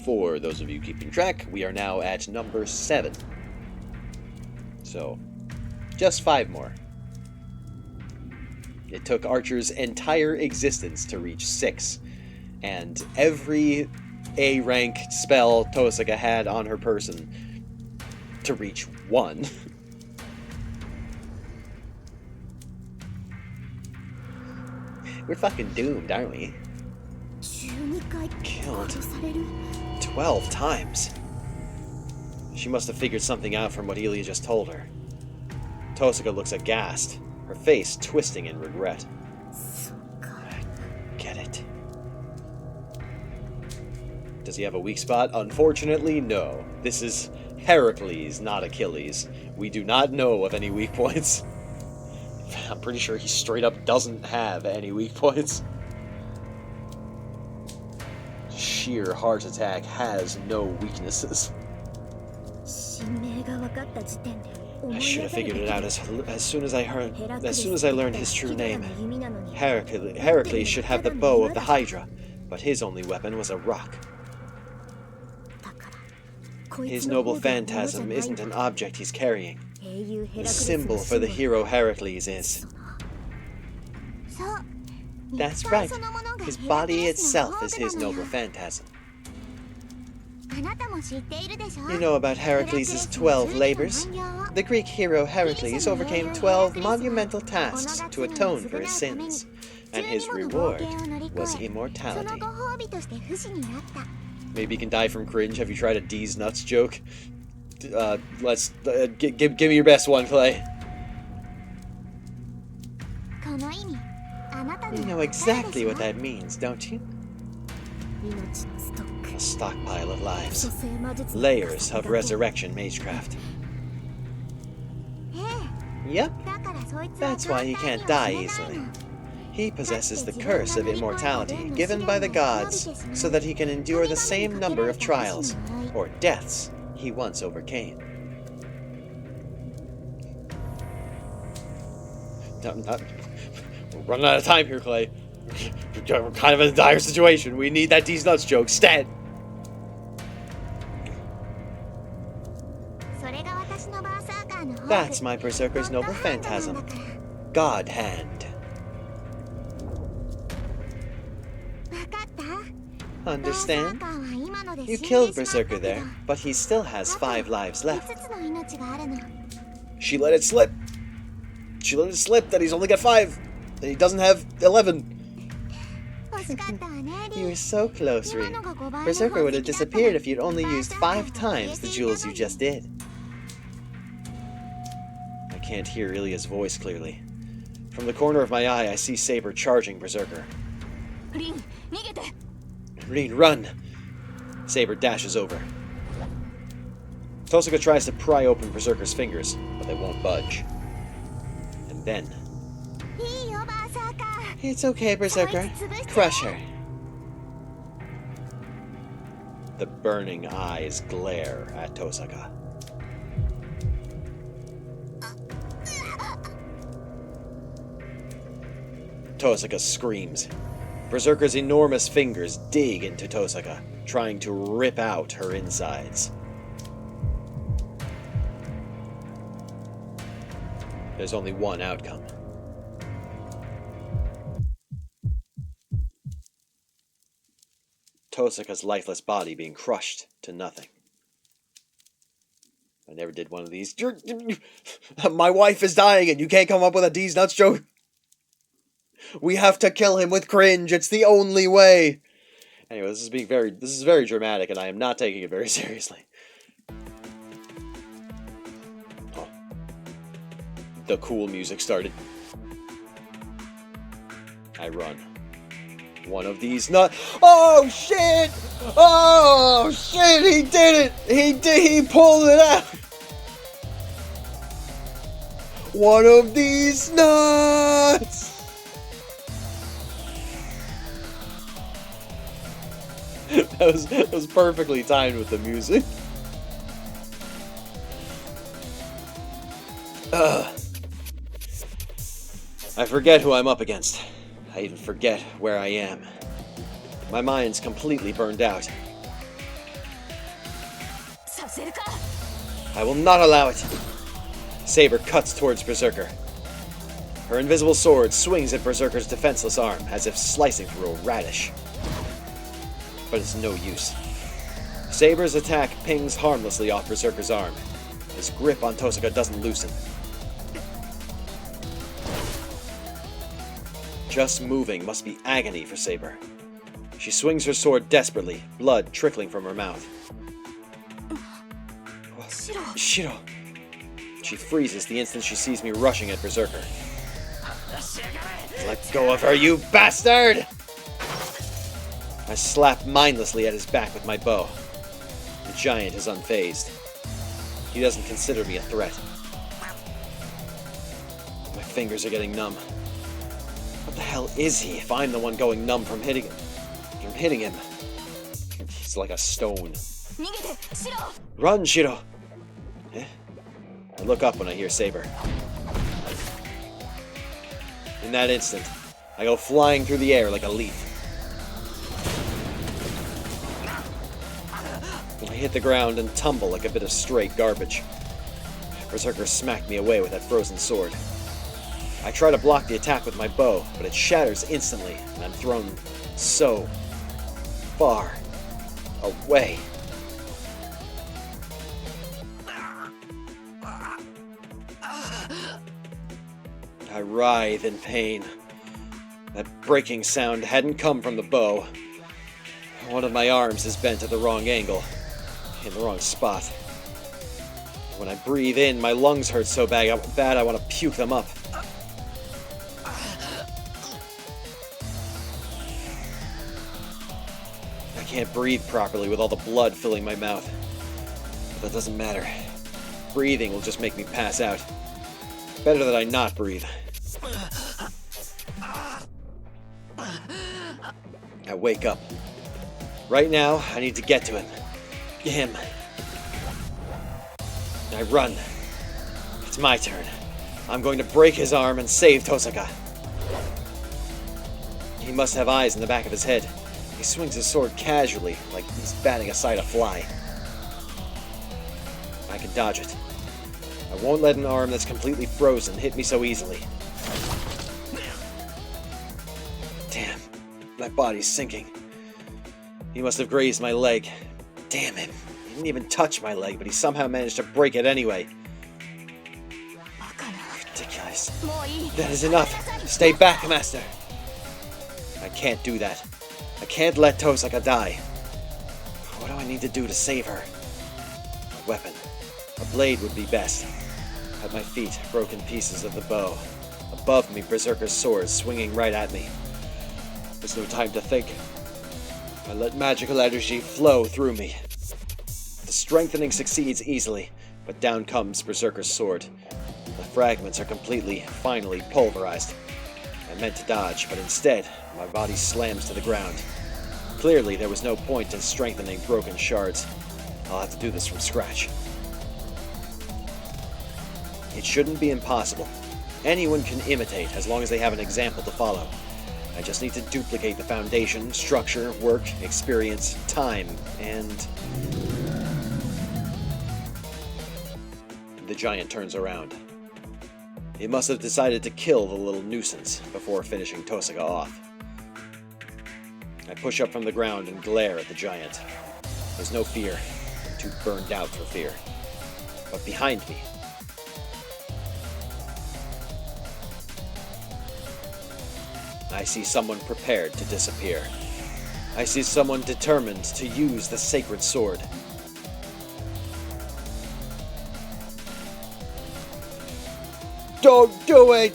For those of you keeping track, we are now at number 7. So, just 5 more. It took Archer's entire existence to reach 6, and every A-rank spell Tosaka had on her person to reach 1. We're fucking doomed, aren't we? Killed 12 times. She must have figured something out from what Ilya just told her. Tosaka looks aghast, her face twisting in regret. I get it. Does he have a weak spot? Unfortunately, no. This is Heracles, not Achilles. We do not know of any weak points. I'm pretty sure he straight up doesn't have any weak points. Sheer heart attack has no weaknesses. I should have figured it out as soon as I learned his true name. Heracles should have the bow of the Hydra, but his only weapon was a rock. His noble phantasm isn't an object he's carrying. The symbol for the hero Heracles is. That's right. His body itself is his noble phantasm. You know about Heracles' 12 labors? The Greek hero Heracles overcame 12 monumental tasks to atone for his sins, and his reward was immortality. Maybe you can die from cringe. Have you tried a D's nuts joke? Give me your best one, Clay. know exactly what that means, don't you? A stockpile of lives. Layers of resurrection magecraft. Yep, that's why he can't die easily. He possesses the curse of immortality given by the gods so that he can endure the same number of trials, or deaths, he once overcame. We're running out of time here, Clay. We're kind of in a dire situation. We need that D's nuts joke stat. That's my Berserker's noble phantasm. God Hand. Understand? You killed Berserker there, but he still has 5 lives left. She let it slip. She let it slip that he's only got 5. That he doesn't have 11. You were so close, Rin. Berserker would have disappeared if you'd only used 5 times the jewels you just did. I can't hear Ilya's voice clearly. From the corner of my eye, I see Saber charging Berserker. Rin, run! Saber dashes over. Tosaka tries to pry open Berserker's fingers, but they won't budge. And then... It's okay, Berserker. Crush her. The burning eyes glare at Tosaka. Tosaka screams. Berserker's enormous fingers dig into Tosaka, trying to rip out her insides. There's only one outcome. Tosaka's lifeless body being crushed to nothing. I never did one of these. My wife is dying and you can't come up with a D's nuts joke? We have to kill him with cringe. It's the only way. Anyway, this is very dramatic, and I am not taking it very seriously. Oh. The cool music started. I run. One of these Oh shit! Oh shit! He did it! He pulled it out! One of these nuts! that was perfectly timed with the music. I forget who I'm up against. I even forget where I am. My mind's completely burned out. I will not allow it. Saber cuts towards Berserker. Her invisible sword swings at Berserker's defenseless arm, as if slicing through a radish. But it's no use. Saber's attack pings harmlessly off Berserker's arm. His grip on Tosaka doesn't loosen. Just moving must be agony for Saber. She swings her sword desperately, blood trickling from her mouth. Shiro! She freezes the instant she sees me rushing at Berserker. Let go of her, you bastard! I slap mindlessly at his back with my bow. The giant is unfazed. He doesn't consider me a threat. My fingers are getting numb. What the hell is he if I'm the one going numb from hitting him? He's like a stone. Run, Shiro! I look up when I hear Saber. In that instant, I go flying through the air like a leaf. I hit the ground and tumble like a bit of stray garbage. Berserker smacked me away with that frozen sword. I try to block the attack with my bow, but it shatters instantly, and I'm thrown so far away. I writhe in pain. That breaking sound hadn't come from the bow. One of my arms is bent at the wrong angle, in the wrong spot. When I breathe in, my lungs hurt so bad I want to puke them up. can't breathe properly with all the blood filling my mouth. But that doesn't matter. Breathing will just make me pass out. Better that I not breathe. I wake up. Right now, I need to get to him. Him. I run. It's my turn. I'm going to break his arm and save Tosaka. He must have eyes in the back of his head. He swings his sword casually, like he's batting aside a fly. I can dodge it. I won't let an arm that's completely frozen hit me so easily. Damn, my body's sinking. He must have grazed my leg. Damn him. He didn't even touch my leg, but he somehow managed to break it anyway. Ridiculous. That is enough. Stay back, Master. I can't do that. I can't let Tosaka die. What do I need to do to save her? A weapon. A blade would be best. At my feet, broken pieces of the bow. Above me, Berserker's sword swinging right at me. There's no time to think. I let magical energy flow through me. The strengthening succeeds easily, but down comes Berserker's sword. The fragments are finally pulverized. I meant to dodge, but instead, my body slams to the ground. Clearly, there was no point in strengthening broken shards. I'll have to do this from scratch. It shouldn't be impossible. Anyone can imitate as long as they have an example to follow. I just need to duplicate the foundation, structure, work, experience, time, and... The giant turns around. He must have decided to kill the little nuisance before finishing Tosaka off. I push up from the ground and glare at the giant. There's no fear. I'm too burned out for fear. But behind me... I see someone prepared to disappear. I see someone determined to use the sacred sword. Don't do it!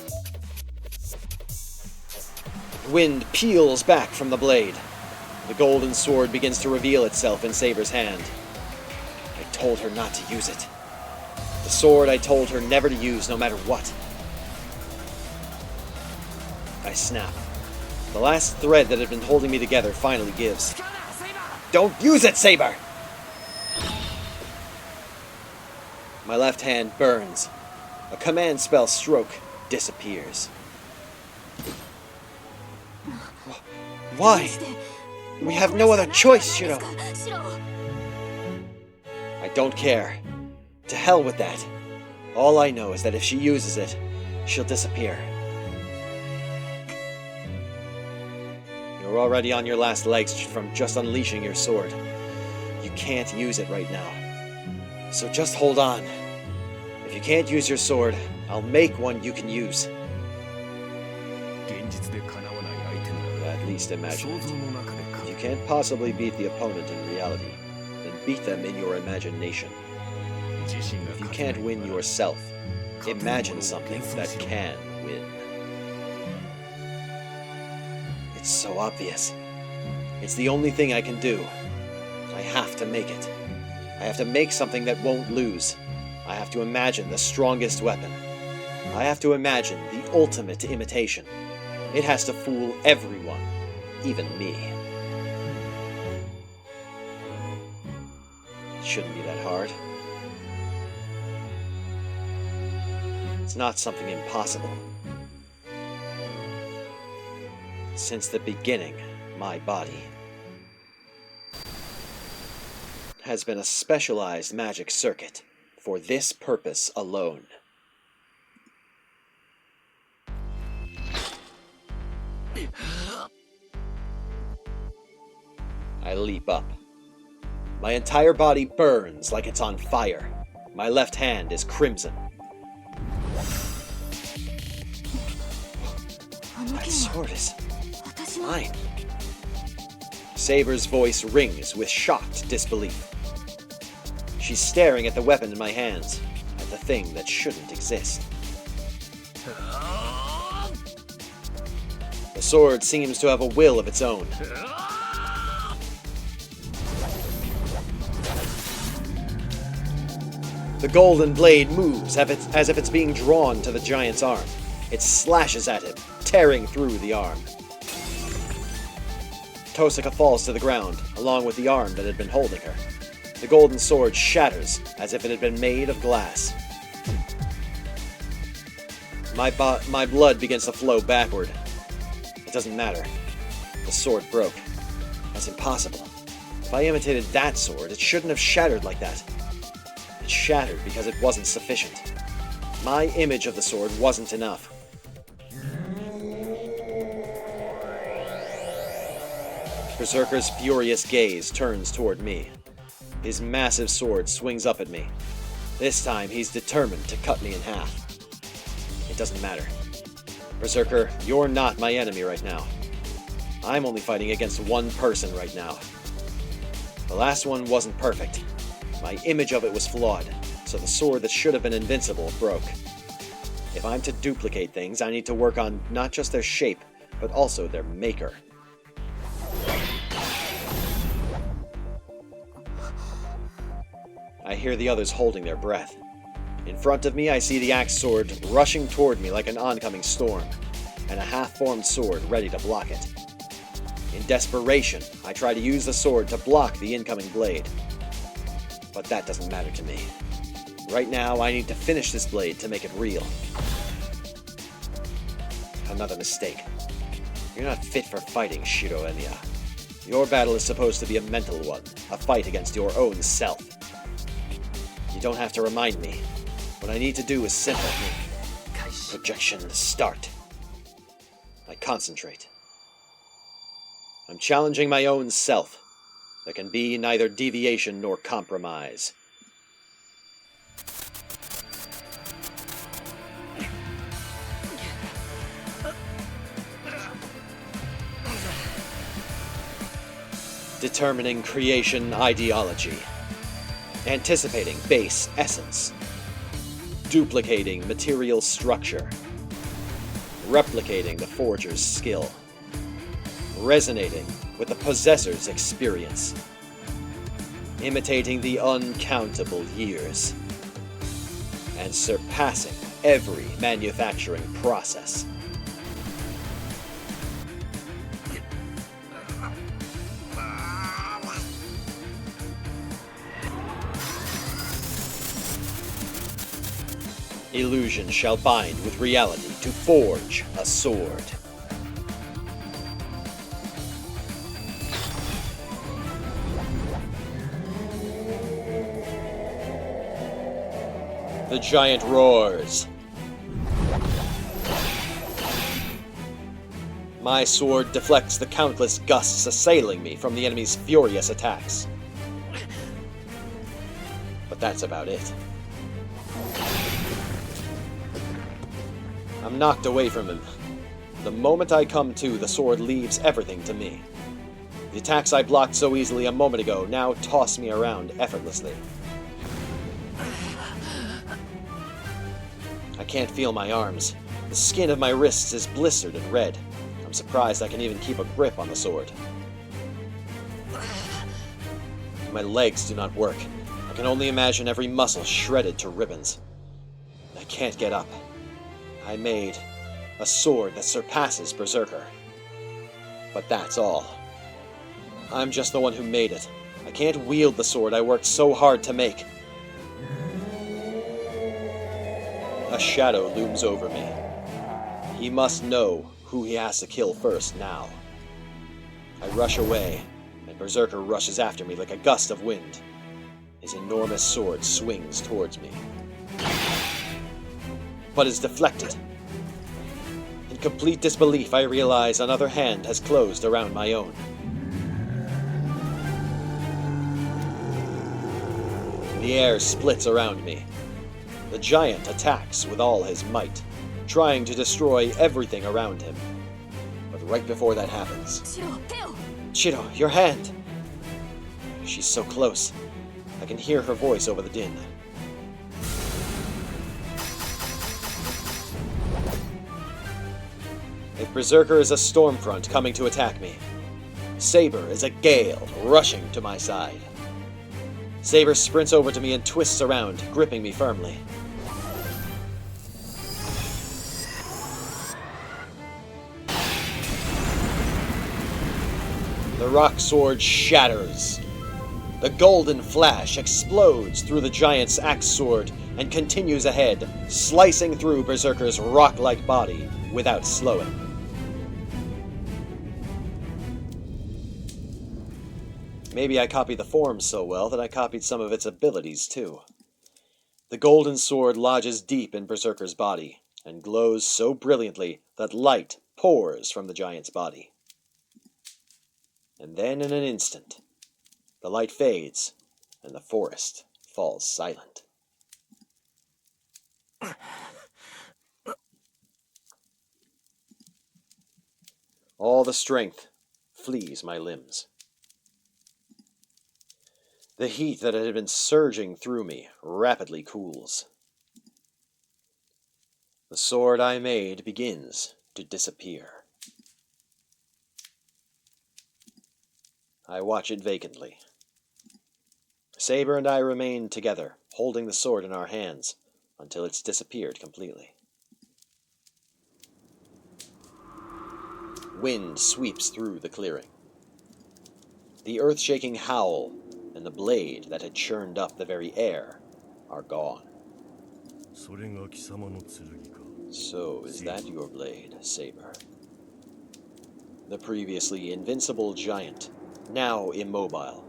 Wind peels back from the blade. The golden sword begins to reveal itself in Saber's hand. I told her not to use it. The sword I told her never to use no matter what. I snap. The last thread that had been holding me together finally gives. Don't use it, Saber! My left hand burns. A command spell stroke disappears. Why? We have no other choice, Shiro. I don't care. To hell with that. All I know is that if she uses it, she'll disappear. You're already on your last legs from just unleashing your sword. You can't use it right now. So just hold on. If you can't use your sword, I'll make one you can use. At least imagine it. If you can't possibly beat the opponent in reality, then beat them in your imagination. If you can't win yourself, imagine something that can win. It's so obvious. It's the only thing I can do. I have to make it. I have to make something that won't lose. I have to imagine the strongest weapon. I have to imagine the ultimate imitation. It has to fool everyone, even me. It shouldn't be that hard. It's not something impossible. Since the beginning, my body has been a specialized magic circuit for this purpose alone. I leap up. My entire body burns like it's on fire. My left hand is crimson. That sword is mine. Saber's voice rings with shocked disbelief. She's staring at the weapon in my hands, at the thing that shouldn't exist. The sword seems to have a will of its own. The golden blade moves as if it's being drawn to the giant's arm. It slashes at him, tearing through the arm. Tosaka falls to the ground, along with the arm that had been holding her. The golden sword shatters as if it had been made of glass. My blood begins to flow backward. It doesn't matter. The sword broke. That's impossible. If I imitated that sword, it shouldn't have shattered like that. It shattered because it wasn't sufficient. My image of the sword wasn't enough. Berserker's furious gaze turns toward me. His massive sword swings up at me. This time, he's determined to cut me in half. It doesn't matter. Berserker, you're not my enemy right now. I'm only fighting against one person right now. The last one wasn't perfect. My image of it was flawed, so the sword that should have been invincible broke. If I'm to duplicate things, I need to work on not just their shape, but also their maker. I hear the others holding their breath. In front of me, I see the axe sword rushing toward me like an oncoming storm, and a half-formed sword ready to block it. In desperation, I try to use the sword to block the incoming blade. But that doesn't matter to me. Right now, I need to finish this blade to make it real. Another mistake. You're not fit for fighting, Shiro Enya. Your battle is supposed to be a mental one, a fight against your own self. You don't have to remind me. What I need to do is simple. Projection start. I concentrate. I'm challenging my own self. There can be neither deviation nor compromise. Determining creation ideology. Anticipating base essence. Duplicating material structure. Replicating the forger's skill. Resonating with the possessor's experience. Imitating the uncountable years. And surpassing every manufacturing process. Illusion shall bind with reality to forge a sword. The giant roars. My sword deflects the countless gusts assailing me from the enemy's furious attacks. But that's about it. I'm knocked away from him. The moment I come to, the sword leaves everything to me. The attacks I blocked so easily a moment ago now toss me around effortlessly. I can't feel my arms. The skin of my wrists is blistered and red. I'm surprised I can even keep a grip on the sword. My legs do not work. I can only imagine every muscle shredded to ribbons. I can't get up. I made a sword that surpasses Berserker. But that's all. I'm just the one who made it. I can't wield the sword I worked so hard to make. A shadow looms over me. He must know who he has to kill first now. I rush away, and Berserker rushes after me like a gust of wind. His enormous sword swings towards me, but is deflected. In complete disbelief, I realize another hand has closed around my own. The air splits around me. The giant attacks with all his might, trying to destroy everything around him. But right before that happens... Shiro, your hand! She's so close. I can hear her voice over the din. If Berserker is a storm front coming to attack me, Saber is a gale rushing to my side. Saber sprints over to me and twists around, gripping me firmly. The rock sword shatters. The golden flash explodes through the giant's axe sword and continues ahead, slicing through Berserker's rock-like body without slowing. Maybe I copied the form so well that I copied some of its abilities too. The golden sword lodges deep in Berserker's body and glows so brilliantly that light pours from the giant's body. And then in an instant, the light fades and the forest falls silent. All the strength flees my limbs. The heat that had been surging through me rapidly cools. The sword I made begins to disappear. I watch it vacantly. Saber and I remain together, holding the sword in our hands, until it's disappeared completely. Wind sweeps through the clearing. The earth-shaking howl and the blade that had churned up the very air are gone. So, is that your blade, Saber? The previously invincible giant, now immobile,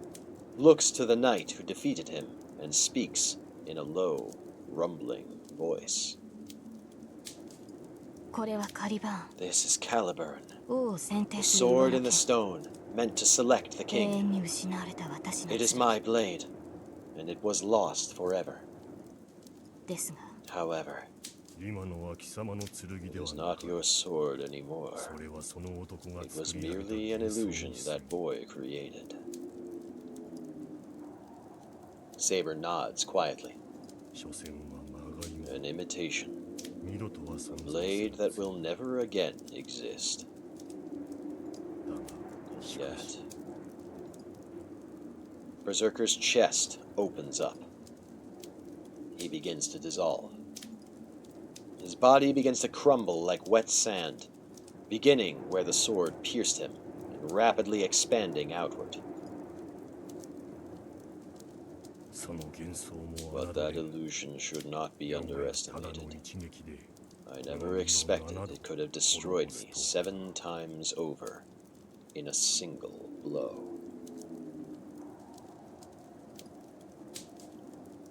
looks to the knight who defeated him and speaks in a low, rumbling voice. This is Caliburn, the sword in the stone, meant to select the king. It is my blade, and it was lost forever. However, it is not your sword anymore. It was merely an illusion that boy created. Saber nods quietly. An imitation. A blade that will never again exist. Yet. Berserker's chest opens up. He begins to dissolve. His body begins to crumble like wet sand, beginning where the sword pierced him and rapidly expanding outward. But that illusion should not be underestimated. I never expected it could have destroyed me 7 times over in a single blow.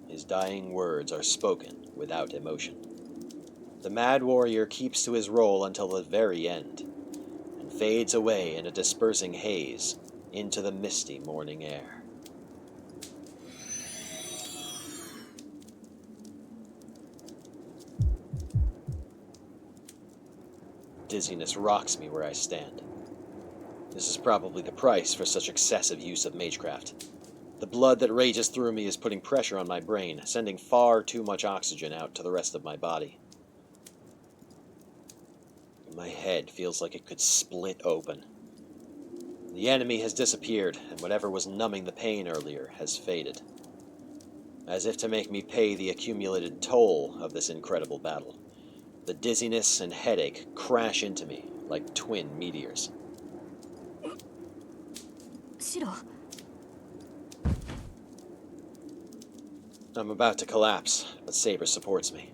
His dying words are spoken without emotion. The mad warrior keeps to his role until the very end, and fades away in a dispersing haze into the misty morning air. Dizziness rocks me where I stand. This is probably the price for such excessive use of magecraft. The blood that rages through me is putting pressure on my brain, sending far too much oxygen out to the rest of my body. My head feels like it could split open. The enemy has disappeared, and whatever was numbing the pain earlier has faded. As if to make me pay the accumulated toll of this incredible battle. The dizziness and headache crash into me like twin meteors. I'm about to collapse, but Saber supports me.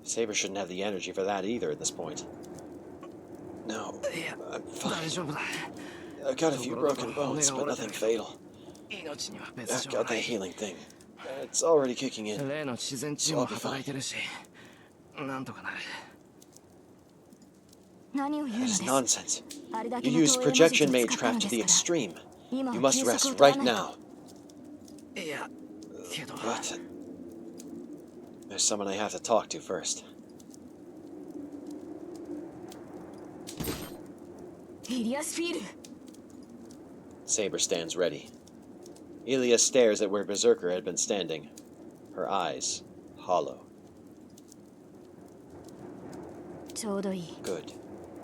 Saber shouldn't have the energy for that either at this point. No, I'm fine. I've got a few broken bones, but nothing fatal. I've got the healing thing. It's already kicking in, so I'll be fine. That is nonsense. You use projection magecraft to the extreme. You must rest right now. But there's someone I have to talk to first. Saber stands ready. Ilia stares at where Berserker had been standing, her eyes hollow. Good.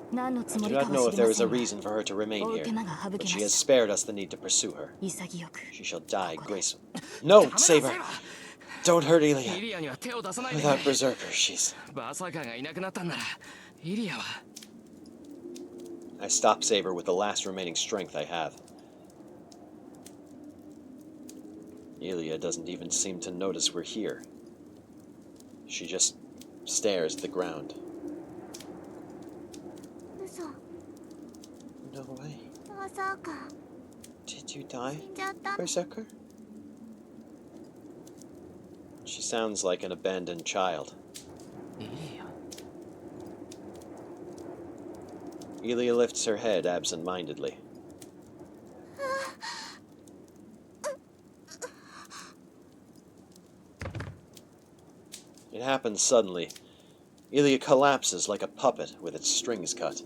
I do not know if there is a reason for her to remain here, but she has spared us the need to pursue her. She shall die gracefully. No, Saber! Don't hurt Ilia. イリアには手を出さないで Without Berserker, she's... バーサーカーがいなくなったんならイリアは I stop Saber with the last remaining strength I have. Ilia doesn't even seem to notice we're here. She just stares at the ground. 嘘 No way. まさか Did you die, 死んじゃったの Berserker? She sounds like an abandoned child. イリア Ilia lifts her head absent-mindedly. It happens suddenly. Ilia collapses like a puppet with its strings cut.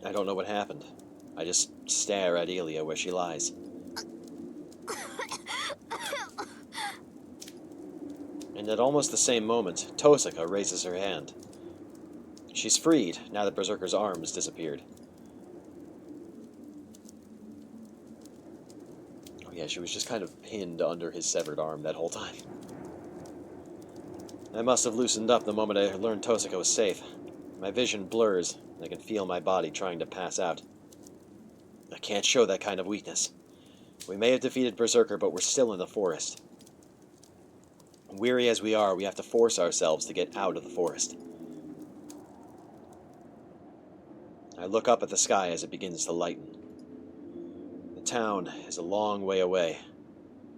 I don't know what happened. I just stare at Ilia where she lies. And at almost the same moment, Tosaka raises her hand. She's freed, now that Berserker's arms disappeared. Oh yeah, she was just kind of pinned under his severed arm that whole time. I must have loosened up the moment I learned Tosaka was safe. My vision blurs, and I can feel my body trying to pass out. I can't show that kind of weakness. We may have defeated Berserker, but we're still in the forest. Weary as we are, we have to force ourselves to get out of the forest. I look up at the sky as it begins to lighten. The town is a long way away.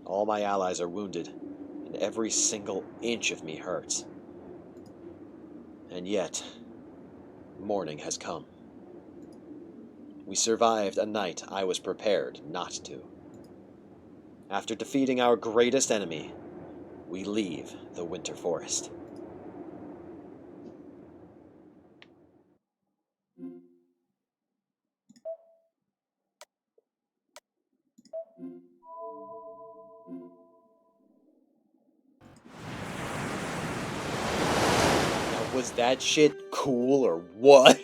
All my allies are wounded, and every single inch of me hurts. And yet, morning has come. We survived a night I was prepared not to. After defeating our greatest enemy, we leave the winter forest. Now, was that shit cool or what?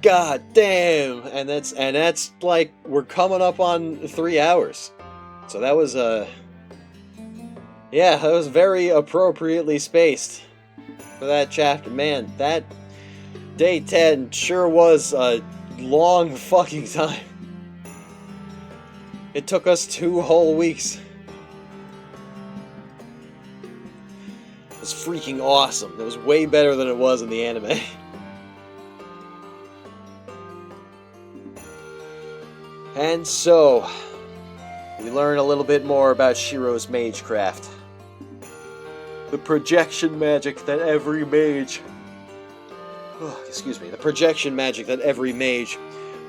God damn! And that's like we're coming up on 3 hours. So that was yeah, that was very appropriately spaced for that chapter. Man, that day 10 sure was a long fucking time. It took us 2 whole weeks. It was freaking awesome. It was way better than it was in the anime. And so, we learn a little bit more about Shiro's magecraft. The projection magic that every mage... the projection magic that every mage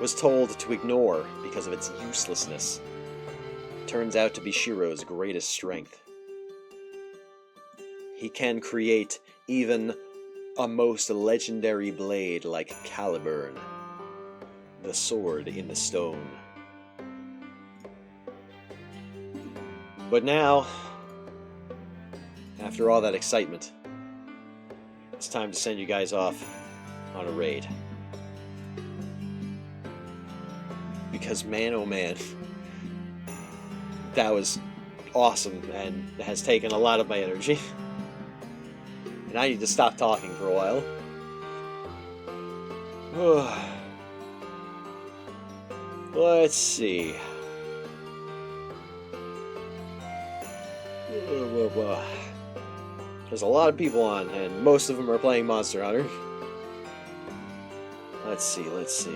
was told to ignore because of its uselessness turns out to be Shiro's greatest strength. He can create even a most legendary blade like Caliburn, the sword in the stone. But now, after all that excitement, it's time to send you guys off on a raid. Because man oh man, that was awesome and has taken a lot of my energy. And I need to stop talking for a while. Let's see. There's a lot of people on, and most of them are playing Monster Hunter. Let's see. Let's...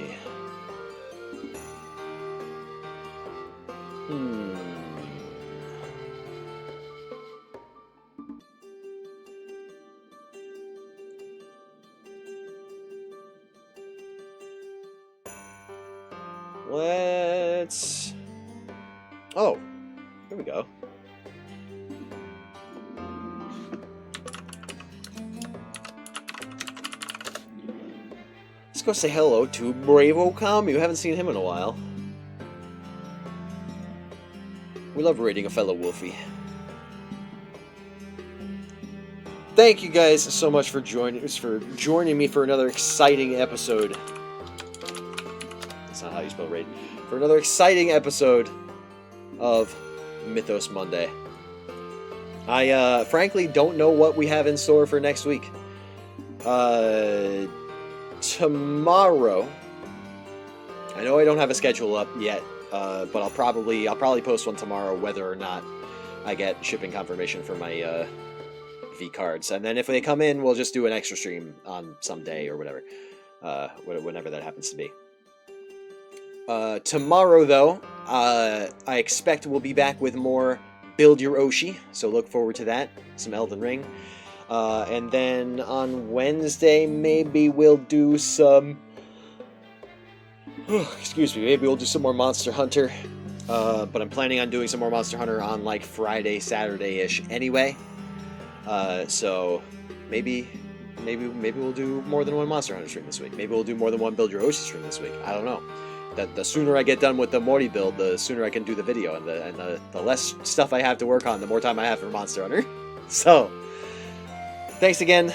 Oh, here we go. Let's go say hello to Brave Okami. We haven't seen him in a while. We love raiding a fellow Wolfie. thank you guys so much for joining me for another exciting episode. That's not how you spell raid. For another exciting episode of Mythos Monday. I frankly don't know what we have in store for next week. Tomorrow, I know I don't have a schedule up yet, but I'll probably post one tomorrow, whether or not I get shipping confirmation for my V cards. And then if they come in, we'll just do an extra stream on some day or whatever, whenever that happens to be. Tomorrow, though, I expect we'll be back with more Build Your Oshi, so look forward to that. Some Elden Ring. And then on Wednesday, maybe we'll do some... excuse me, maybe we'll do some more Monster Hunter. But I'm planning on doing some more Monster Hunter on, like, Friday, Saturday-ish anyway. So maybe we'll do more than one Monster Hunter stream this week. Maybe we'll do more than one Build Your Oshi stream this week. I don't know. The sooner I get done with the Mori build, the sooner I can do the video, and the less stuff I have to work on, the more time I have for Monster Hunter. So, thanks again.